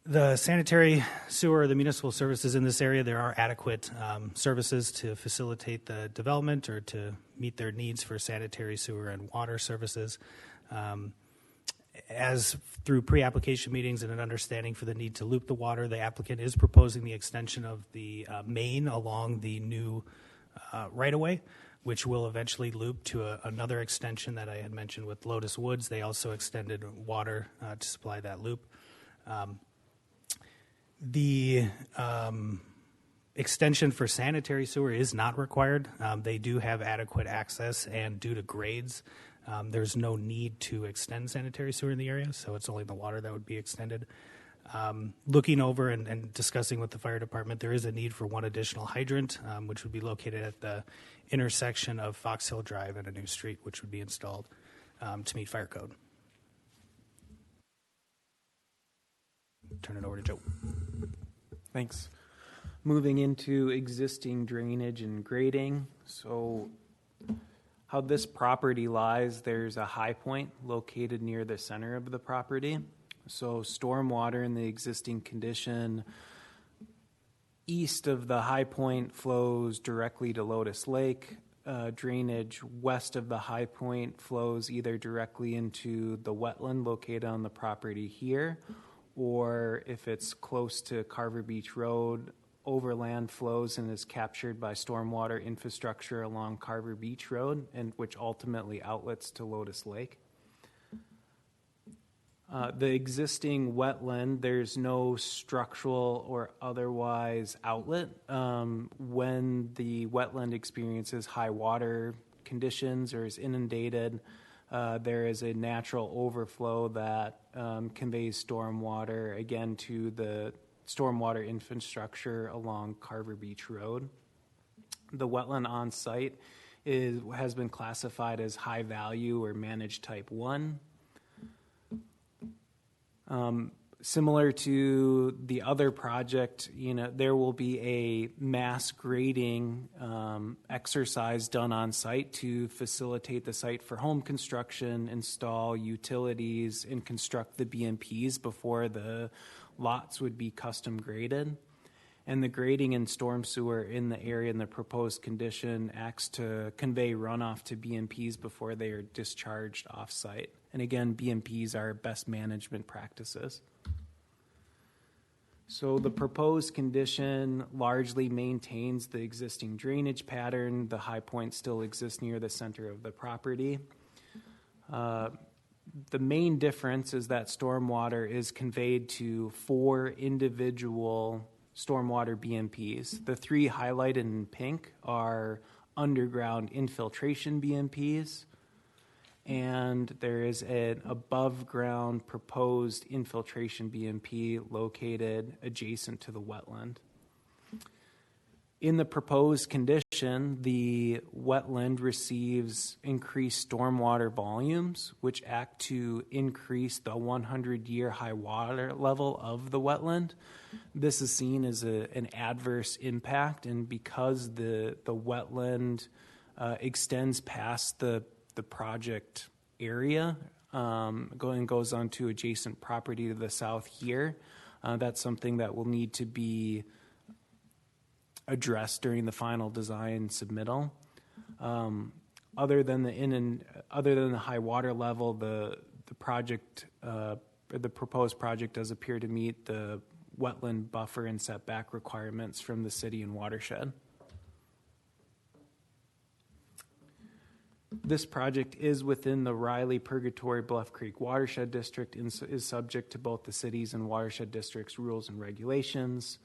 The sanitary sewer, the municipal services in this area, there are adequate services to facilitate the development or to meet their needs for sanitary sewer and water services. As through pre-application meetings and an understanding for the need to loop the water, the applicant is proposing the extension of the main along the new right-of-way, which will eventually loop to another extension that I had mentioned with Lotus Woods. They also extended water to supply that loop. The extension for sanitary sewer is not required. They do have adequate access, and due to grades, there's no need to extend sanitary sewer in the area, so it's only the water that would be extended. Looking over and discussing with the fire department, there is a need for one additional hydrant, which would be located at the intersection of Fox Hill Drive and a new street, which would be installed to meet fire code. Turn it over to Joe. Thanks. Moving into existing drainage and grading. So how this property lies, there's a high point located near the center of the property. So stormwater in the existing condition east of the high point flows directly to Lotus Lake. Drainage west of the high point flows either directly into the wetland located on the property here, or if it's close to Carver Beach Road, overland flows and is captured by stormwater infrastructure along Carver Beach Road, and which ultimately outlets to Lotus Lake. The existing wetland, there's no structural or otherwise outlet. When the wetland experiences high water conditions or is inundated, there is a natural overflow that conveys stormwater, again, to the stormwater infrastructure along Carver Beach Road. The wetland on site has been classified as high value or managed type 1. Similar to the other project, there will be a mass grading exercise done on site to facilitate the site for home construction, install utilities, and construct the BMPs before the lots would be custom graded. And the grading and storm sewer in the area in the proposed condition acts to convey runoff to BMPs before they are discharged off-site. And again, BMPs are best management practices. So the proposed condition largely maintains the existing drainage pattern. The high point still exists near the center of the property. The main difference is that stormwater is conveyed to 4 individual stormwater BMPs. The 3 highlighted in pink are underground infiltration BMPs, and there is an above-ground proposed infiltration BMP located adjacent to the wetland. In the proposed condition, the wetland receives increased stormwater volumes, which act to increase the 100-year high water level of the wetland. This is seen as an adverse impact, and because the wetland extends past the project area, goes on to adjacent property to the south here, that's something that will need to be addressed during the final design submittal. Other than the high water level, the proposed project does appear to meet the wetland buffer and setback requirements from the city and watershed. This project is within the Riley Purgatory Bluff Creek Watershed District and is subject to both the city's and watershed district's rules and regulations.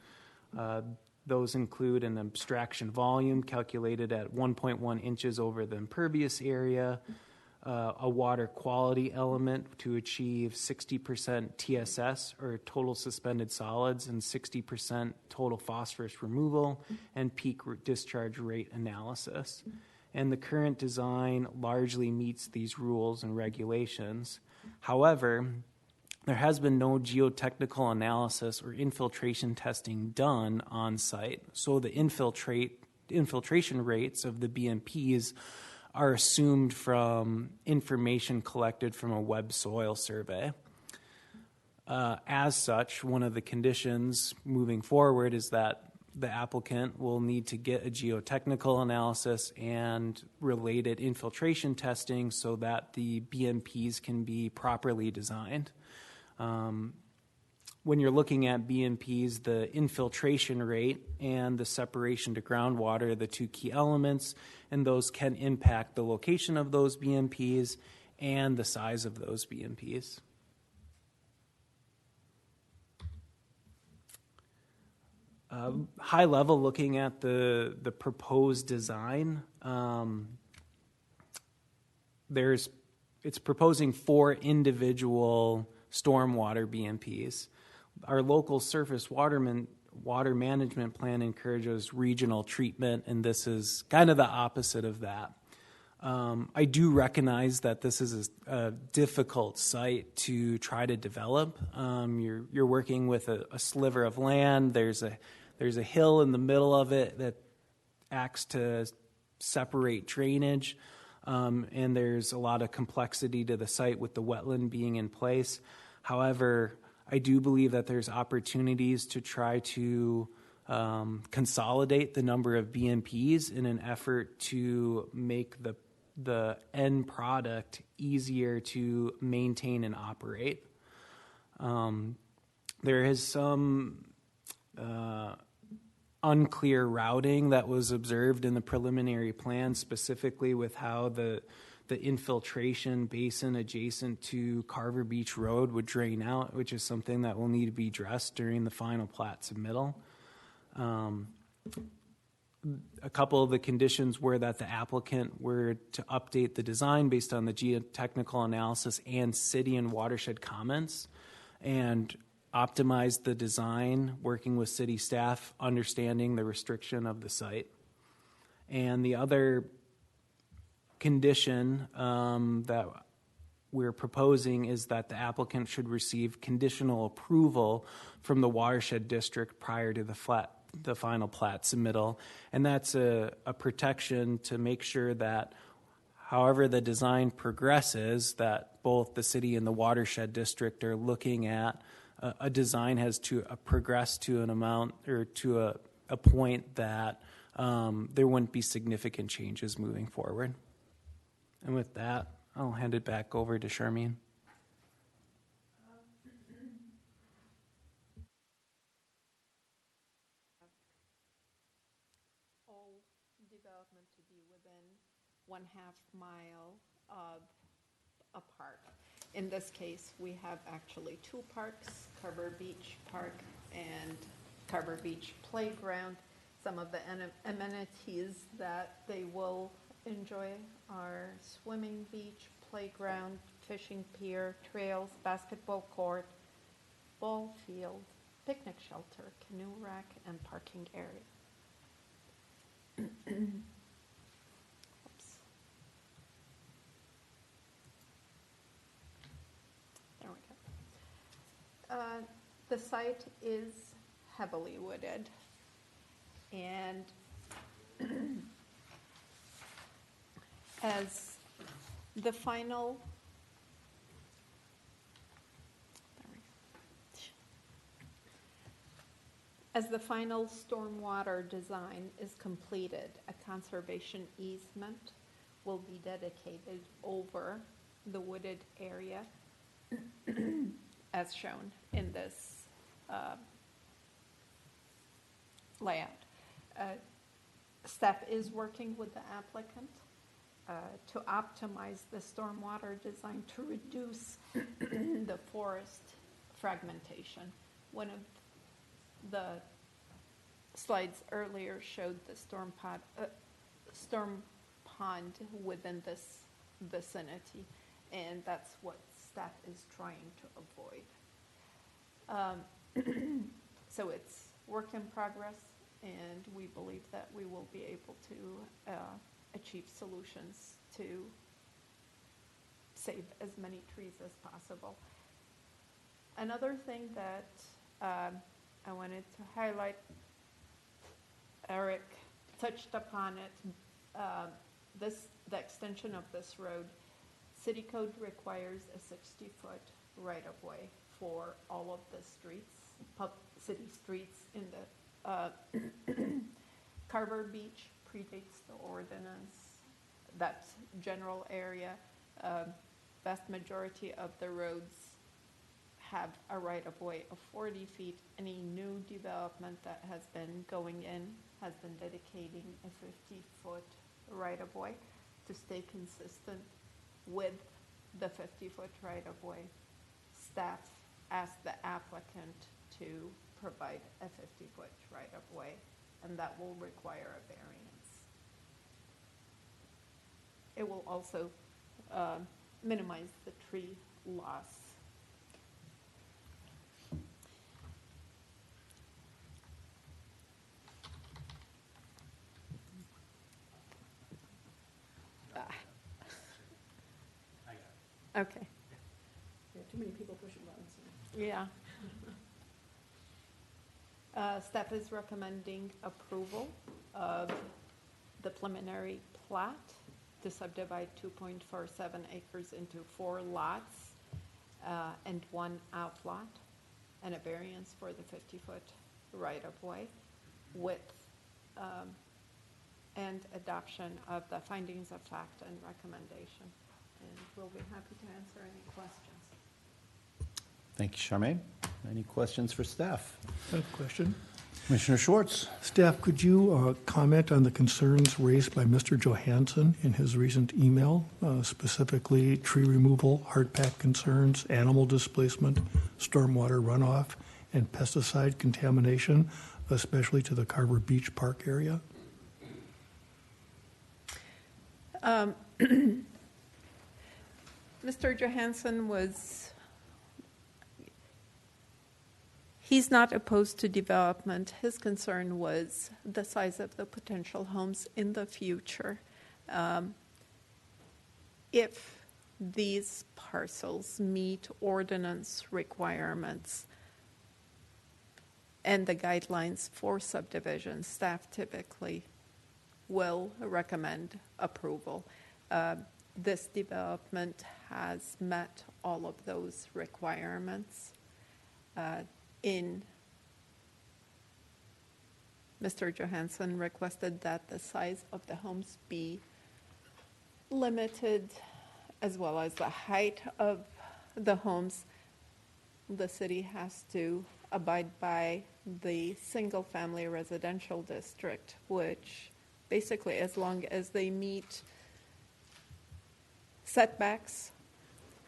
Those include an abstraction volume calculated at 1.1 inches over the impervious area, a water quality element to achieve 60% TSS or total suspended solids and 60% total phosphorus removal, and peak discharge rate analysis. And the current design largely meets these rules and regulations. However, there has been no geotechnical analysis or infiltration testing done on site, so the infiltration rates of the BMPs are assumed from information collected from a web soil survey. As such, one of the conditions moving forward is that the applicant will need to get a geotechnical analysis and related infiltration testing so that the BMPs can be properly designed. When you're looking at BMPs, the infiltration rate and the separation to groundwater are the 2 key elements, and those can impact the location of those BMPs and the size of those BMPs. High level, looking at the proposed design, it's proposing 4 individual stormwater BMPs. Our local surface water management plan encourages regional treatment, and this is kind of the opposite of that. I do recognize that this is a difficult site to try to develop. You're working with a sliver of land. There's a hill in the middle of it that acts to separate drainage. and there's a lot of complexity to the site with the wetland being in place. However, I do believe that there's opportunities to try to consolidate the number of BMPs in an effort to make the end product easier to maintain and operate. There is some unclear routing that was observed in the preliminary plan, specifically with how the infiltration basin adjacent to Carver Beach Road would drain out, which is something that will need to be addressed during the final plat submittal. A couple of the conditions were that the applicant were to update the design based on the geotechnical analysis and city and watershed comments, and optimize the design, working with city staff, understanding the restriction of the site. And the other condition that we're proposing is that the applicant should receive conditional approval from the watershed district prior to the final plat submittal. And that's a protection to make sure that however the design progresses, that both the city and the watershed district are looking at a design has to progress to an amount or to a point that there wouldn't be significant changes moving forward. And with that, I'll hand it back over to Charmaine. All development to be within 1/2 mile of a park. In this case, we have actually 2 parks, Carver Beach Park and Carver Beach Playground. Some of the amenities that they will enjoy are swimming beach, playground, fishing pier, trails, basketball court, ball field, picnic shelter, canoe rack, and parking area. Oops. There we go. The site is heavily wooded, and as the final stormwater design is completed, a conservation easement will be dedicated over the wooded area as shown in this layout. Staff is working with the applicant to optimize the stormwater design to reduce the forest fragmentation. One of the slides earlier showed the storm pond within this vicinity, and that's what staff is trying to avoid. So it's work in progress, and we believe that we will be able to achieve solutions to save as many trees as possible. Another thing that I wanted to highlight, Eric touched upon it, the extension of this road, city code requires a 60-foot right-of-way for all of the streets, city streets in the Carver Beach predates the ordinance. That general area, vast majority of the roads have a right-of-way of 40 feet. Any new development that has been going in has been dedicating a 50-foot right-of-way to stay consistent with the 50-foot right-of-way. Staff asked the applicant to provide a 50-foot right-of-way, and that will require a variance. It will also minimize the tree loss. Okay. There are too many people pushing buttons. Yeah. Staff is recommending approval of the preliminary plat to subdivide 2.47 acres into 4 lots and 1 outlot, and a variance for the 50-foot right-of-way with and adoption of the findings of fact and recommendation. And we'll be happy to answer any questions. Thank you, Charmaine. Any questions for staff? I have a question. Commissioner Schwartz. Staff, could you comment on the concerns raised by Mr. Johansson in his recent email, specifically tree removal, hard pack concerns, animal displacement, stormwater runoff, and pesticide contamination, especially to the Carver Beach Park area? Mr. Johansson he's not opposed to development. His concern was the size of the potential homes in the future. If these parcels meet ordinance requirements and the guidelines for subdivision, staff typically will recommend approval. This development has met all of those requirements. Mr. Johansson requested that the size of the homes be limited, as well as the height of the homes. The city has to abide by the single-family residential district, which basically, as long as they meet setbacks,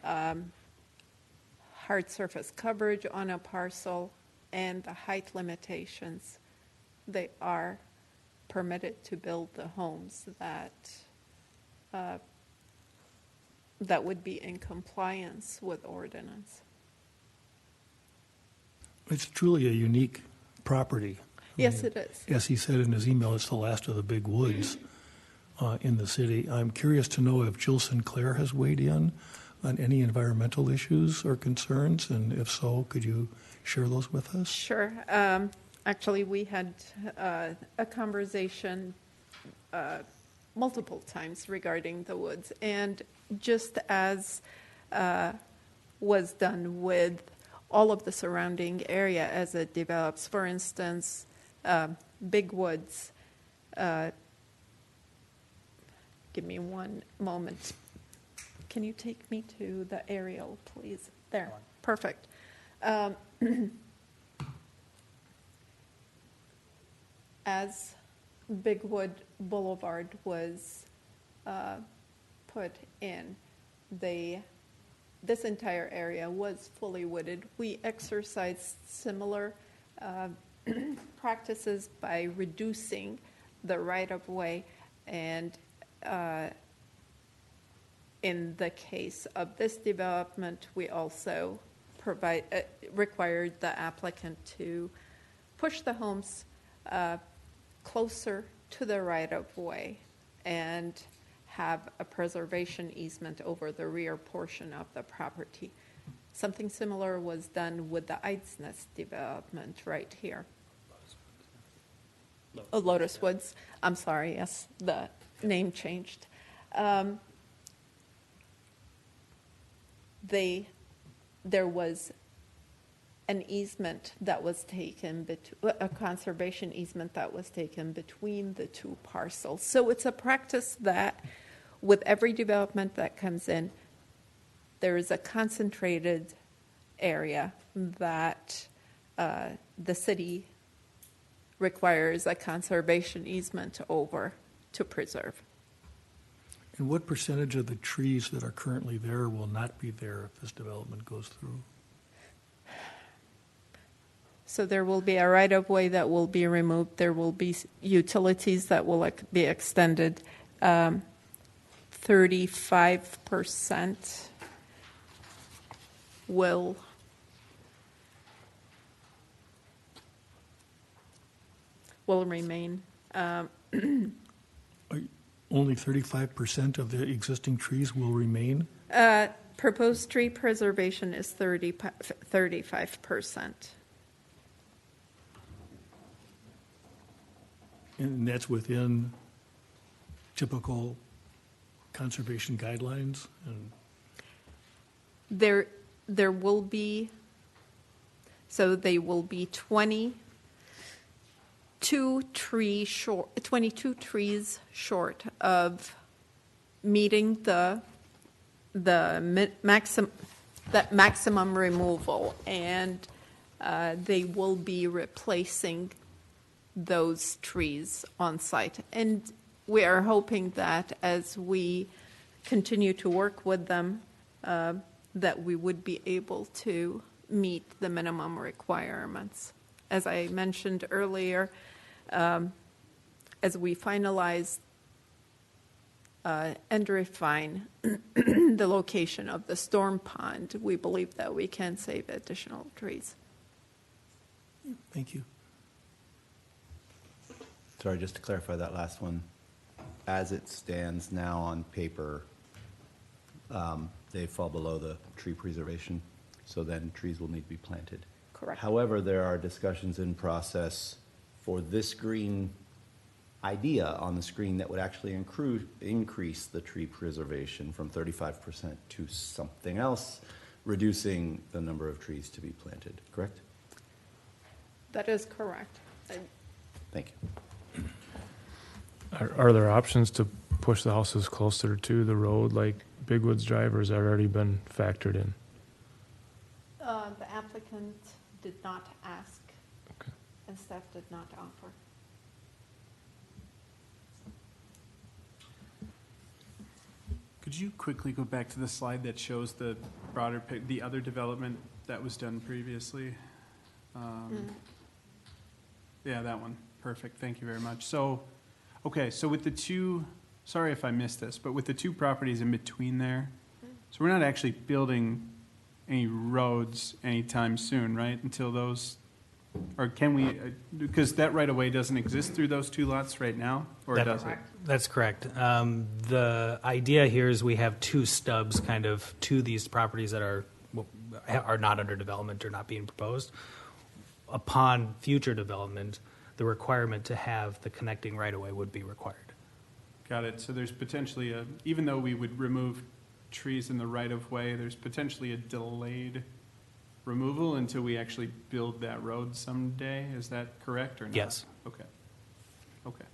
hard surface coverage on a parcel, and the height limitations, they are permitted to build the homes that would be in compliance with ordinance. It's truly a unique property. Yes, it is. As he said in his email, it's the last of the big woods in the city. I'm curious to know if Jill Sinclair has weighed in on any environmental issues or concerns, and if so, could you share those with us? Sure. Actually, we had a conversation multiple times regarding the woods, and just as was done with all of the surrounding area as it develops, for instance, big woods. Give me one moment. Can you take me to the aerial, please? There. Perfect. As Bigwood Boulevard was put in, this entire area was fully wooded. We exercised similar practices by reducing the right-of-way, and in the case of this development, we also required the applicant to push the homes closer to the right-of-way and have a preservation easement over the rear portion of the property. Something similar was done with the Ides Nest development right here. Lotus Woods. I'm sorry, yes, the name changed. There was an easement that was taken, a conservation easement that was taken between the two parcels. So it's a practice that with every development that comes in, there is a concentrated area that the city requires a conservation easement over to preserve. And what percentage of the trees that are currently there will not be there if this development goes through? So there will be a right-of-way that will be removed. There will be utilities that will be extended. 35% will remain. Only 35% of the existing trees will remain? Proposed tree preservation is 35%. And that's within typical conservation guidelines? And There will be, so they will be 22 trees short of meeting the maximum removal, and they will be replacing those trees on site. And we are hoping that as we continue to work with them, that we would be able to meet the minimum requirements. As I mentioned earlier, as we finalize and refine the location of the storm pond, we believe that we can save additional trees. thank you. Sorry, just to clarify that last one. As it stands now on paper, they fall below the tree preservation, so then trees will need to be planted. Correct. However, there are discussions in process for this green idea on the screen that would actually increase the tree preservation from 35% to something else, reducing the number of trees to be planted, correct? That is correct. Thank you. Are there options to push the houses closer to the road, like Big Woods Drive, or has that already been factored in? The applicant did not ask, Okay. and staff did not offer. Could you quickly go back to the slide that shows the broader, the other development that was done previously? Yeah, that one. Perfect. Thank you very much. So, okay, so with the two, sorry if I missed this, but with the two properties in between there, so we're not actually building any roads anytime soon, right? Until those, or can we, because that right of way doesn't exist through those two lots right now, or does it? That's correct. The idea here is we have two stubs kind of to these properties that are not under development or not being proposed. Upon future development, the requirement to have the connecting right-of-way would be required. Got it. So there's potentially even though we would remove trees in the right-of-way, there's potentially a delayed removal until we actually build that road someday. Is that correct or not? Yes. Okay. Okay.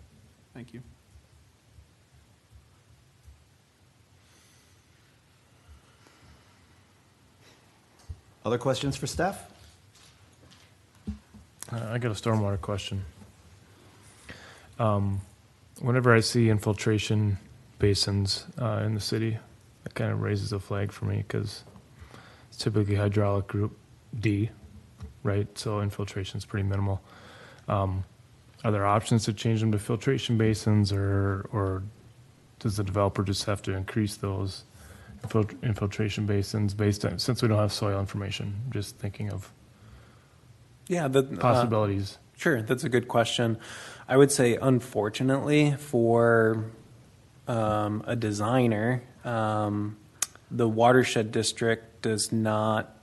Thank you. Other questions for staff? I got a stormwater question. Whenever I see infiltration basins in the city, that kind of raises a flag for me because it's typically hydraulic group D, right? So infiltration is pretty minimal. Are there options to change them to filtration basins, or does the developer just have to increase those infiltration basins based on, since we don't have soil information, just thinking of possibilities? Sure, that's a good question. I would say, unfortunately, for a designer, the watershed district does not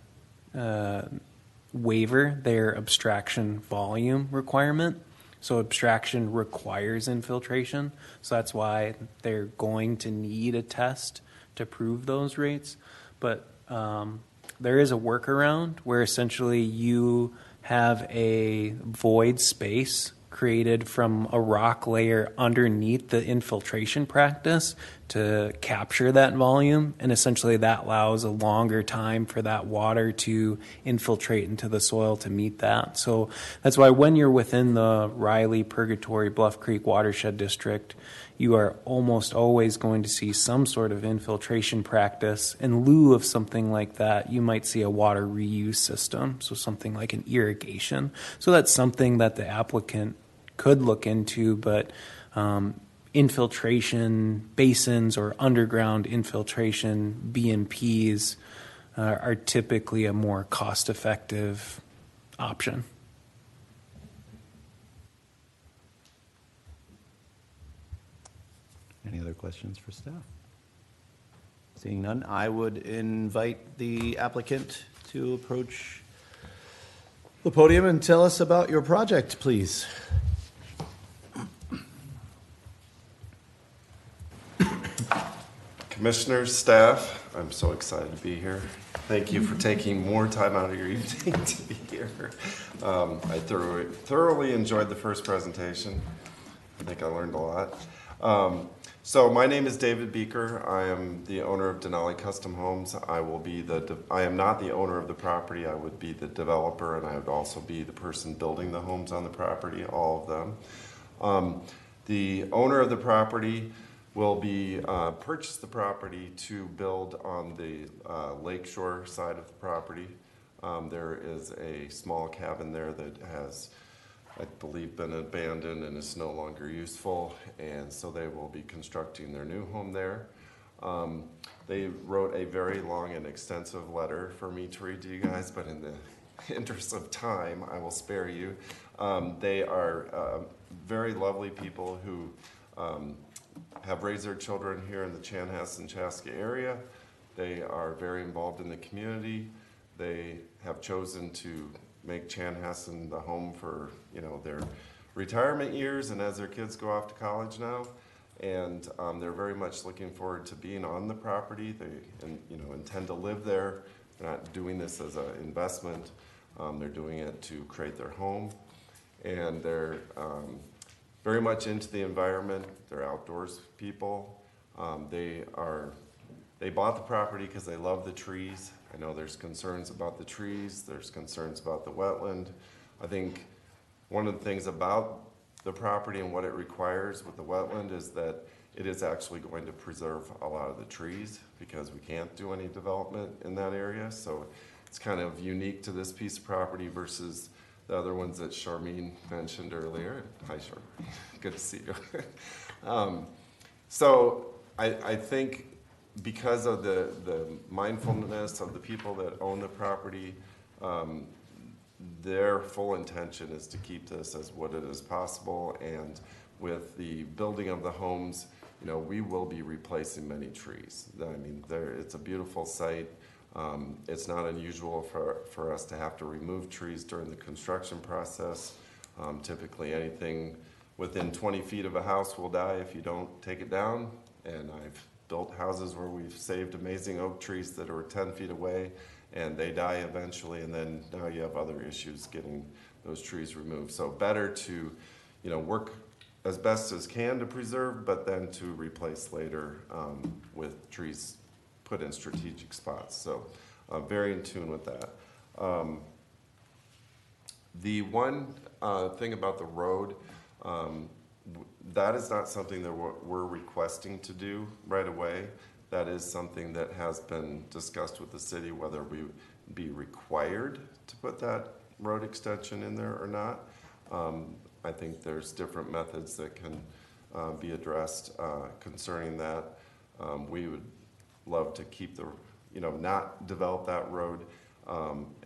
waiver their abstraction volume requirement. So abstraction requires infiltration. So that's why they're going to need a test to prove those rates. But there is a workaround where essentially you have a void space created from a rock layer underneath the infiltration practice to capture that volume, and essentially that allows a longer time for that water to infiltrate into the soil to meet that. So that's why when you're within the Riley, Purgatory, Bluff Creek watershed district, you are almost always going to see some sort of infiltration practice. In lieu of something like that, you might see a water reuse system, so something like an irrigation. So that's something that the applicant could look into, but infiltration basins or underground infiltration BMPs are typically a more cost-effective option. Any other questions for staff? Seeing none, I would invite the applicant to approach the podium and tell us about your project, please. Commissioners, staff, I'm so excited to be here. Thank you for taking more time out of your evening to be here. I thoroughly enjoyed the first presentation. I think I learned a lot. So my name is David Beaker. I am the owner of Denali Custom Homes. I am not the owner of the property. I would be the developer, and I would also be the person building the homes on the property, all of them. The owner of the property will be purchase the property to build on the lakeshore side of the property. There is a small cabin there that has, I believe, been abandoned and is no longer useful, and so they will be constructing their new home there. They wrote a very long and extensive letter for me to read to you guys, but in the interest of time, I will spare you. They are very lovely people who have raised their children here in the Chanhassen, Chaska area. They are very involved in the community. They have chosen to make Chanhassen the home for, their retirement years and as their kids go off to college now. And they're very much looking forward to being on the property. They intend to live there. They're not doing this as an investment. They're doing it to create their home. And they're very much into the environment. They're outdoors people. They bought the property because they love the trees. I know there's concerns about the trees. There's concerns about the wetland. I think one of the things about the property and what it requires with the wetland is that it is actually going to preserve a lot of the trees because we can't do any development in that area. So it's kind of unique to this piece of property versus the other ones that Charmaine mentioned earlier. Hi, Charmaine. Good to see you. So I think because of the mindfulness of the people that own the property, their full intention is to keep this as wooded as possible. And with the building of the homes, we will be replacing many trees. I mean, it's a beautiful site. It's not unusual for us to have to remove trees during the construction process. Typically anything within 20 feet of a house will die if you don't take it down. And I've built houses where we've saved amazing oak trees that are 10 feet away and they die eventually, and then now you have other issues getting those trees removed. So better to, work as best as can to preserve, but then to replace later with trees put in strategic spots. So very in tune with that. The one thing about the road, that is not something that we're requesting to do right away. That is something that has been discussed with the city, whether we be required to put that road extension in there or not. I think there's different methods that can be addressed concerning that. We would love to keep not develop that road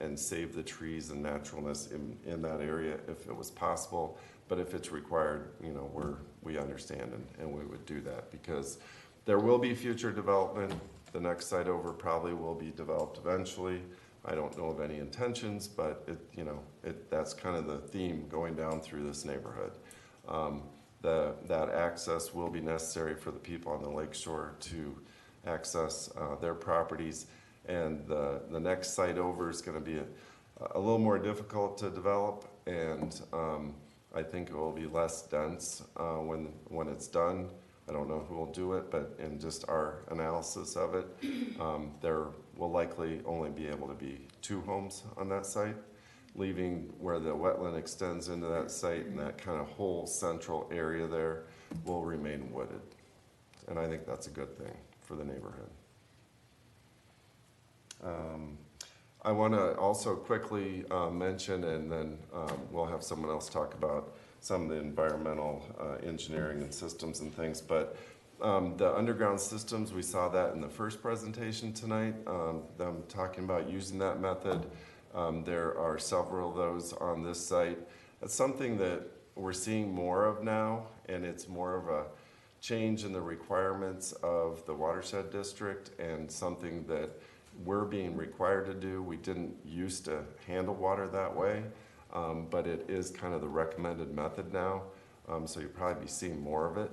and save the trees and naturalness in that area if it was possible. But if it's required, we understand and we would do that because there will be future development. The next site over probably will be developed eventually. I don't know of any intentions, but that's kind of the theme going down through this neighborhood. That access will be necessary for the people on the lakeshore to access their properties. And the next site over is going to be a little more difficult to develop, and I think it will be less dense when it's done. I don't know who will do it, but in just our analysis of it, there will likely only be able to be 2 homes on that site, leaving where the wetland extends into that site, and that kind of whole central area there will remain wooded. And I think that's a good thing for the neighborhood. I want to also quickly mention, and then we'll have someone else talk about some of the environmental engineering and systems and things, but the underground systems, we saw that in the first presentation tonight, them talking about using that method. There are several of those on this site. That's something that we're seeing more of now, and it's more of a change in the requirements of the watershed district and something that we're being required to do. We didn't used to handle water that way, but it is kind of the recommended method now. So you'll probably be seeing more of it,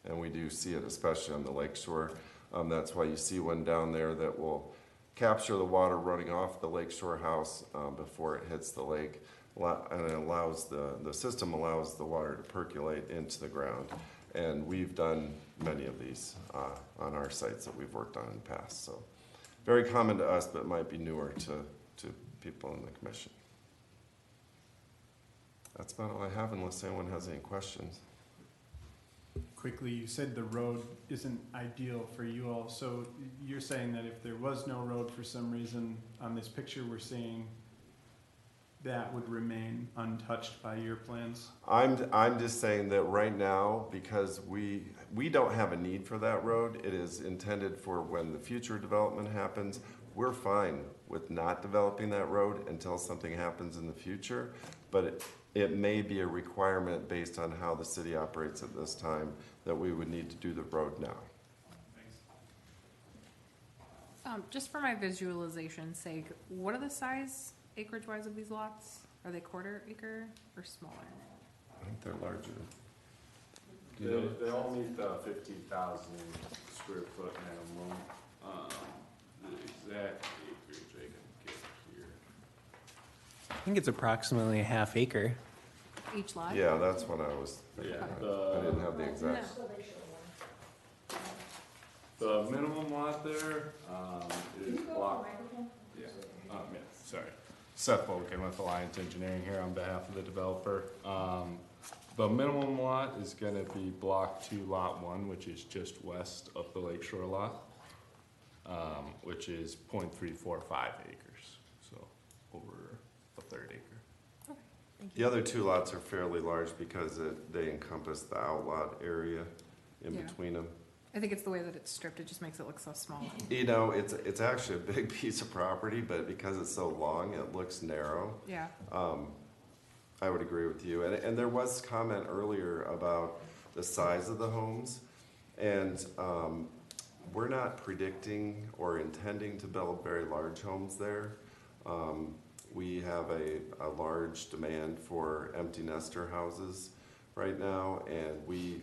and we do see it especially on the lakeshore. That's why you see one down there that will capture the water running off the lakeshore house before it hits the lake. And it allows the system allows the water to percolate into the ground. And we've done many of these on our sites that we've worked on in the past. So very common to us, but might be newer to people in the commission. That's about all I have unless anyone has any questions. Quickly, you said the road isn't ideal for you all. So you're saying that if there was no road for some reason on this picture we're seeing, that would remain untouched by your plans? I'm just saying that right now, because we don't have a need for that road, it is intended for when the future development happens. We're fine with not developing that road until something happens in the future, but it may be a requirement based on how the city operates at this time that we would need to do the road now. Just for my visualization's sake, what are the size acreage-wise of these lots? Are they quarter acre or smaller? I think they're larger. They all meet the 50,000 square foot minimum. The exact acreage I can get here. I think it's approximately a half acre. Each lot? Yeah, that's what I was thinking. Yeah, I didn't have the exact. The minimum lot there is block. Yeah, sorry. Seth Hogan with Alliance Engineering here on behalf of the developer. The minimum lot is going to be block 2, lot 1, which is just west of the lakeshore lot, which is 0.345 acres, so over a third acre. The other 2 lots are fairly large because they encompass the outlot area in between them. I think it's the way that it's stripped. It just makes it look so small. You know, it's actually a big piece of property, but because it's so long, it looks narrow. Yeah. I would agree with you. And there was comment earlier about the size of the homes. And we're not predicting or intending to build very large homes there. We have a large demand for empty nester houses right now, and we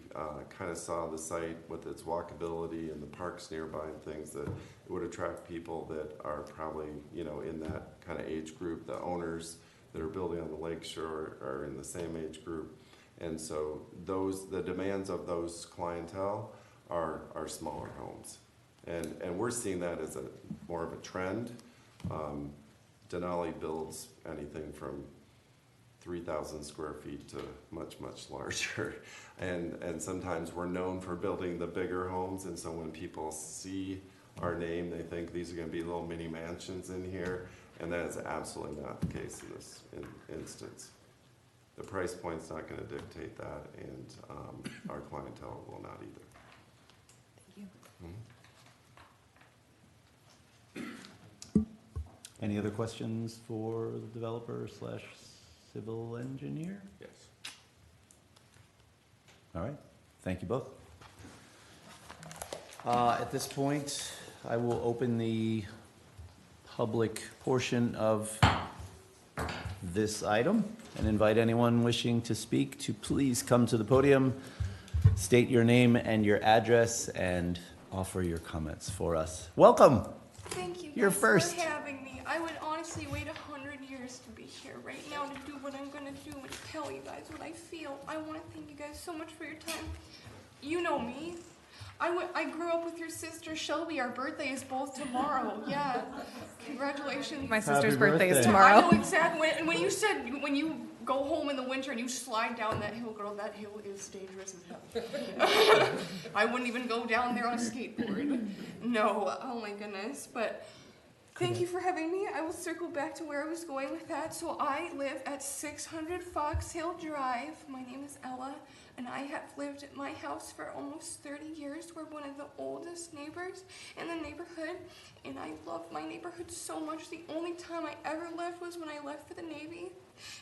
kind of saw the site with its walkability and the parks nearby and things that it would attract people that are probably, you know, in that kind of age group. The owners that are building on the lakeshore are in the same age group, and so the demands of those clientele are smaller homes, and we're seeing that as more of a trend. Denali builds anything from 3,000 square feet to much larger, and sometimes we're known for building the bigger homes, and so when people see our name, they think these are going to be little mini mansions in here, and that is absolutely not the case in this instance. The price point's not going to dictate that, and our clientele will not either. Thank you. Any other questions for the developer / civil engineer? Yes. All right, thank you both. At this point, I will open the public portion of this item and invite anyone wishing to speak to please come to the podium, state your name and your address, and offer your comments for us. Welcome. Thank you You're guys first. for having me. I would honestly wait 100 years to be here right now to do what I'm gonna do and tell you guys what I feel. I want to thank you guys so much for your time. You know me. I grew up with your sister Shelby. Our birthday is both tomorrow. Yeah. Congratulations. My sister's birthday is tomorrow. I know exactly. And when you said when you go home in the winter and you slide down that hill, girl, that hill is dangerous as hell. I wouldn't even go down there on a skateboard. No. Oh my goodness. But thank you for having me. I will circle back to where I was going with that. So I live at 600 Fox Hill Drive. My name is Ella, and I have lived at my house for almost 30 years. We're one of the oldest neighbors in the neighborhood, and I love my neighborhood so much. The only time I ever left was when I left for the Navy.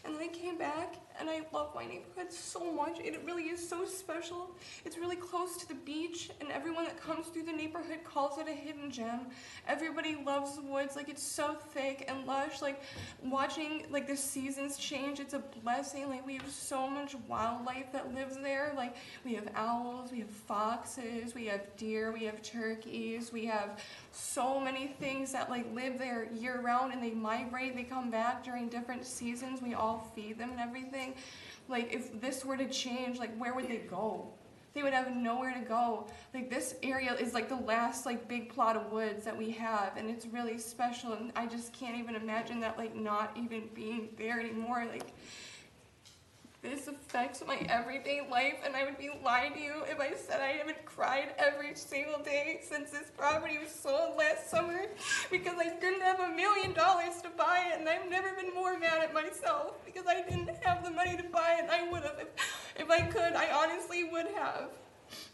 And then I came back, and I love my neighborhood so much. It really is so special. It's really close to the beach, and everyone that comes through the neighborhood calls it a hidden gem. Everybody loves the woods. Like, it's so thick and lush. Like, watching, like, the seasons change, it's a blessing. Like, we have so much wildlife that lives there. Like, we have owls, we have foxes, we have deer, we have turkeys, we have so many things that, like, live there year round, and they migrate, they come back during different seasons. We all feed them and everything. Like, if this were to change, like, where would they go? They would have nowhere to go. Like, this area is like the last, like, big plot of woods that we have, and it's really special, and I just can't even imagine that, like, not even being there anymore. Like, this affects my everyday life, and I would be lying to you if I said I haven't cried every single day since this property was sold last summer, because I didn't have $1 million to buy it, and I've never been more mad at myself because I didn't have the money to buy it. I would have. If I could, I honestly would have,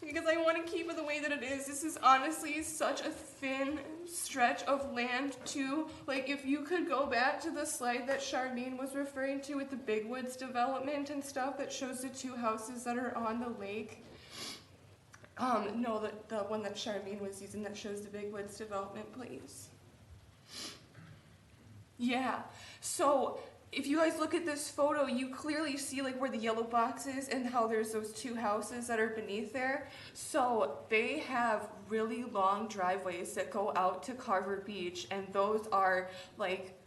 because I want to keep it the way that it is. This is honestly such a thin stretch of land too. Like, if you could go back to the slide that Charmaine was referring to with the Big Woods development and stuff that shows the 2 houses that are on the lake. No, the one that Charmaine was using that shows the Big Woods development, please. Yeah, so if you guys look at this photo, you clearly see, like, where the yellow box is and how there's those 2 houses that are beneath there. So they have really long driveways that go out to Carver Beach, and those are, like,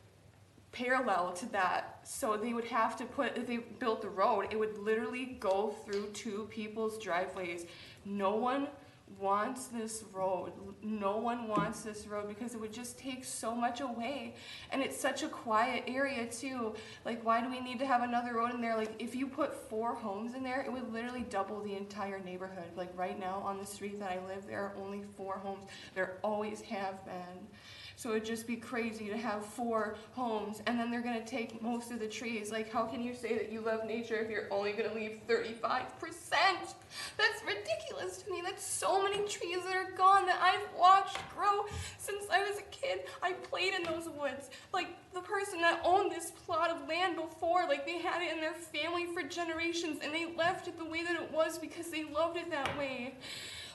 parallel to that. So they would have to put, if they built the road, it would literally go through 2 people's driveways. No one wants this road. No one wants this road because it would just take so much away. And it's such a quiet area too. Like, why do we need to have another road in there? Like, if you put 4 homes in there, it would literally double the entire neighborhood. Like, right now on the street that I live, there are only 4 homes. There always have been. So it'd just be crazy to have 4 homes, and then they're gonna take most of the trees. Like, how can you say that you love nature if you're only gonna leave 35%? That's ridiculous to me. That's so many trees that are gone that I've watched grow since I was a kid. I played in those woods. Like, the person that owned this plot of land before, like, they had it in their family for generations, and they left it the way that it was because they loved it that way.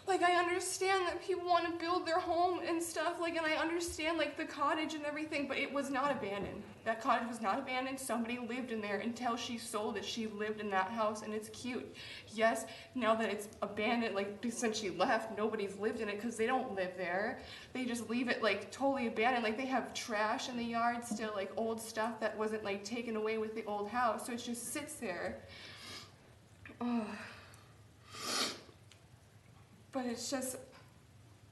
Like, I understand that people want to build their home and stuff, like, and I understand, like, the cottage and everything, but it was not abandoned. That cottage was not abandoned. Somebody lived in there. Until she sold it, she lived in that house, and it's cute. Yes, now that it's abandoned, like, since she left, nobody's lived in it because they don't live there. They just leave it, like, totally abandoned. Like, they have trash in the yard still, like, old stuff that wasn't, like, taken away with the old house, so it just sits there. Oh. But it's just,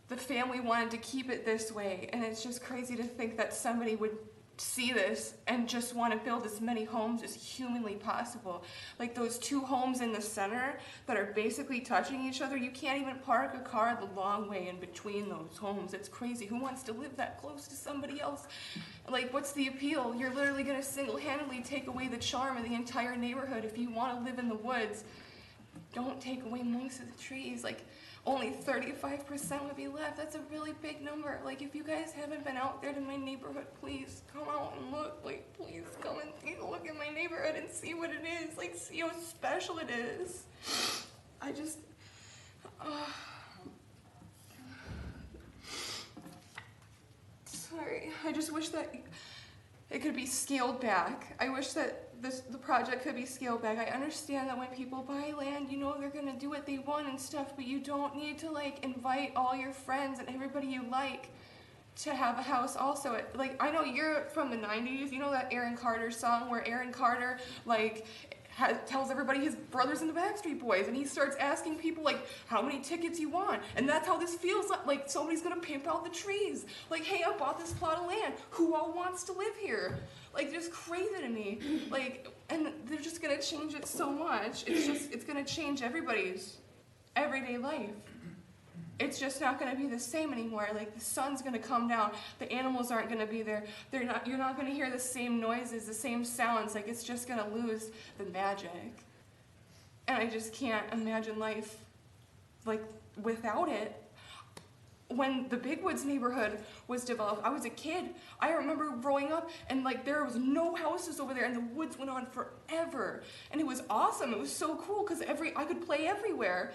the family wanted to keep it this way, and it's just crazy to think that somebody would see this and just want to build as many homes as humanly possible. Like, those 2 homes in the center that are basically touching each other, you can't even park a car the long way in between those homes. It's crazy. Who wants to live that close to somebody else? Like, what's the appeal? You're literally going to single-handedly take away the charm of the entire neighborhood. If you want to live in the woods, don't take away most of the trees. Like, only 35% would be left. That's a really big number. Like, if you guys haven't been out there to my neighborhood, please come out and look. Like, please come and take a look at my neighborhood and see what it is. Like, see how special it is. I just, sorry. I just wish that it could be scaled back. I wish that the project could be scaled back. I understand that when people buy land, you know they're gonna do what they want and stuff, but you don't need to, like, invite all your friends and everybody you like to have a house also. Like, I know you're from the 90s, you know that Aaron Carter song where Aaron Carter, like, tells everybody his brother's in the Backstreet Boys, and he starts asking people, like, how many tickets you want, and that's how this feels like somebody's gonna pimp out the trees. Like, hey, I bought this plot of land, who all wants to live here? Like, just crazy to me. Like, and they're just gonna change it so much. It's gonna change everybody's everyday life. It's just not gonna be the same anymore. Like, the sun's gonna come down, the animals aren't gonna be there. You're not gonna hear the same noises, the same sounds. Like, it's just gonna lose the magic. And I just can't imagine life, like, without it. when the Big Woods neighborhood was developed, I was a kid. I remember growing up and like there was no houses over there and the woods went on forever. And it was awesome. It was so cool because I could play everywhere.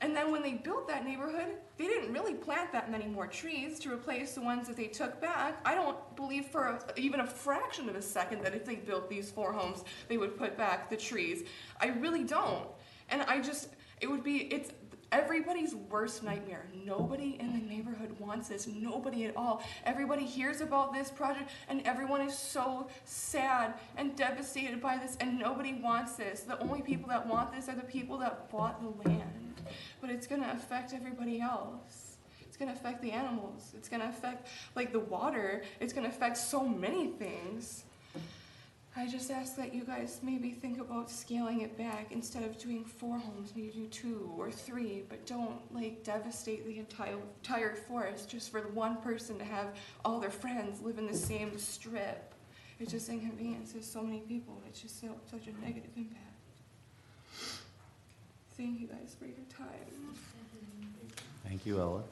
And then when they built that neighborhood, they didn't really plant that many more trees to replace the ones that they took back. I don't believe for even a fraction of a second that if they built these 4 homes, they would put back the trees. I really don't. And it's everybody's worst nightmare. Nobody in the neighborhood wants this, nobody at all. Everybody hears about this project and everyone is so sad and devastated by this and nobody wants this. The only people that want this are the people that bought the land. But it's gonna affect everybody else. It's gonna affect the animals. It's gonna affect like the water. It's gonna affect so many things. I just ask that you guys maybe think about scaling it back. Instead of doing 4 homes, maybe do 2 or 3, but don't like devastate the entire forest just for the one person to have all their friends live in the same strip. It just inconveniences so many people. It's just such a negative impact. Thank you guys for your time. Thank you, Ella.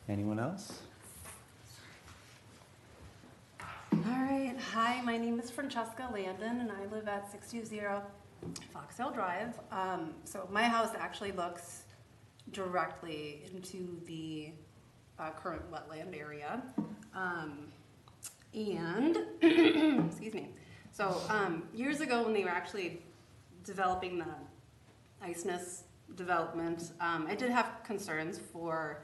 Anyone else? All right. Hi, my name is Francesca Landon, and I live at 620 Foxdale Drive. So my house actually looks directly into the current wetland area. And, excuse me. So years ago when they were actually developing the ISNS development, I did have concerns for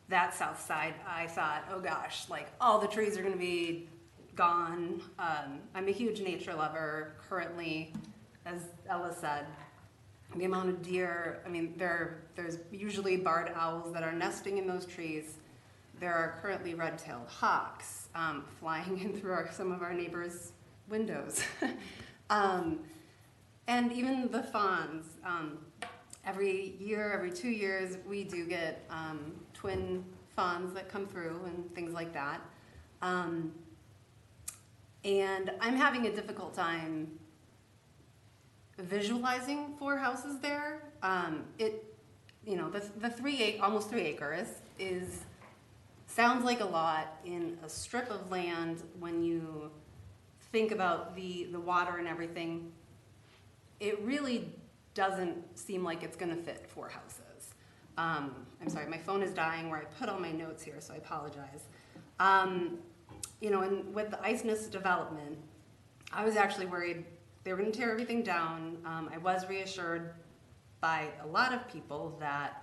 that south side. I thought, oh gosh, like all the trees are gonna be gone. I'm a huge nature lover currently, as Ella said. The amount of deer, I mean, there's usually barred owls that are nesting in those trees. There are currently red-tailed hawks flying in through some of our neighbors' windows. And even the fawns. Every year, every 2 years, we do get twin fawns that come through and things like that. And I'm having a difficult time visualizing 4 houses there. The almost 3 acres sounds like a lot in a strip of land when you think about the water and everything. It really doesn't seem like it's gonna fit 4 houses. I'm sorry, my phone is dying where I put all my notes here, so I apologize. And with the ISNS development, I was actually worried they were gonna tear everything down. I was reassured by a lot of people that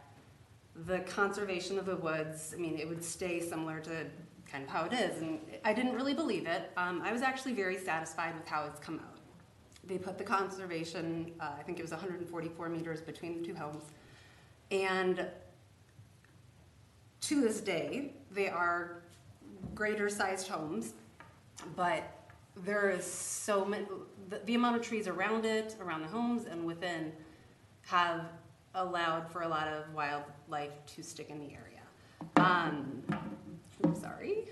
the conservation of the woods, it would stay similar to kind of how it is, and I didn't really believe it. I was actually very satisfied with how it's come out. They put the conservation, I think it was 144 meters between the 2 homes, and to this day, they are greater sized homes, but there is so many, the amount of trees around it, around the homes and within, have allowed for a lot of wildlife to stick in the area. I'm sorry.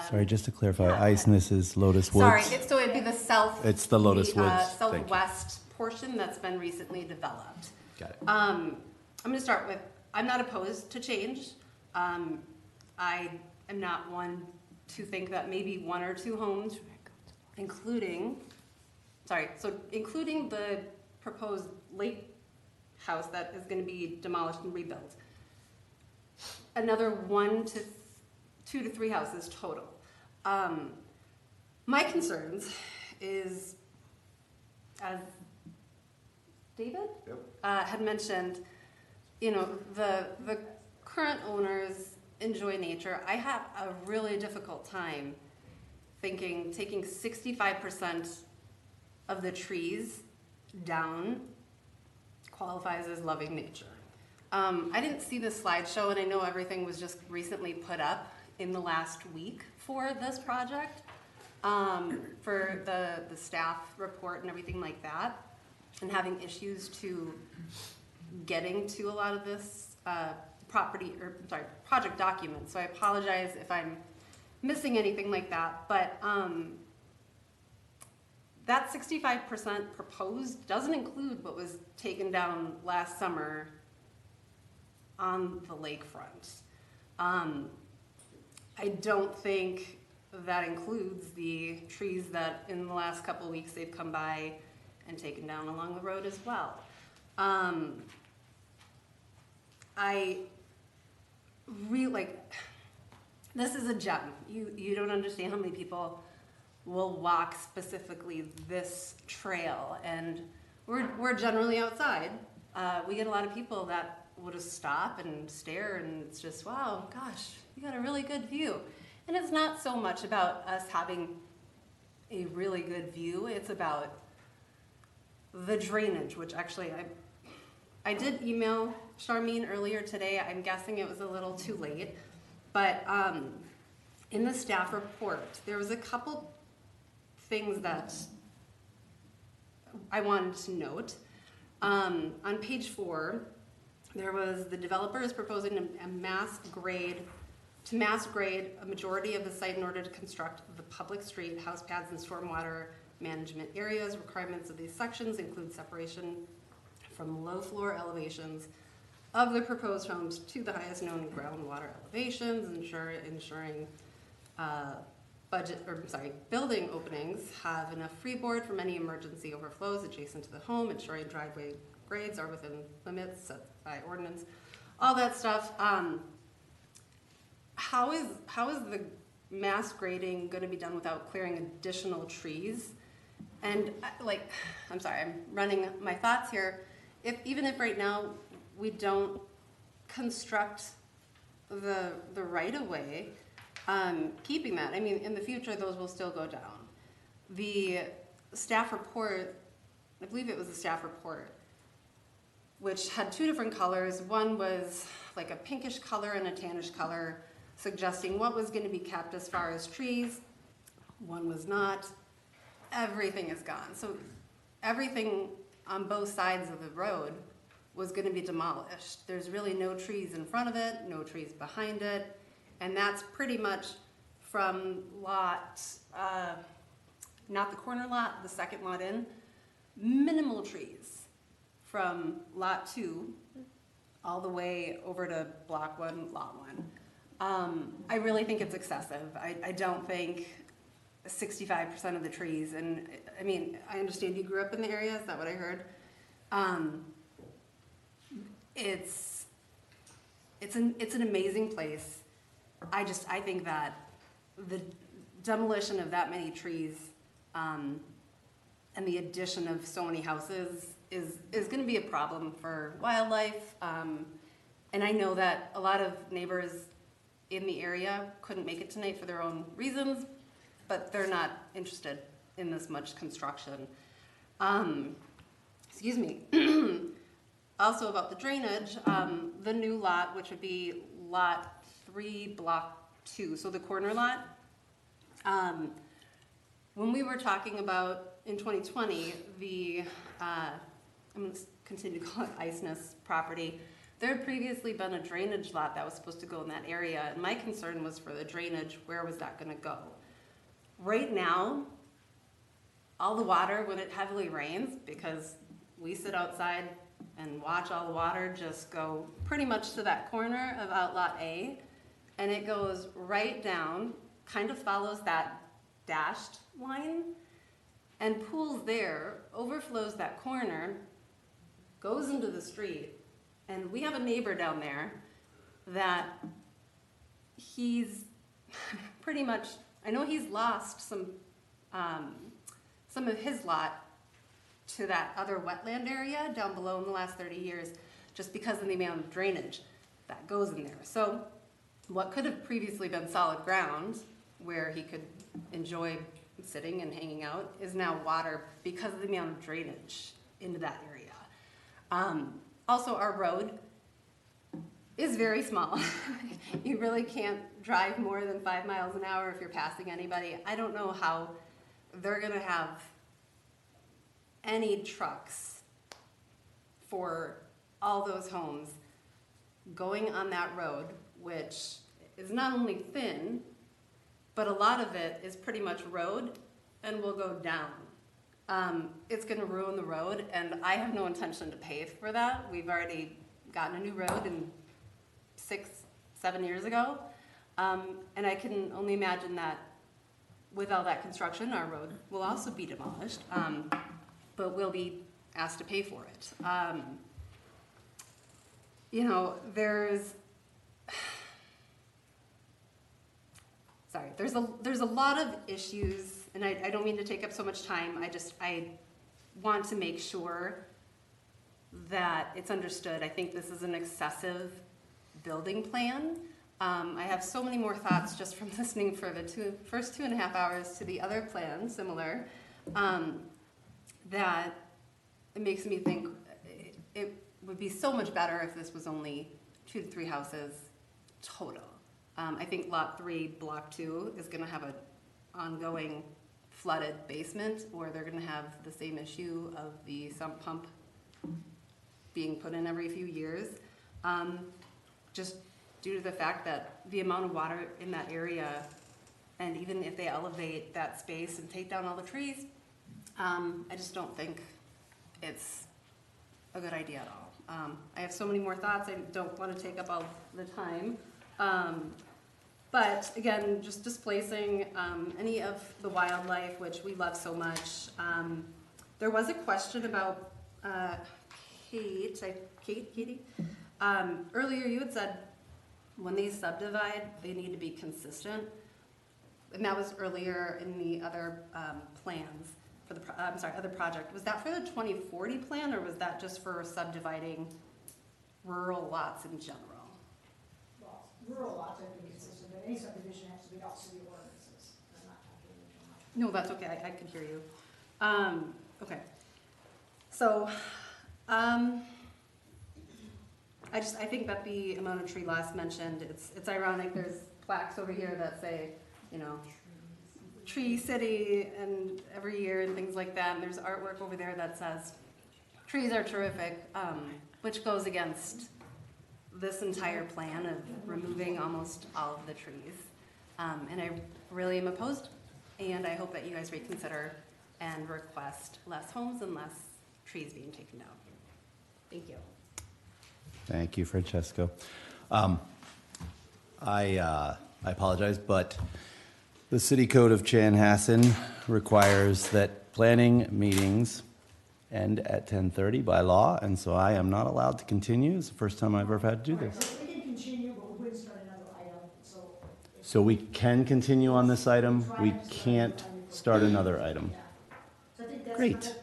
Sorry, just to clarify, ISNS is Lotus Woods? Sorry, so it'd be the south. It's the Lotus Woods. Southwest portion that's been recently developed. Got it. I'm going to start with, I'm not opposed to change. I am not one to think that maybe 1 or 2 homes, including the proposed lake house that is going to be demolished and rebuilt. Another 2 to 3 houses total. My concerns is, as David had mentioned, the current owners enjoy nature. I have a really difficult time taking 65% of the trees down qualifies as loving nature. I didn't see the slideshow, and I know everything was just recently put up in the last week for this project, for the staff report and everything like that, and having issues to getting to a lot of this project documents. So I apologize if I'm missing anything like that, but that 65% proposed doesn't include what was taken down last summer on the lakefront. I don't think that includes the trees that in the last couple of weeks they've come by and taken down along the road as well. I really, like, this is a gem. You don't understand how many people will walk specifically this trail, and we're generally outside. We get a lot of people that will just stop and stare, and it's just, wow, gosh, you got a really good view. And it's not so much about us having a really good view, it's about the drainage, which actually I did email Charmaine earlier today. I'm guessing it was a little too late, but in the staff report, there was a couple things that I wanted to note. On page 4, there was the developer is proposing to mass grade a majority of the site in order to construct the public street, house pads, and stormwater management areas. Requirements of these sections include separation from low floor elevations of the proposed homes to the highest known groundwater elevations, ensuring building openings have enough freeboard from any emergency overflows adjacent to the home, ensuring driveway grades are within limits set by ordinance, all that stuff. How is the mass grading going to be done without clearing additional trees? And I'm sorry, I'm running my thoughts here. Even if right now we don't construct the right of way, keeping that, I mean, in the future those will still go down. The staff report, I believe it was the staff report, which had 2 different colors. One was like a pinkish color and a tannish color, suggesting what was going to be kept as far as trees. One was not. Everything is gone. So everything on both sides of the road was going to be demolished. There's really no trees in front of it, no trees behind it, and that's pretty much from lot, not the corner lot, the second lot in, minimal trees from lot 2 all the way over to block 1, lot 1. I really think it's excessive. I don't think 65% of the trees, and I mean, I understand you grew up in the area, is that what I heard? It's an amazing place. I think that the demolition of that many trees and the addition of so many houses is going to be a problem for wildlife. And I know that a lot of neighbors in the area couldn't make it tonight for their own reasons, but they're not interested in this much construction. Excuse me. Also about the drainage, the new lot, which would be lot 3, block 2, so the corner lot. When we were talking about in 2020, I'm going to continue to call it Iceness property, there had previously been a drainage lot that was supposed to go in that area, and my concern was for the drainage, where was that going to go? Right now, all the water, when it heavily rains, because we sit outside and watch all the water just go pretty much to that corner of Outlot A, and it goes right down, kind of follows that dashed line, and pools there, overflows that corner, goes into the street, and we have a neighbor down there that he's pretty much, I know he's lost some of his lot to that other wetland area down below in the last 30 years, just because of the amount of drainage that goes in there. So what could have previously been solid ground, where he could enjoy sitting and hanging out, is now water because of the amount of drainage into that area. Also, our road is very small. You really can't drive more than 5 miles an hour if you're passing anybody. I don't know how they're gonna have any trucks for all those homes going on that road, which is not only thin, but a lot of it is pretty much road and will go down. it's gonna ruin the road, and I have no intention to pay for that. We've already gotten a new road 6-7 years ago. And I can only imagine that with all that construction, our road will also be demolished, but we'll be asked to pay for it. You know, there's a lot of issues, and I don't mean to take up so much time. I want to make sure that it's understood. I think this is an excessive building plan. I have so many more thoughts just from listening for the first 2.5 hours to the other plan, similar, that it makes me think it would be so much better if this was only 2 to 3 houses total. I think Lot 3, Block 2 is gonna have an ongoing flooded basement, or they're gonna have the same issue of the sump pump being put in every few years. Just due to the fact that the amount of water in that area, and even if they elevate that space and take down all the trees, I just don't think it's a good idea at all. I have so many more thoughts. I don't want to take up all the time. But again, just displacing any of the wildlife, which we love so much. There was a question about Katie? Earlier you had said when they subdivide, they need to be consistent. And that was earlier in the other plans for the, other project. Was that for the 2040 plan, or was that just for subdividing rural lots in general? Well, rural lots have to be consistent, but any subdivision has to be all city ordinances. I'm not talking about. No, that's okay, I could hear you. Okay, so, I think that the amount of tree loss mentioned, it's ironic, there's plaques over here that say, you know, Tree City and every year and things like that, and there's artwork over there that says, trees are terrific, which goes against this entire plan of removing almost all of the trees. And I really am opposed, and I hope that you guys reconsider and request less homes and less trees being taken down. Thank you. Thank you, Francesco. I apologize, but the City Code of Chanhassen requires that planning meetings end at 10:30 by law, and so I am not allowed to continue. It's the first time I've ever had to do this. We can continue, but we wouldn't start another item, so. So we can continue on this item, we can't start another item. So I think that's. Great.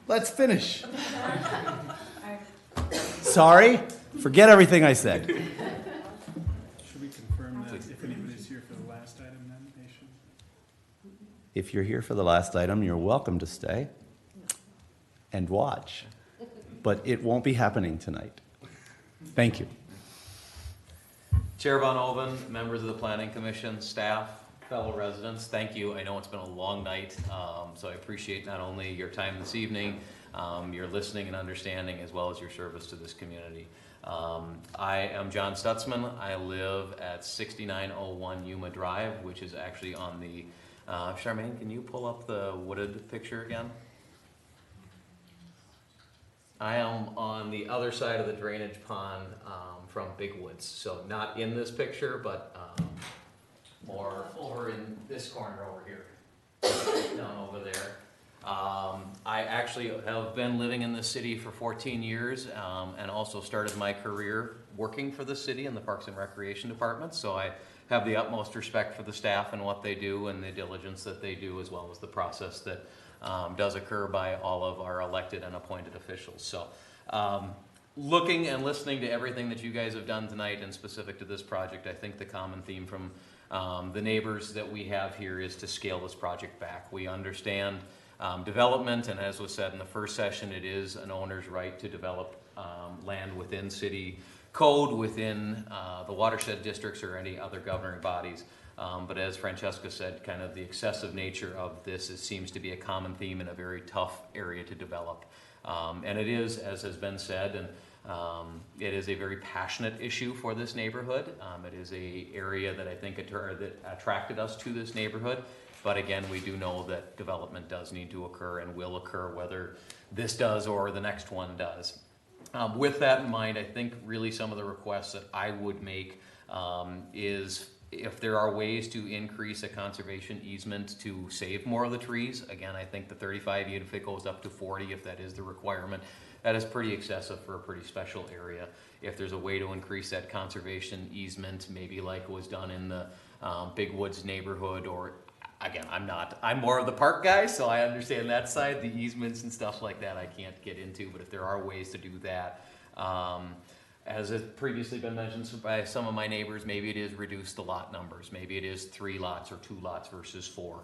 Let's finish. Sorry, forget everything I said. Should we confirm that if anybody's here for the last item, then they should? If you're here for the last item, you're welcome to stay and watch, but it won't be happening tonight. Thank you. Chair Von Oven, members of the Planning Commission, staff, fellow residents, thank you. I know it's been a long night, so I appreciate not only your time this evening, your listening and understanding, as well as your service to this community. I am John Stutzman. I live at 6901 Yuma Drive, which is actually on the, Charmaine, can you pull up the wooded picture again? I am on the other side of the drainage pond from Big Woods. So not in this picture, but more over in this corner over here, down over there. I actually have been living in the city for 14 years and also started my career working for the city in the Parks and Recreation Department. So I have the utmost respect for the staff and what they do and the diligence that they do, as well as the process that does occur by all of our elected and appointed officials. So looking and listening to everything that you guys have done tonight and specific to this project, I think the common theme from the neighbors that we have here is to scale this project back. We understand development, and as was said in the first session, it is an owner's right to develop land within city code, within the watershed districts or any other governing bodies. But as Francesca said, kind of the excessive nature of this seems to be a common theme in a very tough area to develop. And it is, as has been said, and it is a very passionate issue for this neighborhood. It is an area that I think that attracted us to this neighborhood. But again, we do know that development does need to occur and will occur, whether this does or the next one does. With that in mind, I think really some of the requests that I would make is if there are ways to increase a conservation easement to save more of the trees. Again, I think the 35, even if it goes up to 40, if that is the requirement, that is pretty excessive for a pretty special area. If there's a way to increase that conservation easement, maybe like was done in the Big Woods neighborhood, or again, I'm more of the park guy, so I understand that side, the easements and stuff like that I can't get into, but if there are ways to do that, as has previously been mentioned by some of my neighbors, maybe it is reduce the lot numbers. Maybe it is 3 lots or 2 lots versus 4.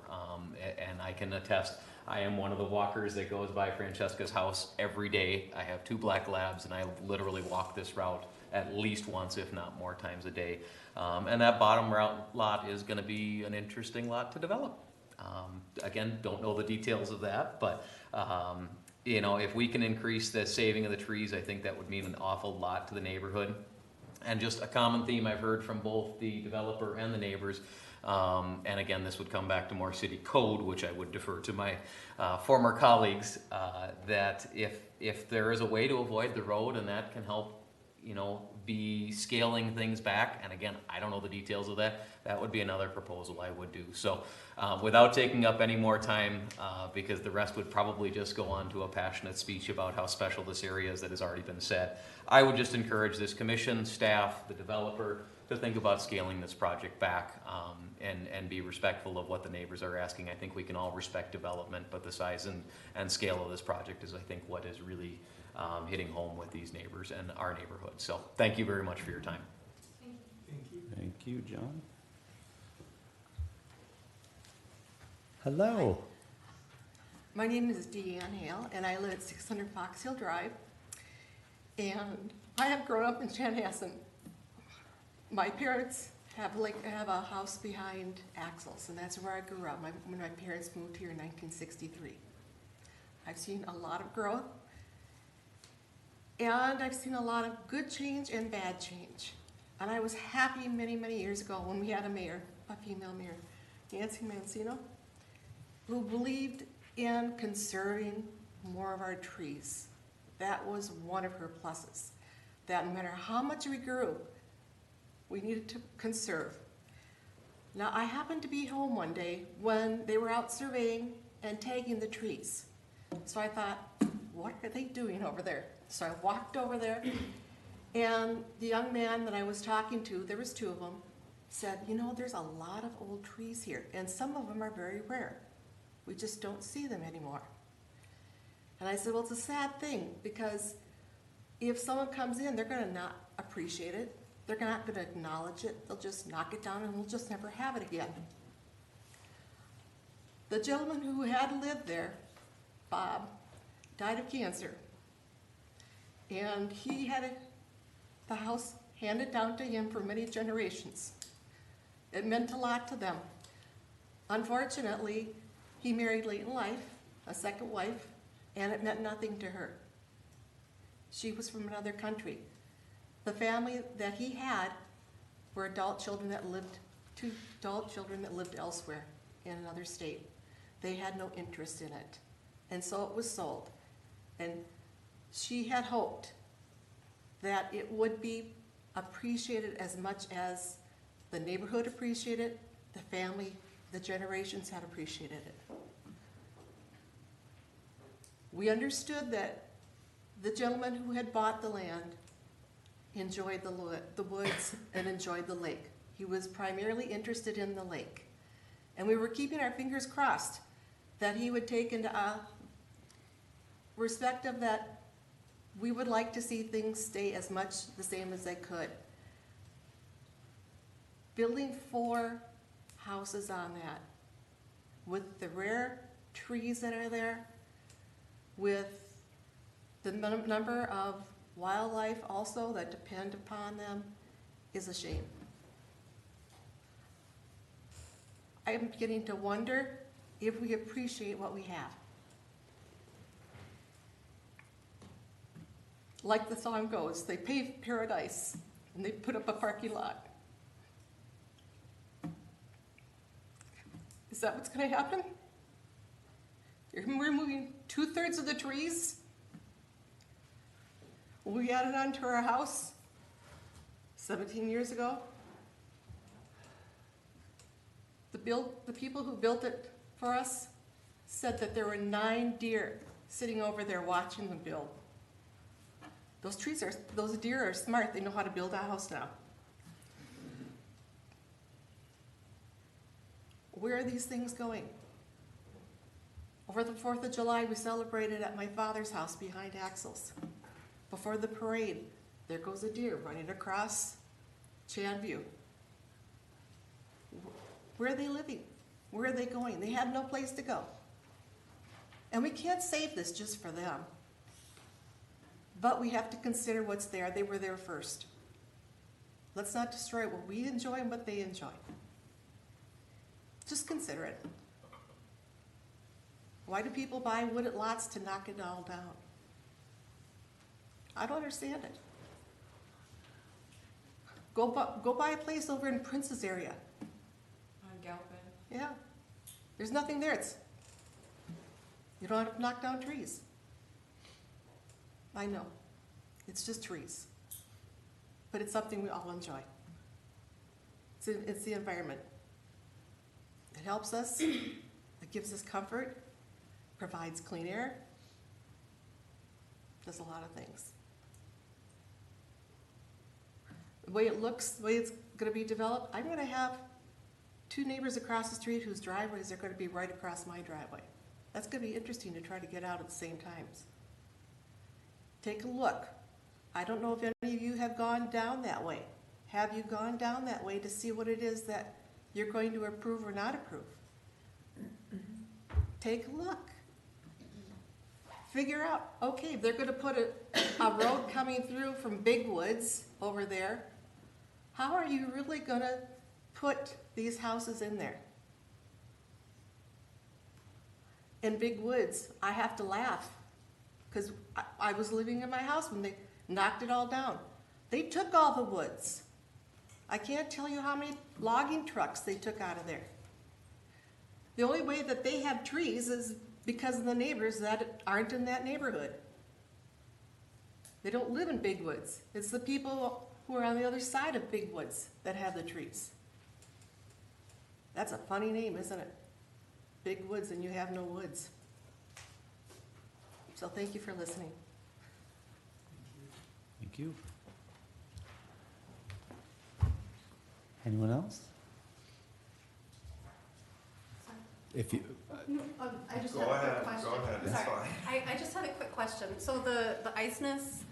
And I can attest, I am one of the walkers that goes by Francesca's house every day. I have 2 black labs, and I literally walk this route at least once, if not more times a day. And that bottom lot is going to be an interesting lot to develop. Again, don't know the details of that, but you know, if we can increase the saving of the trees, I think that would mean an awful lot to the neighborhood. And just a common theme I've heard from both the developer and the neighbors, and again, this would come back to more city code, which I would defer to my former colleagues, that if there is a way to avoid the road and that can help, you know, be scaling things back, and again, I don't know the details of that, that would be another proposal I would do. So without taking up any more time, because the rest would probably just go on to a passionate speech about how special this area is that has already been said, I would just encourage this commission, staff, the developer, to think about scaling this project back and be respectful of what the neighbors are asking. I think we can all respect development, but the size and scale of this project is, I think, what is really hitting home with these neighbors and our neighborhood. So thank you very much for your time. Thank you, John. Hello. My name is Deanne Hale, and I live at 600 Fox Hill Drive. And I have grown up in Chanhassen. My parents have a house behind Axel's, and that's where I grew up when my parents moved here in 1963. I've seen a lot of growth, and I've seen a lot of good change and bad change. And I was happy many, many years ago when we had a mayor, a female mayor, Nancy Mancino, who believed in conserving more of our trees. That was one of her pluses, that no matter how much we grew, we needed to conserve. Now, I happened to be home one day when they were out surveying and tagging the trees. So I thought, what are they doing over there? So I walked over there, and the young man that I was talking to, there was 2 of them, said, you know, there's a lot of old trees here, and some of them are very rare. We just don't see them anymore. And I said, well, it's a sad thing, because if someone comes in, they're going to not appreciate it. They're not going to acknowledge it. They'll just knock it down, and we'll just never have it again. The gentleman who had lived there, Bob, died of cancer. And he had the house handed down to him for many generations. It meant a lot to them. Unfortunately, he married late in life, a second wife, and it meant nothing to her. She was from another country. The family that he had were 2 adult children that lived elsewhere in another state. They had no interest in it. And so it was sold. And she had hoped that it would be appreciated as much as the neighborhood appreciated it, the family, the generations had appreciated it. We understood that the gentleman who had bought the land enjoyed the woods and enjoyed the lake. He was primarily interested in the lake. And we were keeping our fingers crossed that he would take into respect of that we would like to see things stay as much the same as they could. Building 4 houses on that, with the rare trees that are there, with the number of wildlife also that depend upon them, is a shame. I am beginning to wonder if we appreciate what we have. Like the song goes, they paved paradise and they put up a parking lot. Is that what's gonna happen? You're removing 2/3 of the trees? When we added on to our house 17 years ago, the people who built it for us said that there were 9 deer sitting over there watching them build. Those deer are smart. They know how to build a house now. Where are these things going? Over the 4th of July, we celebrated at my father's house behind Axel's. Before the parade, there goes a deer running across Chanview. Where are they living? Where are they going? They have no place to go. And we can't save this just for them. But we have to consider what's there. They were there first. Let's not destroy what we enjoy and what they enjoy. Just consider it. Why do people buy wooded lots to knock it all down? I don't understand it. Go buy a place over in Prince's area. On Galpin. Yeah. There's nothing there. You don't have to knock down trees. I know. It's just trees. But it's something we all enjoy. It's the environment. It helps us. It gives us comfort. Provides clean air. Does a lot of things. The way it looks, the way it's going to be developed, I'm going to have 2 neighbors across the street whose driveways are going to be right across my driveway. That's going to be interesting to try to get out at the same times. Take a look. I don't know if any of you have gone down that way. Have you gone down that way to see what it is that you're going to approve or not approve? Take a look. Figure out, okay, they're going to put a road coming through from Big Woods over there. How are you really going to put these houses in there? In Big Woods, I have to laugh because I was living in my house when they knocked it all down. They took all the woods. I can't tell you how many logging trucks they took out of there. The only way that they have trees is because of the neighbors that aren't in that neighborhood. They don't live in Big Woods. It's the people who are on the other side of Big Woods that have the trees. That's a funny name, isn't it? Big Woods and you have no woods. So thank you for listening. Thank you. Anyone else? If you, I just Go had a ahead, quick question. go ahead, it's Sorry. I just had a quick question. So the ICENIS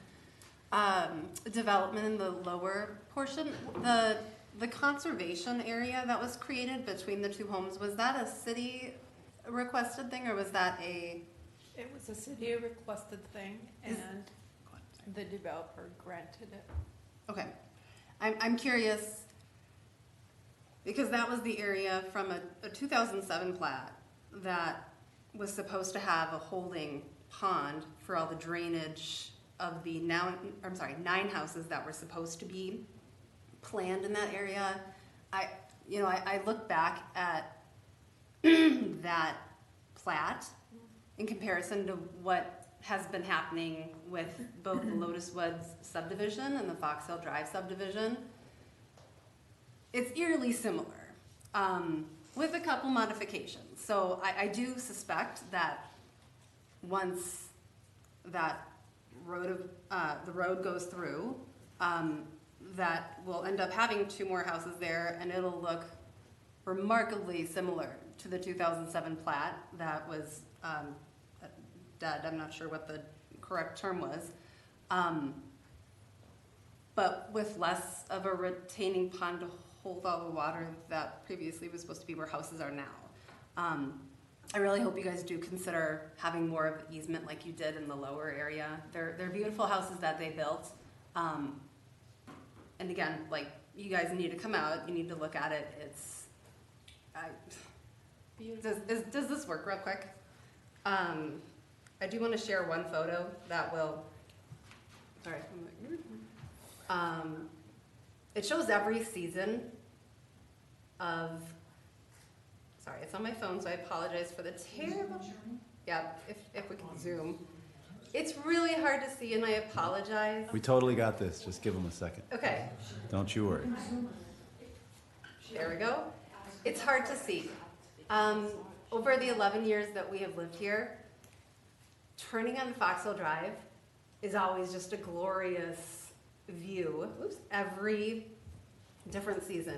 development in the lower portion, the conservation area that was created between the 2 homes, was that a city requested thing or was that a? It was a city requested thing and the developer granted it. Okay. I'm curious because that was the area from a 2007 plat that was supposed to have a holding pond for all the drainage of the 9 houses that were supposed to be planned in that area. I look back at that plat in comparison to what has been happening with both the Lotus Woods subdivision and the Fox Hill Drive subdivision. It's eerily similar, with a couple modifications. So I do suspect that once that the road goes through, that we'll end up having 2 more houses there, and it'll look remarkably similar to the 2007 plat that was dead. I'm not sure what the correct term was. But with less of a retaining pond to hold all the water that previously was supposed to be where houses are now. I really hope you guys do consider having more of an easement like you did in the lower area. They're beautiful houses that they built. And again, like, you guys need to come out, you need to look at it. Does this work real quick? I do want to share one photo that will, sorry. It shows every season of, sorry, it's on my phone, so I apologize for the terrible. Yeah, if we can zoom. It's really hard to see, and I apologize. We totally got this. Just give them a second. Okay, Don't you worry. there we go. It's hard to see. Over the 11 years that we have lived here, turning on Foxhill Drive is always just a glorious view. Oops, every different season.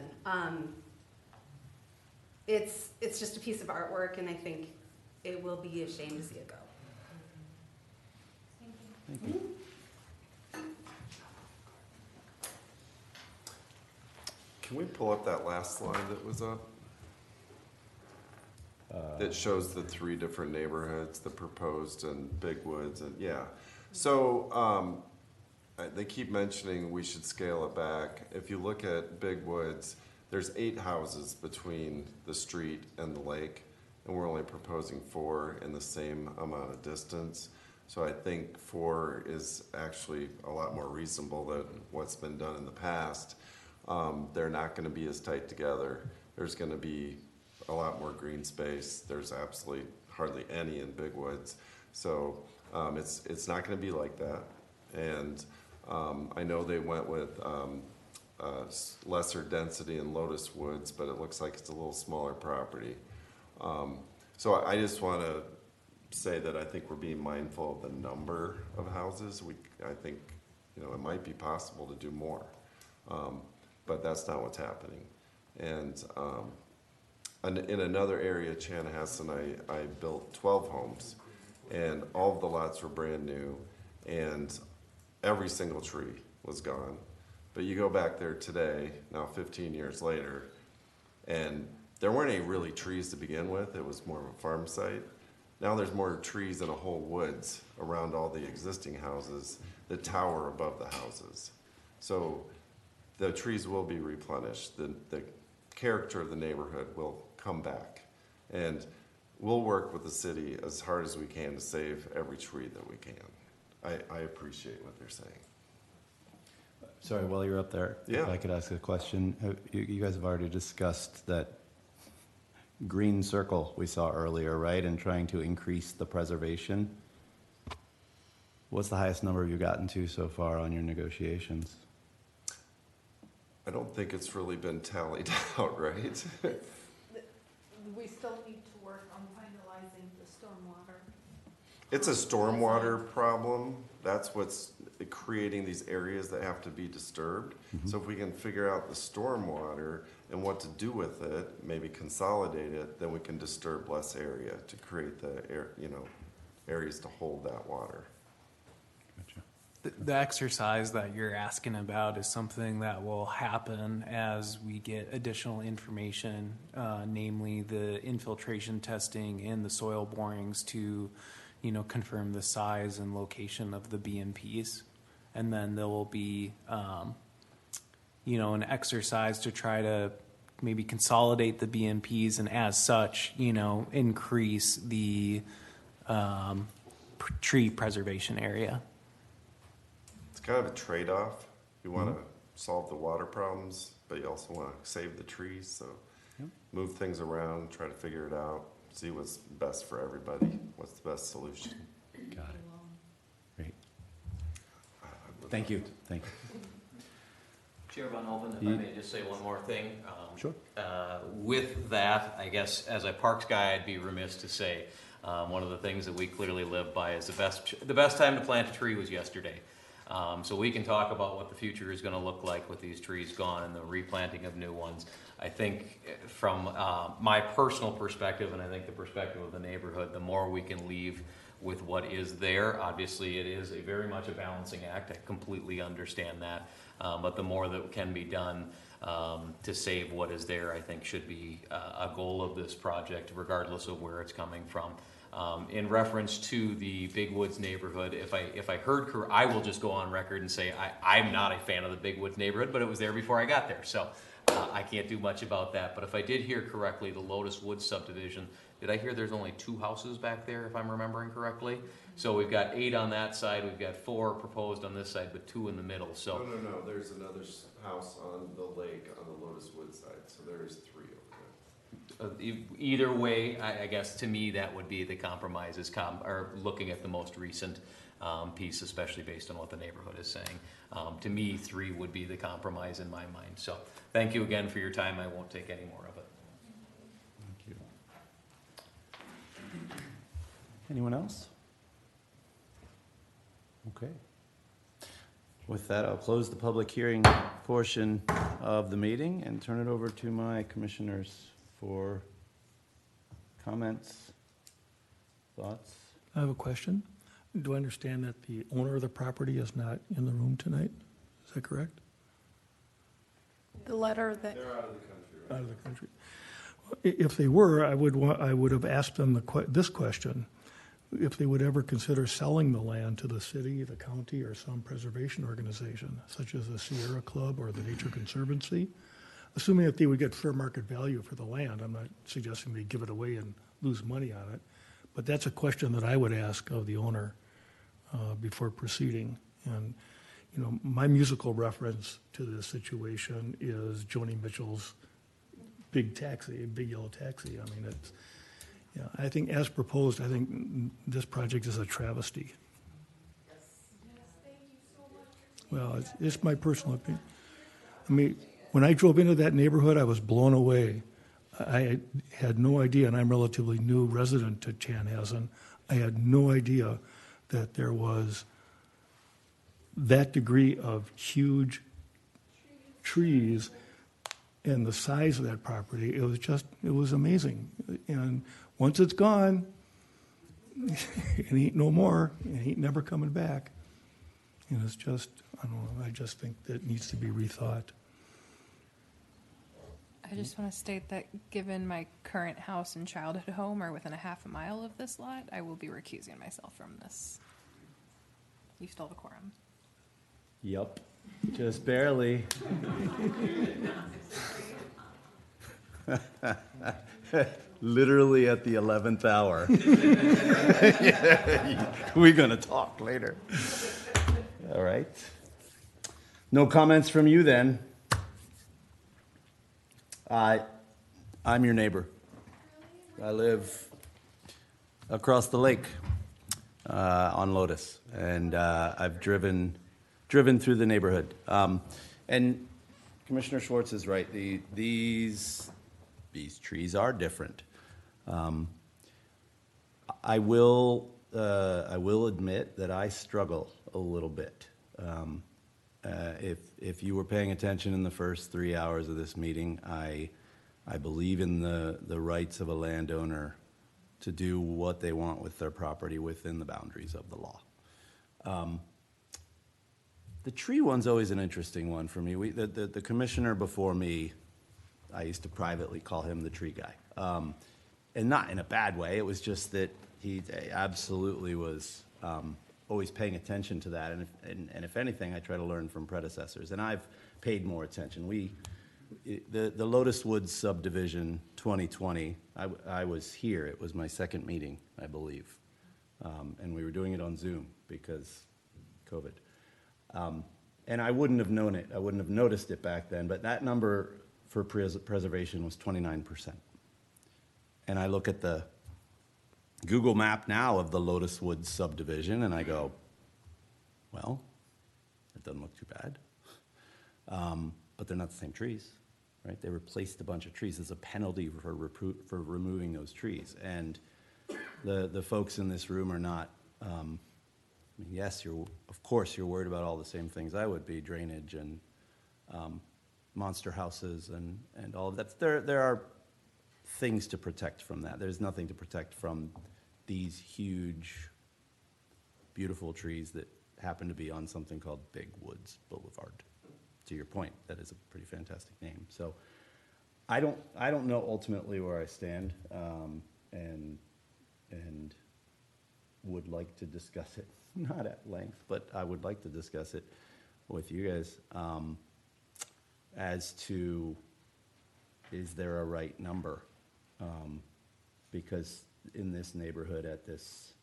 It's just a piece of artwork, and I think it will be a shame to see it go. Thank you. Can we pull up that last slide that was up? That shows the 3 different neighborhoods, the proposed and Big Woods, and yeah. So they keep mentioning we should scale it back. If you look at Big Woods, there's 8 houses between the street and the lake, and we're only proposing 4 in the same amount of distance. So I think 4 is actually a lot more reasonable than what's been done in the past. They're not going to be as tight together. There's going to be a lot more green space. There's absolutely hardly any in Big Woods. So it's not going to be like that. And I know they went with lesser density in Lotus Woods, but it looks like it's a little smaller property. So I just want to say that I think we're being mindful of the number of houses. I think, it might be possible to do more, but that's not what's happening. And in another area, Chanhassen, I built 12 homes, and all of the lots were brand new, and every single tree was gone. But you go back there today, now 15 years later, and there weren't any really trees to begin with. It was more of a farm site. Now there's more trees in a whole woods around all the existing houses that tower above the houses. So the trees will be replenished. The character of the neighborhood will come back. And we'll work with the city as hard as we can to save every tree that we can. I appreciate what they're saying. Sorry, while you're up there, Yeah. if I could ask a question. You guys have already discussed that green circle we saw earlier, right? And trying to increase the preservation. What's the highest number you've gotten to so far on your negotiations? I don't think it's really been tallied out, right? We still need to work on finalizing the stormwater. It's a stormwater problem. That's what's creating these areas that have to be disturbed. So if we can figure out the stormwater and what to do with it, maybe consolidate it, then we can disturb less area to create the areas to hold that water. The exercise that you're asking about is something that will happen as we get additional information, namely the infiltration testing and the soil borings to, confirm the size and location of the BMPs. And then there will be, an exercise to try to maybe consolidate the BMPs and as such, increase the tree preservation area. It's kind of a trade-off. You want to solve the water problems, but you also want to save the trees. So move things around, try to figure it out, see what's best for everybody, what's the best solution. Got it. Great. Thank you. Thank you. Chair Van Hoven, if I may just say one more thing. Sure. With that, I guess as a parks guy, I'd be remiss to say one of the things that we clearly live by is the best time to plant a tree was yesterday. So we can talk about what the future is going to look like with these trees gone and the replanting of new ones. I think from my personal perspective, and I think the perspective of the neighborhood, the more we can leave with what is there. Obviously, it is very much a balancing act. I completely understand that. But the more that can be done to save what is there, I think should be a goal of this project, regardless of where it's coming from. In reference to the Big Woods neighborhood, if I heard correct, I will just go on record and say I'm not a fan of the Big Woods neighborhood, but it was there before I got there, so I can't do much about that. But if I did hear correctly, the Lotus Woods subdivision, did I hear there's only 2 houses back there, if I'm remembering correctly? So we've got 8 on that side, we've got 4 proposed on this side, but 2 in the middle, so. No, there's another house on the lake on the Lotus Woods side, so there's 3 over Either way, I guess to me, that would be the compromise is or looking at the most recent piece, especially based on what the neighborhood is saying. To me, 3 would be the compromise in my mind. So thank you again for your time. I won't take any more of it. Thank you. Anyone else? Okay. With that, I'll close the public hearing portion of the meeting and turn it over to my commissioners for comments, thoughts. I have a question. Do I understand that the owner of the property is not in the room tonight? Is that correct? The letter that. They're out of the country, right? Out of the country. If they were, I would have asked them this question. If they would ever consider selling the land to the city, the county, or some preservation organization, such as the Sierra Club or the Nature Conservancy, assuming that they would get fair market value for the land. I'm not suggesting they give it away and lose money on it, but that's a question that I would ask of the owner before proceeding. And, you know, my musical reference to this situation is Joni Mitchell's Big Yellow Taxi. I mean, it's, yeah, I think as proposed, I think this project is a travesty. Well, it's my personal opinion. I mean, when I drove into that neighborhood, I was blown away. I had no idea, and I'm a relatively new resident to Chanhassen, I had no idea that there was that degree of huge trees and the size of that property. It was amazing. And once it's gone, it ain't no more. It ain't never coming back. And it's just, I don't know, I just think that needs to be rethought. I just want to state that given my current house and childhood home are within a half a mile of this lot, I will be recusing myself from this. You still have a quorum. Yep, just barely. Literally at the 11th hour. We're going to talk later. All right. No comments from you then. I'm your neighbor. I live across the lake on Lotus, and I've driven through the neighborhood. And Commissioner Schwartz is right. These trees are different. I will admit that I struggle a little bit. If you were paying attention in the first 3 hours of this meeting, I believe in the rights of a landowner to do what they want with their property within the boundaries of the law. The tree one's always an interesting one for me. The commissioner before me, I used to privately call him the tree guy. And not in a bad way. It was just that he absolutely was always paying attention to that. And if anything, I try to learn from predecessors. And I've paid more attention. The Lotus Woods Subdivision 2020, I was here. It was my second meeting, I believe. And we were doing it on Zoom because COVID. And I wouldn't have known it. I wouldn't have noticed it back then. But that number for preservation was 29%. And I look at the Google map now of the Lotus Woods subdivision, and I go, well, it doesn't look too bad. But they're not the same trees, right? They replaced a bunch of trees. There's a penalty for removing those trees. And the folks in this room are not, I mean, yes, of course you're worried about all the same things I would be, drainage and monster houses and all of that. There are things to protect from that. There's nothing to protect from these huge, beautiful trees that happen to be on something called Big Woods Boulevard. To your point, that is a pretty fantastic name. So I don't know ultimately where I stand, and would like to discuss it, not at length, but I would like to discuss it with you guys as to, is there a right number? Because in this neighborhood at this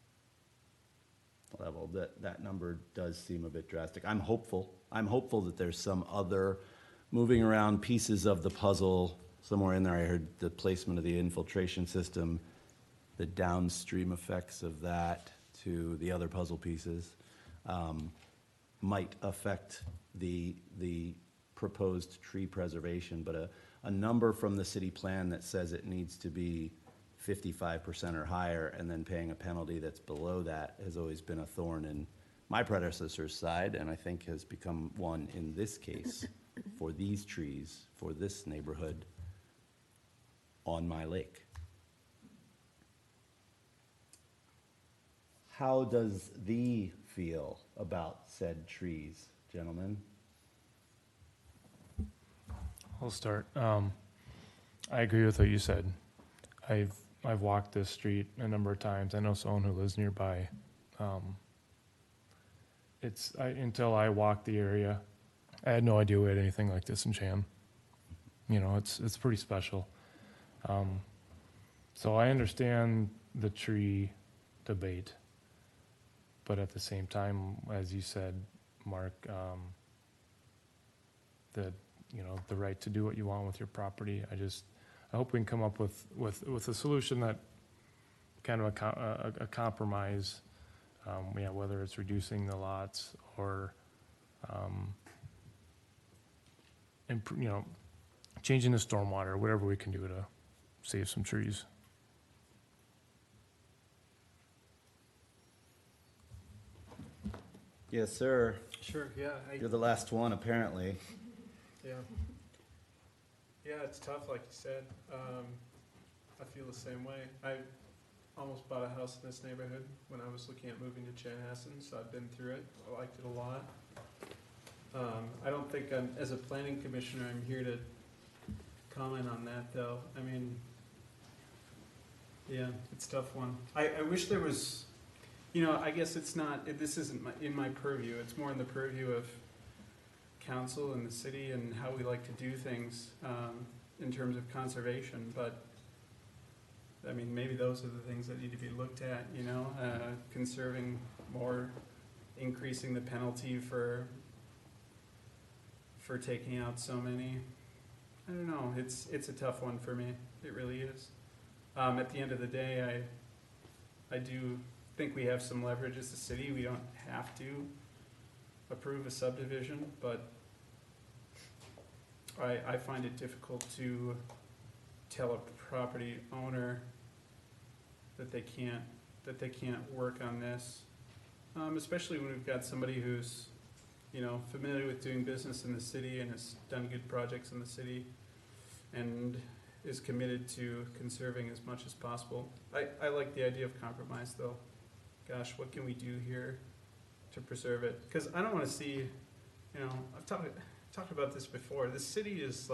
level, that number does seem a bit drastic. I'm hopeful that there's some other moving around pieces of the puzzle somewhere in there I heard the placement of the infiltration system, the downstream effects of that to the other puzzle pieces might affect the proposed tree preservation, but a number from the city plan that says it needs to be 55% or higher and then paying a penalty that's below that has always been a thorn in my predecessor's side, and I think has become one in this case for these trees, for this neighborhood on my lake. How does thee feel about said trees, gentlemen? I'll start. I agree with what you said. I've walked this street a number of times. I know someone who lives nearby. Until I walked the area, I had no idea we had anything like this in Chan. You know, it's pretty special. So I understand the tree debate, but at the same time, as you said, Mark, the right to do what you want with your property. I hope we can come up with a solution that kind of a compromise. Whether it's reducing the lots or, changing the stormwater, whatever we can do to save some trees. Yes, sir. Sure, yeah. You're the last one, apparently. Yeah. Yeah, it's tough, like you said. I feel the same way. I almost bought a house in this neighborhood when I was looking at moving to Chanhassen, so I've been through it. I liked it a lot. I don't think as a planning commissioner, I'm here to comment on that, though. I mean, yeah, it's a tough one. I wish there was, I guess this isn't in my purview. It's more in the purview of council and the city and how we like to do things in terms of conservation, but I mean, maybe those are the things that need to be looked at, conserving more, increasing the penalty for taking out so many. I don't know, it's a tough one for me, it really is. At the end of the day, I do think we have some leverage as a city. We don't have to approve a subdivision, but I find it difficult to tell a property owner that they can't work on this, especially when we've got somebody who's familiar with doing business in the city and has done good projects in the city and is committed to conserving as much as possible. I like the idea of compromise, though. Gosh, what can we do here to preserve it? Because I don't want to see, I've talked about this before. The city is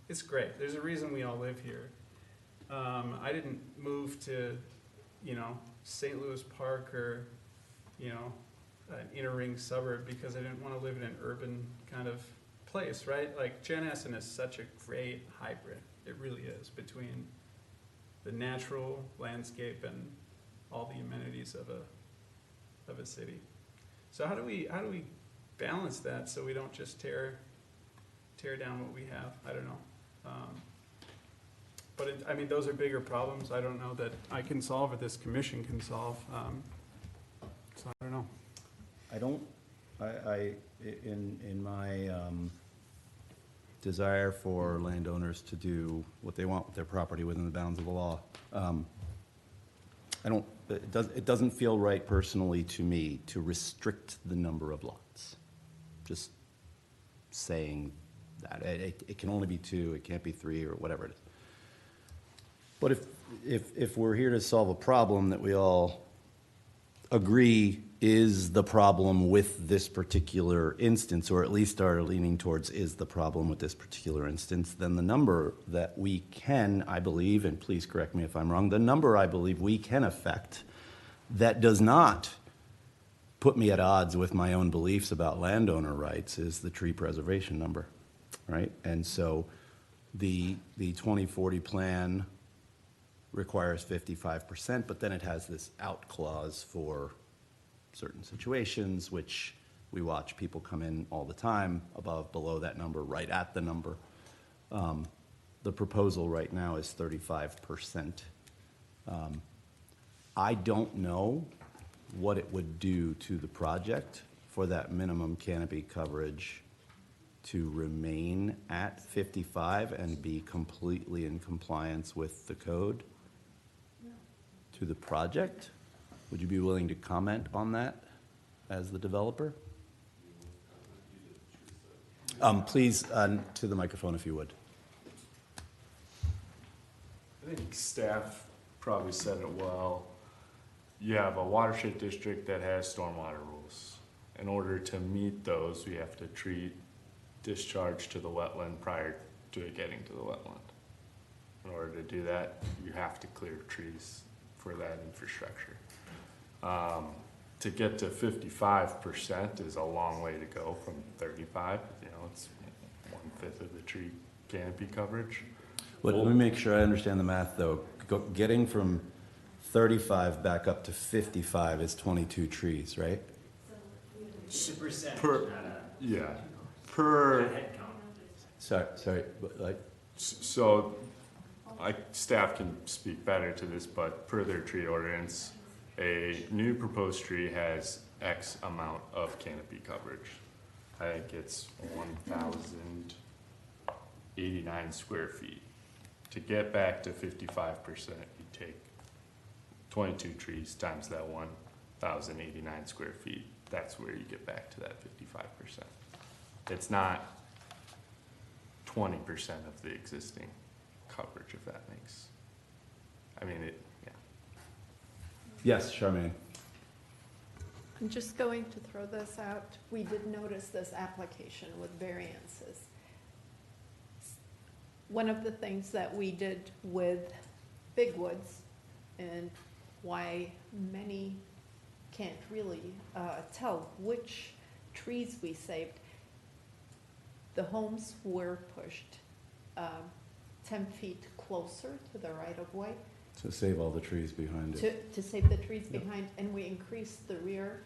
it's great. There's a reason we all live here. I didn't move to, St. Louis Park or, an inner ring suburb because I didn't want to live in an urban kind of place, right? Like Chanhassen is such a great hybrid. It really is, between the natural landscape and all the amenities of a city. So how do we balance that so we don't just tear down what we have? I don't know. But those are bigger problems. I don't know that I can solve or this commission can solve. So I don't know. In my desire for landowners to do what they want with their property within the bounds of the law, it doesn't feel right personally to me to restrict the number of lots. Just saying that. It can only be 2, it can't be 3, or whatever it is. But if we're here to solve a problem that we all agree is the problem with this particular instance, or at least are leaning towards is the problem with this particular instance, then the number that we can, I believe, and please correct me if I'm wrong, the number I believe we can affect that does not put me at odds with my own beliefs about landowner rights is the tree preservation number, right? And so the 2040 plan requires 55%, but then it has this out clause for certain situations, which we watch people come in all the time, below that number, right at the number. the proposal right now is 35%. I don't know what it would do to the project for that minimum canopy coverage to remain at 55 and be completely in compliance with the code to the project. Would you be willing to comment on that as the developer? Please, to the microphone if you would. I think staff probably said it well. You have a watershed district that has stormwater rules. In order to meet those, we have to treat discharge to the wetland prior to it getting to the wetland. In order to do that, you have to clear trees for that infrastructure. To get to 55% is a long way to go from 35. You know, it's 1/5 of the tree canopy coverage. Well, let me make sure I understand the math, though. Getting from 35 back up to 55 is 22 trees, right? Sorry, but like. So, staff can speak better to this, but per their tree ordinance, a new proposed tree has X amount of canopy coverage. I think it's 1,089 square feet. To get back to 55%, you take 22 trees times that 1,089 square feet. That's where you get back to that 55%. It's not 20% of the existing coverage, if that makes, I mean, yeah. Yes, Charmaine. I'm just going to throw this out. We did notice this application with variances. One of the things that we did with Big Woods, and why many can't really tell which trees we saved, the homes were pushed 10 feet closer to the right-of-way. To save all the trees behind it. To save the trees behind, and we increased the rear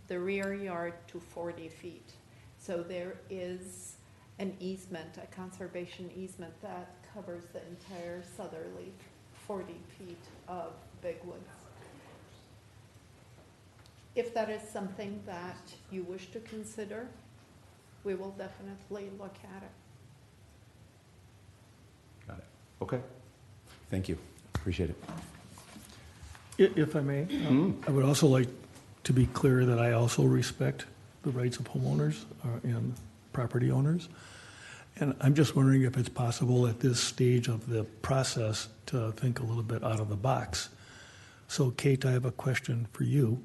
yard to 40 feet. So there is an easement, a conservation easement that covers the entire southerly 40 feet of Big Woods. If that is something that you wish to consider, we will definitely look at it. Got it. Okay. Thank you. Appreciate it. If I may, I would also like to be clear that I also respect the rights of homeowners and property owners. And I'm just wondering if it's possible at this stage of the process to think a little bit out of the box. So, Kate, I have a question for you.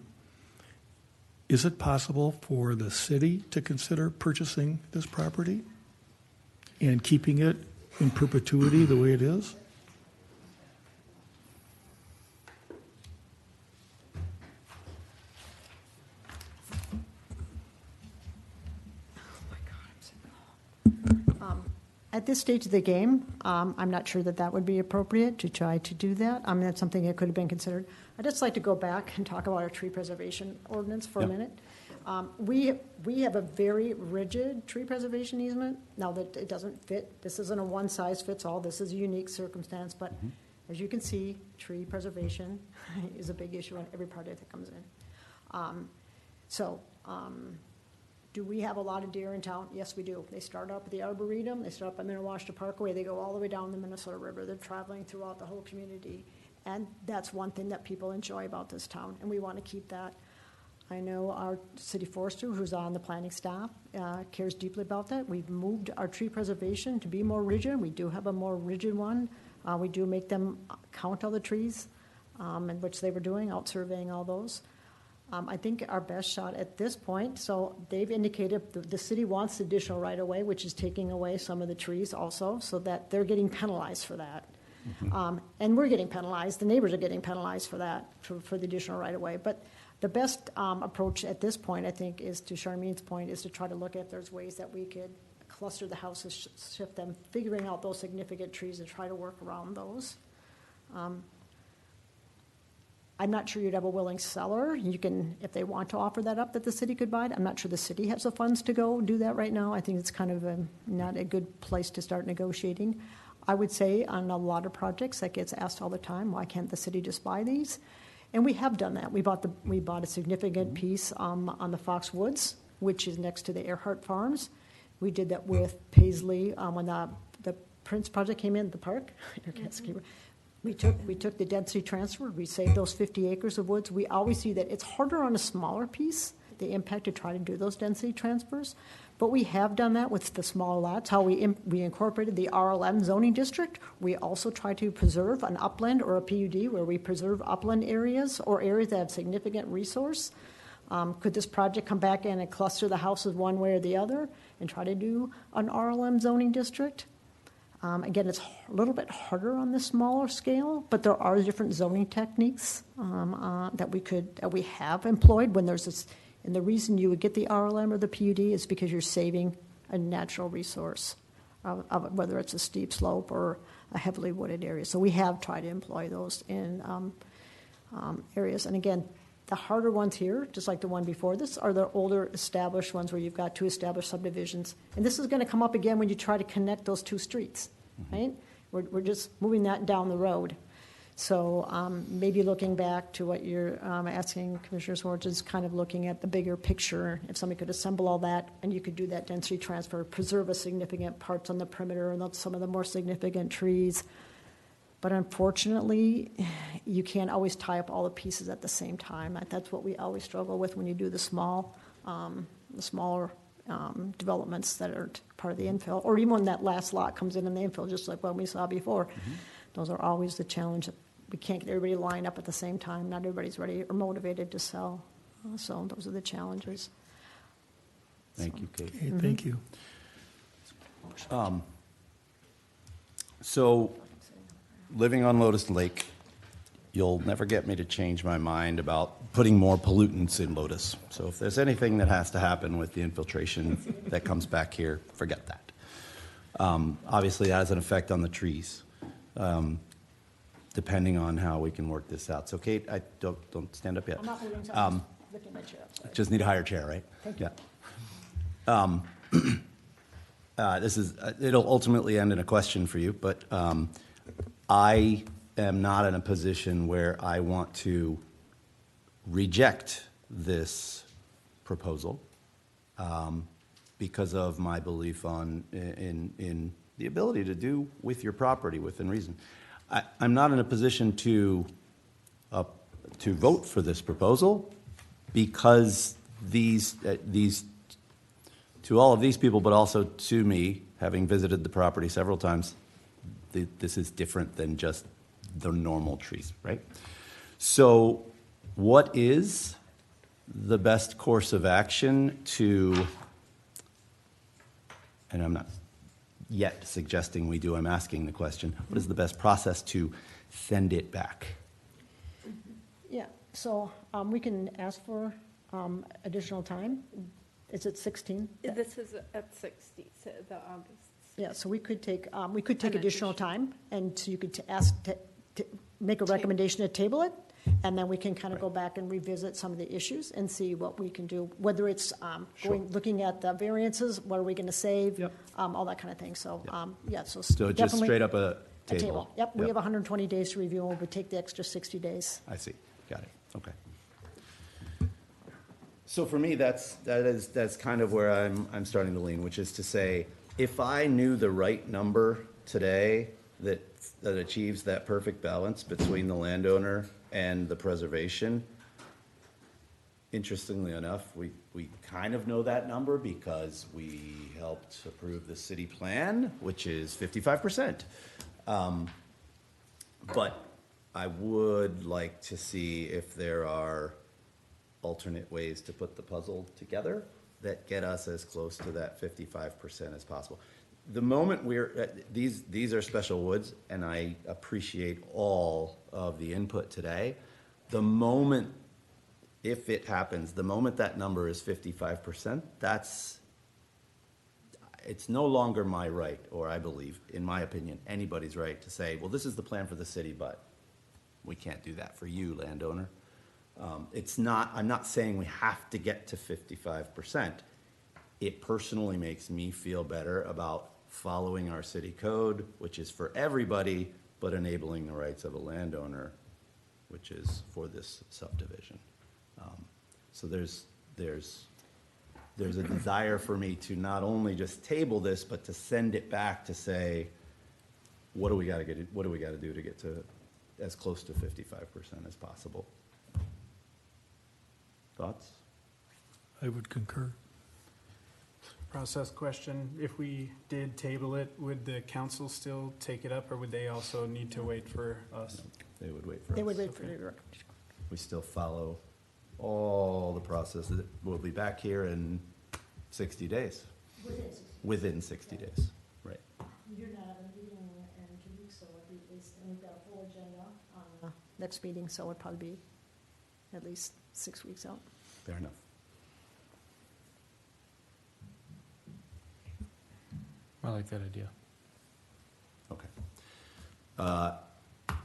Is it possible for the city to consider purchasing this property and keeping it in perpetuity the way it is? At this stage of the game, I'm not sure that that would be appropriate to try to do that. I mean, that's something that could have been considered. I'd just like to go back and talk about our tree preservation ordinance for a minute. We have a very rigid tree preservation easement. Now that it doesn't fit, this isn't a one-size-fits-all. This is a unique circumstance, but as you can see, tree preservation is a big issue on every project that comes in. Do we have a lot of deer in town? Yes, we do. They start up at the Arboretum, they start up at Minnewaska Parkway, they go all the way down the Minnesota River. They're traveling throughout the whole community. And that's one thing that people enjoy about this town, and we want to keep that. I know our city forester, who's on the planning staff, cares deeply about that. We've moved our tree preservation to be more rigid. We do have a more rigid one. We do make them count all the trees, in which they were doing, out surveying all those. I think our best shot at this point, so they've indicated the city wants additional right-of-way, which is taking away some of the trees also, so that they're getting penalized for that. And we're getting penalized, the neighbors are getting penalized for that, for the additional right-of-way. But the best approach at this point, I think, is to Charmaine's point, is to try to look at if there's ways that we could cluster the houses, shift them, figuring out those significant trees and try to work around those. I'm not sure you'd have a willing seller. You can, if they want to offer that up, that the city could buy it. I'm not sure the city has the funds to go do that right now. I think it's kind of not a good place to start negotiating. I would say on a lot of projects that gets asked all the time, why can't the city just buy these? And we have done that. We bought a significant piece on the Fox Woods, which is next to the Earhart Farms. We did that with Paisley when the Prince project came in the park. We took the density transfer. We saved those 50 acres of woods. We always see that it's harder on a smaller piece, the impact to try to do those density transfers. But we have done that with the small lots, how we incorporated the RLM zoning district. We also try to preserve an upland or a PUD where we preserve upland areas or areas that have significant resource. Could this project come back in and cluster the houses one way or the other and try to do an RLM zoning district? Again, it's a little bit harder on the smaller scale, but there are different zoning techniques that we have employed when there's this. And the reason you would get the RLM or the PUD is because you're saving a natural resource, whether it's a steep slope or a heavily wooded area. So we have tried to employ those in areas. And again, the harder ones here, just like the one before this, are the older established ones where you've got two established subdivisions. And this is going to come up again when you try to connect those two streets, right? We're just moving that down the road. So maybe looking back to what you're asking, Commissioner Swartz, is kind of looking at the bigger picture. If somebody could assemble all that and you could do that density transfer, preserve a significant parts on the perimeter and some of the more significant trees. But unfortunately, you can't always tie up all the pieces at the same time. That's what we always struggle with when you do the smaller developments that are part of the infill, or even when that last lot comes in the infill, just like what we saw before. Those are always the challenge. We can't get everybody lined up at the same time. Not everybody's ready or motivated to sell. So those are the challenges. Thank you, Kate. Okay, thank you. So, living on Lotus Lake, you'll never get me to change my mind about putting more pollutants in Lotus. So if there's anything that has to happen with the infiltration that comes back here, forget that. Obviously, that has an effect on the trees, depending on how we can work this out. So Kate, don't stand up yet. I'm not moving, so I'm just lifting my chair up. Just need a higher chair, right? Thank you. Yeah. It'll ultimately end in a question for you, but I am not in a position where I want to reject this proposal because of my belief in the ability to do with your property within reason. I'm not in a position to vote for this proposal because to all of these people, but also to me, having visited the property several times, this is different than just the normal trees, right? So what is the best course of action to, and I'm not yet suggesting we do, I'm asking the question, what is the best process to send it back? Yeah, so we can ask for additional time. Is it 16? This is at 60, so the August. Yeah, so we could take additional time, and so you could ask to make a recommendation to table it, and then we can kind of go back and revisit some of the issues and see what we can do, whether it's looking at the variances, what are we going to save, all that kind of thing. So, So just straight up a table. Yep, we have 120 days to review, and we'll take the extra 60 days. I see. Got it. Okay. So for me, that's kind of where I'm starting to lean, which is to say, if I knew the right number today that achieves that perfect balance between the landowner and the preservation, interestingly enough, we kind of know that number because we helped approve the city plan, which is 55%. But I would like to see if there are alternate ways to put the puzzle together that get us as close to that 55% as possible. The moment these are special woods, and I appreciate all of the input today. The moment, if it happens, the moment that number is 55%, it's no longer my right, or I believe, in my opinion, anybody's right to say, well, this is the plan for the city, but We can't do that for you, landowner. I'm not saying we have to get to 55%. It personally makes me feel better about following our city code, which is for everybody, but enabling the rights of a landowner, which is for this subdivision. So there's a desire for me to not only just table this, but to send it back to say, what do we got to do to get to as close to 55% as possible? Thoughts? I would concur. Process question, if we did table it, would the council still take it up, or would they also need to wait for us? They would wait for us. They would wait for the. We still follow all the processes. We'll be back here in 60 days. Within 60 days, right. You're not having a meeting in 2 weeks, so we've got a full agenda on the next meeting, so it'd probably be at least 6 weeks out. Fair enough. I like that idea. Okay.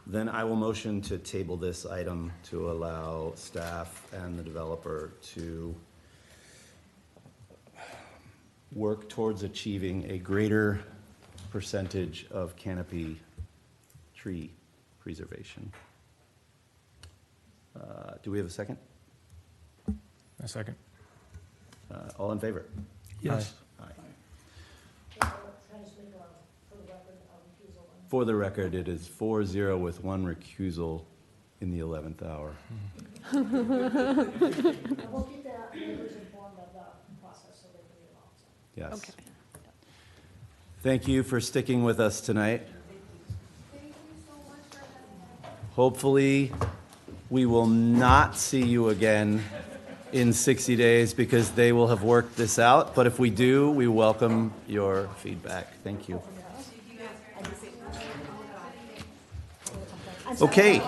Then I will motion to table this item to allow staff and the developer to work towards achieving a greater percentage of canopy tree preservation. Do we have a second? A second. All in favor? Yes. Aye. For the record, it is 4-0 with one recusal in the 11th hour. I will keep the neighbors informed of the process so they can be involved. Yes. Okay. Thank you for sticking with us tonight. Hopefully, we will not see you again in 60 days because they will have worked this out. But if we do, we welcome your feedback. Thank you. Okay.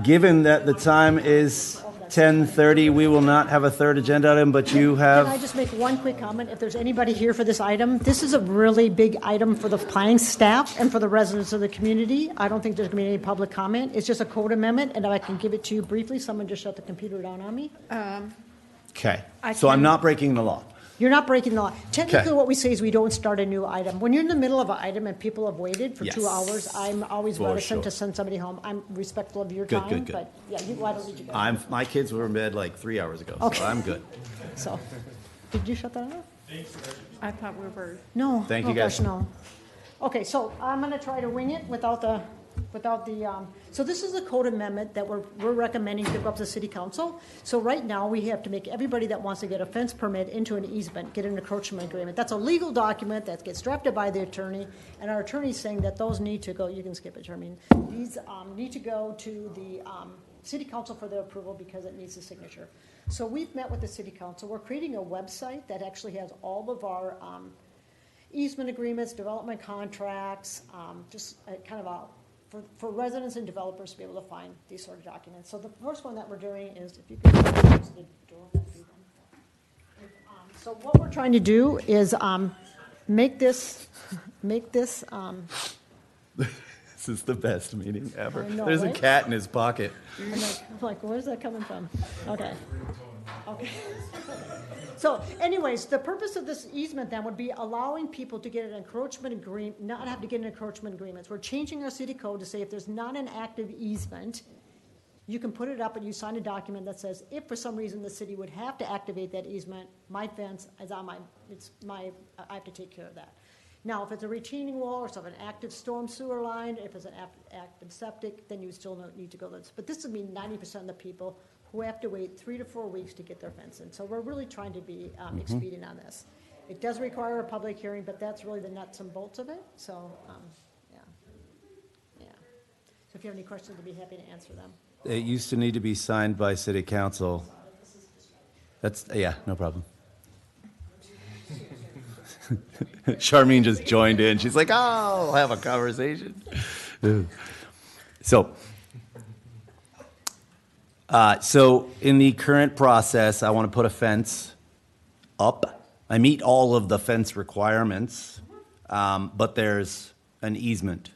Given that the time is 10:30, we will not have a third agenda item, but you have... Can I just make one quick comment? If there's anybody here for this item, this is a really big item for the planning staff and for the residents of the community. I don't think there's going to be any public comment. It's just a code amendment, and I can give it to you briefly. Someone just shut the computer down on me. Okay. So I'm not breaking the law. You're not breaking the law. Technically, Okay. what we say is we don't start a new item. When you're in the middle of an item and people have waited for 2 Yes. hours, I'm always For reticent to sure. send somebody home. I'm respectful of your Good, time, good, good. but yeah, I don't need you guys. My kids were in bed like 3 hours ago, Okay. so I'm good. So, did you shut that off? I thought we were. No. Thank oh you, guys. gosh, no. Okay, so I'm going to try to wing it without the, so this is a code amendment that we're recommending to go up to the city council. So right now, we have to make everybody that wants to get a fence permit into an easement, get an encroachment agreement. That's a legal document that gets drafted by the attorney, and our attorney's saying that those need to go, you can skip it, Charmaine. These need to go to the city council for their approval because it needs a signature. So we've met with the city council. We're creating a website that actually has all of our easement agreements, development contracts, just kind of a for residents and developers to be able to find these sort of documents. So the first one that we're doing is, if you could go to the door. So what we're trying to do is make this. This is the best meeting ever. I know, There's right? a cat in his pocket. I'm like, where's that coming from? Okay. So anyways, the purpose of this easement then would be allowing people to get an encroachment agreement, not have to get an encroachment agreements. We're changing our city code to say if there's not an active easement, you can put it up and you sign a document that says, if for some reason the city would have to activate that easement, my fence is on I have to take care of that. Now, if it's a retaining wall or if it's an active storm sewer line, if it's an active septic, then you still don't need to go there. But this would mean 90% of the people who have to wait 3 to 4 weeks to get their fence in. So we're really trying to be expedient on this. It does require a public hearing, but that's really the nuts and bolts of it. So, yeah. So if you have any questions, I'd be happy to answer them. It used to need to be signed by city council. Yeah, no problem. Charmaine just joined in. She's like, oh, I'll have a conversation. So in the current process, I want to put a fence up. I meet all of the fence requirements, but there's an easement.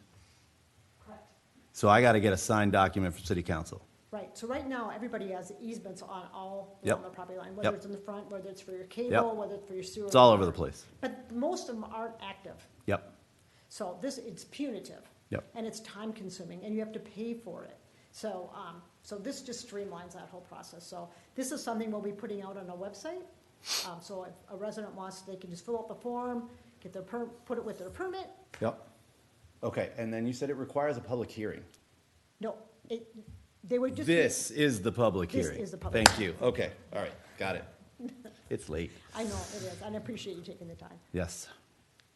Correct. So I got to get a signed document from city council. Right, so right now, everybody has easements on all Yep. along the property line, whether Yep. it's in the front, whether it's for your Yep. cable, whether it's for your sewer. It's all over the place. But most of them aren't active. Yep. So this, it's punitive. Yep. And it's time consuming, and you have to pay for it. So, so this just streamlines that whole process. So this is something we'll be putting out on our website. So if a resident wants, they can just fill out the form, get their put it with their permit. Yep. Okay, and then you said it requires a public hearing. No, they would just. This is the public This hearing. is the public Thank you. Okay, all right, got it. It's late. I know it is, and I appreciate you taking the time. Yes,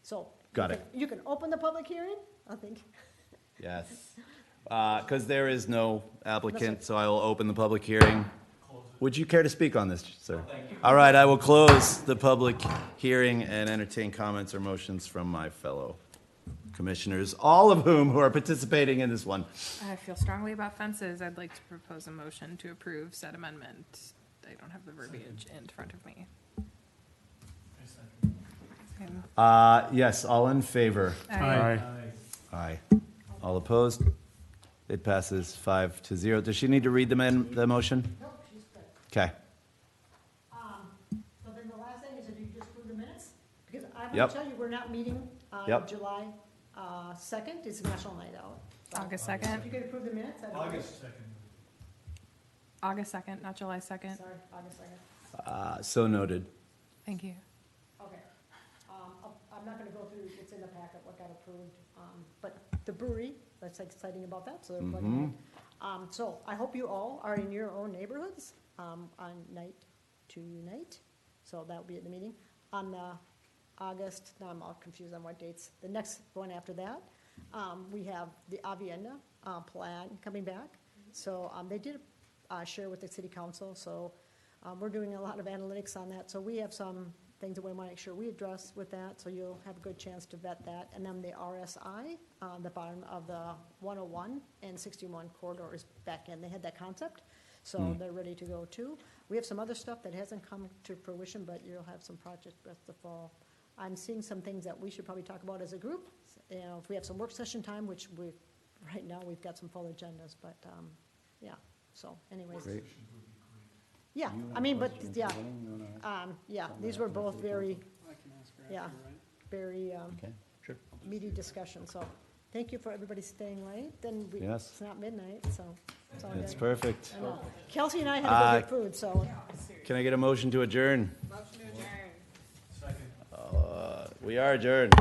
So. Got you it. can- You can open the public hearing, I think. yes. Because there is no applicant, so I will open the public hearing. Would you care to speak on this, sir? All right, I will close the public hearing and entertain comments or motions from my fellow commissioners, all of whom who are participating in this one. I feel strongly about fences. I'd like to propose a motion to approve said amendment. I don't have the verbiage in front of me. Yes, all in favor? Aye. Aye. All opposed? It passes 5-0. Does she need to read the motion? Nope, she's good. Okay. So then the last thing is if you just approve the minutes, because I want Yep. to tell you, we're not meeting on Yep. July 2nd, it's National Night Out. So August 2nd. If you could approve the minutes, that'd be great. August 2nd, not July 2nd. Sorry, August 2nd. So noted. Thank you. Okay. I'm not gonna go through, it's in the packet, what got approved, but the brewery, that's exciting about that, so everybody. So I hope you all are in your own neighborhoods, on night to night, so that'll be at the meeting. On August, now I'm all confused on what dates, the next one after that, we have the Avienda, plan coming back. So, they did, share with the city council, so, we're doing a lot of analytics on that, so we have some things that we want to make sure we address with that, so you'll have a good chance to vet that. And then the RSI, the bottom of the 101 and 61 corridor is back in. They had that concept, so they're ready to go too. We have some other stuff that hasn't come to fruition, but you'll have some projects rest of the fall. I'm seeing some things that we should probably talk about as a group. You know, if we have some work session time, which right now we've got some full agendas, but, yeah, so anyways. Great. Yeah, I mean, but, yeah, yeah, these were both very, yeah, very Okay, sure. meaty discussions, so thank you for everybody staying late, then Yes. it's not midnight, so it's all It's good. perfect. I know. Kelsey and I had to go get food, so. Can I get a motion to adjourn? Motion to adjourn. We are adjourned.